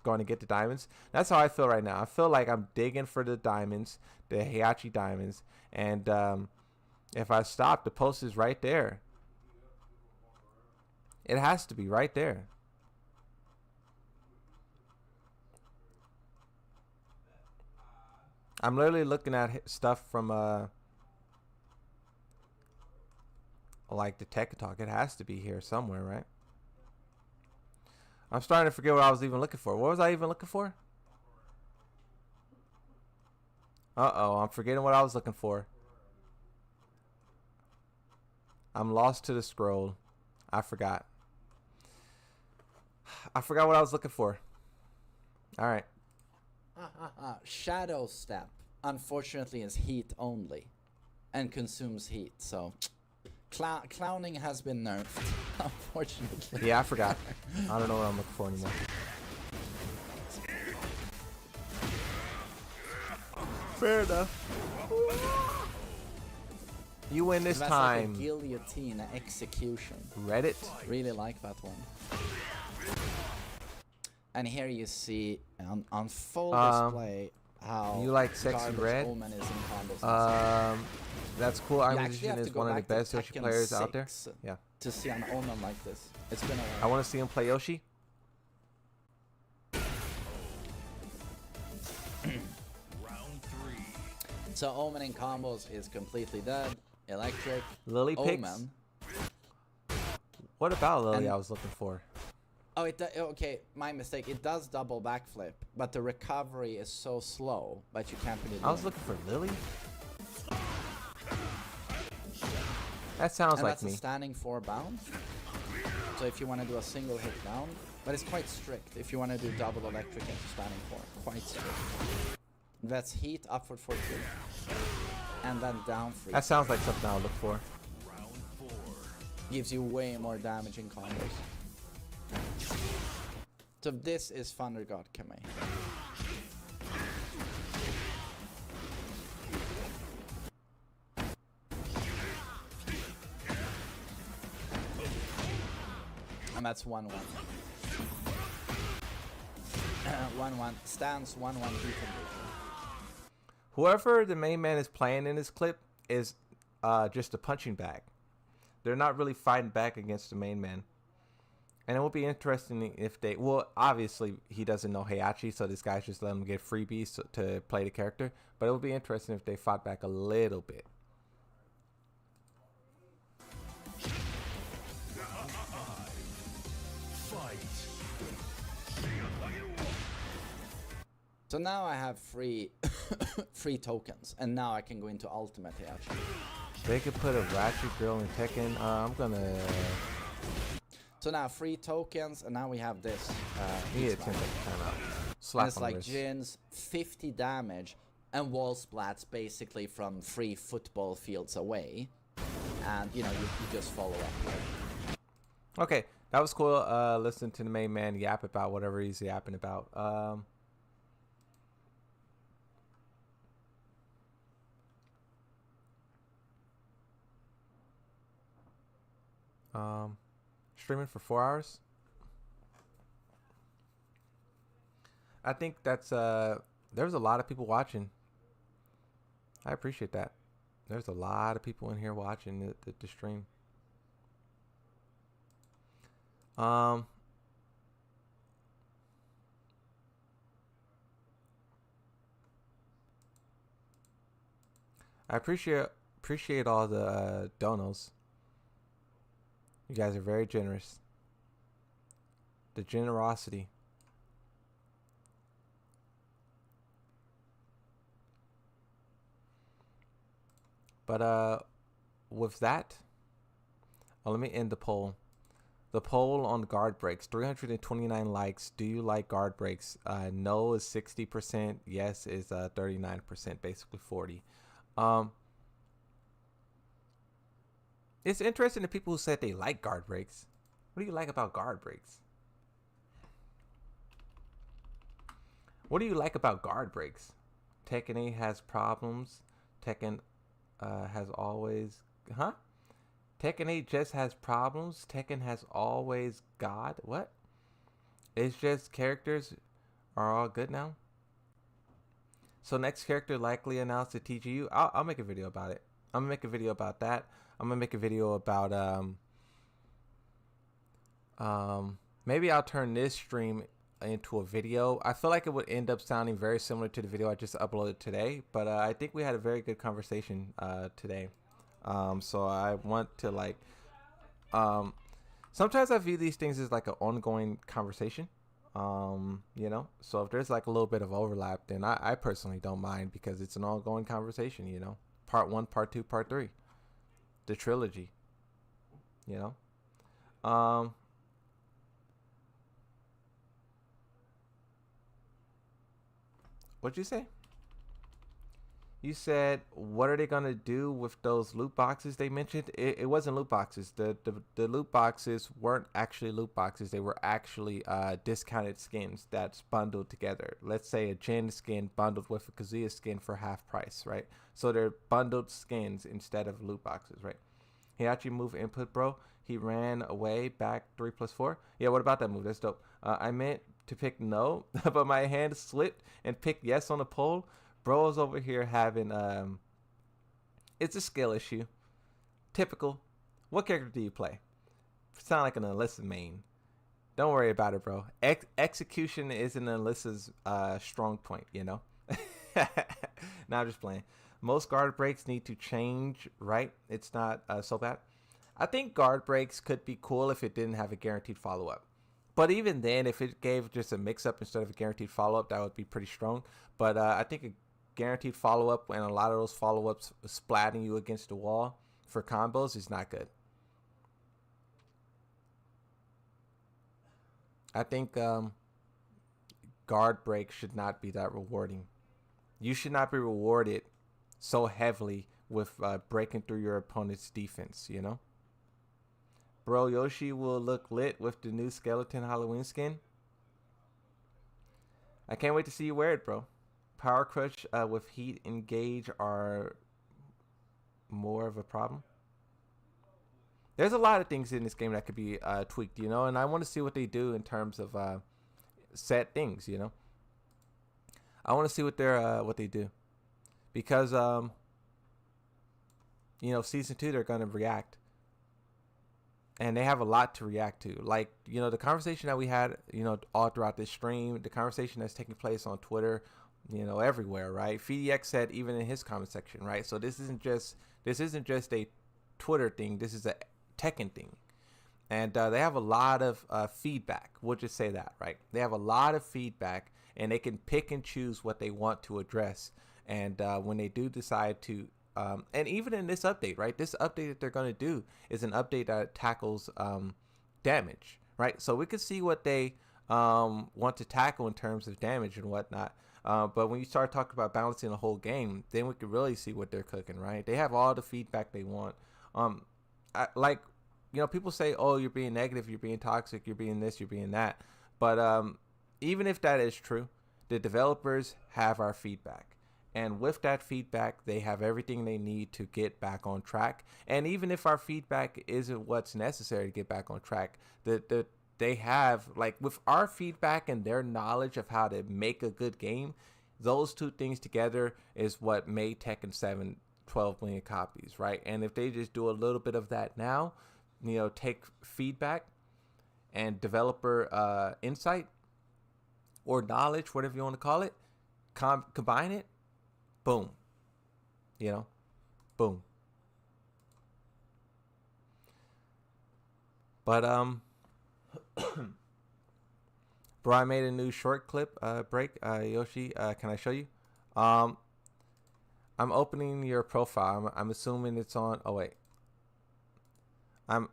[SPEAKER 1] going to get the diamonds. That's how I feel right now. I feel like I'm digging for the diamonds, the Heihachi diamonds, and if I stop, the post is right there. It has to be right there. I'm literally looking at stuff from like the Tekken Talk. It has to be here somewhere, right? I'm starting to forget what I was even looking for. What was I even looking for? Uh-oh, I'm forgetting what I was looking for. I'm lost to the scroll. I forgot. I forgot what I was looking for. All right.
[SPEAKER 11] Shadow Step, unfortunately, is heat only, and consumes heat. So, clowning has been nerfed, unfortunately.
[SPEAKER 1] Yeah, I forgot. I don't know what I'm looking for anymore. Fair enough. You win this
[SPEAKER 11] That's
[SPEAKER 1] time.
[SPEAKER 11] like a guillotine execution.
[SPEAKER 1] Reddit.
[SPEAKER 11] Really like that one. And here you see on full display how
[SPEAKER 1] you like sexy
[SPEAKER 11] garbage
[SPEAKER 1] red.
[SPEAKER 11] Omen is in combos.
[SPEAKER 1] That's cool.
[SPEAKER 11] You
[SPEAKER 1] Iron
[SPEAKER 11] actually
[SPEAKER 1] Magician
[SPEAKER 11] have to
[SPEAKER 1] is
[SPEAKER 11] go
[SPEAKER 1] one of the
[SPEAKER 11] back to
[SPEAKER 1] best Yoshi
[SPEAKER 11] Tekken
[SPEAKER 1] players out there.
[SPEAKER 11] 6
[SPEAKER 1] Yeah.
[SPEAKER 11] To see an Omen like this. It's been a
[SPEAKER 1] I
[SPEAKER 11] while.
[SPEAKER 1] want to see him play Yoshi.
[SPEAKER 12] Round 3.
[SPEAKER 11] So Omen in combos is completely dead. Electric.
[SPEAKER 1] Lily picks.
[SPEAKER 11] Omen.
[SPEAKER 1] What about Lily?
[SPEAKER 11] And-
[SPEAKER 1] I was looking for.
[SPEAKER 11] Oh, okay, my mistake. It does double backflip, but the recovery is so slow, but you can't really do
[SPEAKER 1] I was
[SPEAKER 11] it.
[SPEAKER 1] looking for Lily. That sounds
[SPEAKER 11] And
[SPEAKER 1] like
[SPEAKER 11] that's
[SPEAKER 1] me.
[SPEAKER 11] a standing 4 bounce. So if you want to do a single hit down, but it's quite strict. If you want to do double electric into standing 4, quite strict. That's heat, upward 4 3, and then down 3.
[SPEAKER 1] That sounds like something I'll look for.
[SPEAKER 12] Round 4.
[SPEAKER 11] Gives you way more damage in combos. So this is Thunder God Kamei. And that's 1-1. 1-1. Stands 1-1 heat condition.
[SPEAKER 1] Whoever the main man is playing in this clip is just a punching bag. They're not really fighting back against the main man. And it will be interesting if they... Well, obviously, he doesn't know Heihachi, so this guy's just letting him get freebies to play the character. But it will be interesting if they fought back a little bit.
[SPEAKER 12] Fight.
[SPEAKER 11] So now I have free free tokens, and now I can go into Ultimate Heihachi.
[SPEAKER 1] They could put a Ratchet Girl in Tekken. I'm gonna...
[SPEAKER 11] So now free tokens, and now we have this.
[SPEAKER 1] He
[SPEAKER 11] heat
[SPEAKER 1] hit
[SPEAKER 11] smash.
[SPEAKER 1] timeout.
[SPEAKER 11] And
[SPEAKER 1] Slap
[SPEAKER 11] it's
[SPEAKER 1] on the
[SPEAKER 11] like
[SPEAKER 1] wrist.
[SPEAKER 11] Jin's 50 damage and wall splats basically from 3 football fields away. And you know, you just follow up.
[SPEAKER 1] Okay, that was cool. Listening to the main man yap about whatever he's yapping about. Streaming for 4 hours. I think that's there's a lot of people watching. I appreciate that. There's a lot of people in here watching the stream. I appreciate all the donos. You guys are very generous. The generosity. But with that, let me end the poll. The poll on guard breaks, 329 likes. Do you like guard breaks? No is 60%. Yes is 39%, basically 40. It's interesting to people who said they like guard breaks. What do you like about guard breaks? What do you like about guard breaks? Tekken 8 has problems. Tekken has always... Huh? Tekken 8 just has problems. Tekken has always God. What? It's just characters are all good now. So next character likely announced at TGU. I'll make a video about it. I'm gonna make a video about that. I'm gonna make a video about maybe I'll turn this stream into a video. I feel like it would end up sounding very similar to the video I just uploaded today, but I think we had a very good conversation today. So I want to like sometimes I view these things as like an ongoing conversation, you know, so if there's like a little bit of overlap, then I personally don't mind, because it's an ongoing conversation, you know, part 1, part 2, part 3, the trilogy, you know. What'd you say? You said, what are they gonna do with those loot boxes they mentioned? It wasn't loot boxes. The loot boxes weren't actually loot boxes. They were actually discounted skins that's bundled together. Let's say a Jin skin bundled with a Kazuya skin for half price, right? So they're bundled skins instead of loot boxes, right? Heihachi move input, bro. He ran away back 3+4. Yeah, what about that move? That's dope. I meant to pick no, but my hand slipped and picked yes on the poll. Bro's over here having it's a skill issue. Typical. What character do you play? Sound like an Alyssa main. Don't worry about it, bro. Execution isn't Alyssa's strong point, you know. Now I'm just playing. Most guard breaks need to change, right? It's not so bad. I think guard breaks could be cool if it didn't have a guaranteed follow-up. But even then, if it gave just a mix-up instead of a guaranteed follow-up, that would be pretty strong. But I think a guaranteed follow-up and a lot of those follow-ups splatting you against the wall for combos is not good. I think guard break should not be that rewarding. You should not be rewarded so heavily with breaking through your opponent's defense, you know? Bro, Yoshi will look lit with the new skeleton Halloween skin. I can't wait to see you wear it, bro. Power Crush with Heat Engage are more of a problem. There's a lot of things in this game that could be tweaked, you know, and I want to see what they do in terms of set things, you know. I want to see what they do, because you know, season 2 they're gonna react, and they have a lot to react to. Like, you know, the conversation that we had, you know, all throughout this stream, the conversation that's taking place on Twitter, you know, everywhere, right? FDX said even in his comment section, right? So this isn't just a Twitter thing. This is a Tekken thing, and they have a lot of feedback. We'll just say that, right? They have a lot of feedback, and they can pick and choose what they want to address. And when they do decide to, and even in this update, right? This update that they're going to do is an update that tackles damage, right? So we could see what they want to tackle in terms of damage and whatnot. But when you start talking about balancing the whole game, then we could really see what they're cooking, right? They have all the feedback they want. Like, you know, people say, oh, you're being negative, you're being toxic, you're being this, you're being that. But even if that is true, the developers have our feedback. And with that feedback, they have everything they need to get back on track. And even if our feedback isn't what's necessary to get back on track, they have, like, with our feedback and their knowledge of how to make a good game, those two things together is what made Tekken 7 12 million copies, right? And if they just do a little bit of that now, you know, take feedback and developer insight or knowledge, whatever you want to call it, combine it, boom, you know, boom. But bro, I made a new short clip break. Yoshi, can I show you? I'm opening your profile. I'm assuming it's on. Oh wait, I'm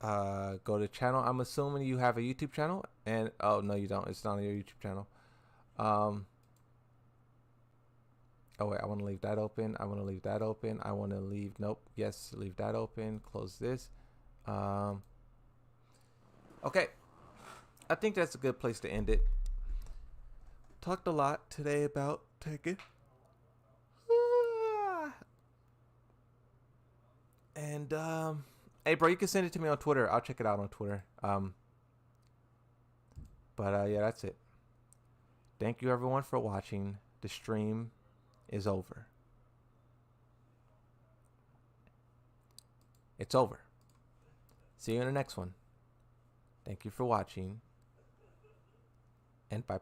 [SPEAKER 1] go to channel. I'm assuming you have a YouTube channel, and oh no, you don't. It's not on your YouTube channel. Oh wait, I want to leave that open. I want to leave that open. I want to leave. Nope. Yes, leave that open. Close this. Okay, I think that's a good place to end it. Talked a lot today about Tekken. And hey bro, you can send it to me on Twitter. I'll check it out on Twitter. But yeah, that's it. Thank you everyone for watching. The stream is over. It's over. See you in the next one. Thank you for watching, and bye-bye.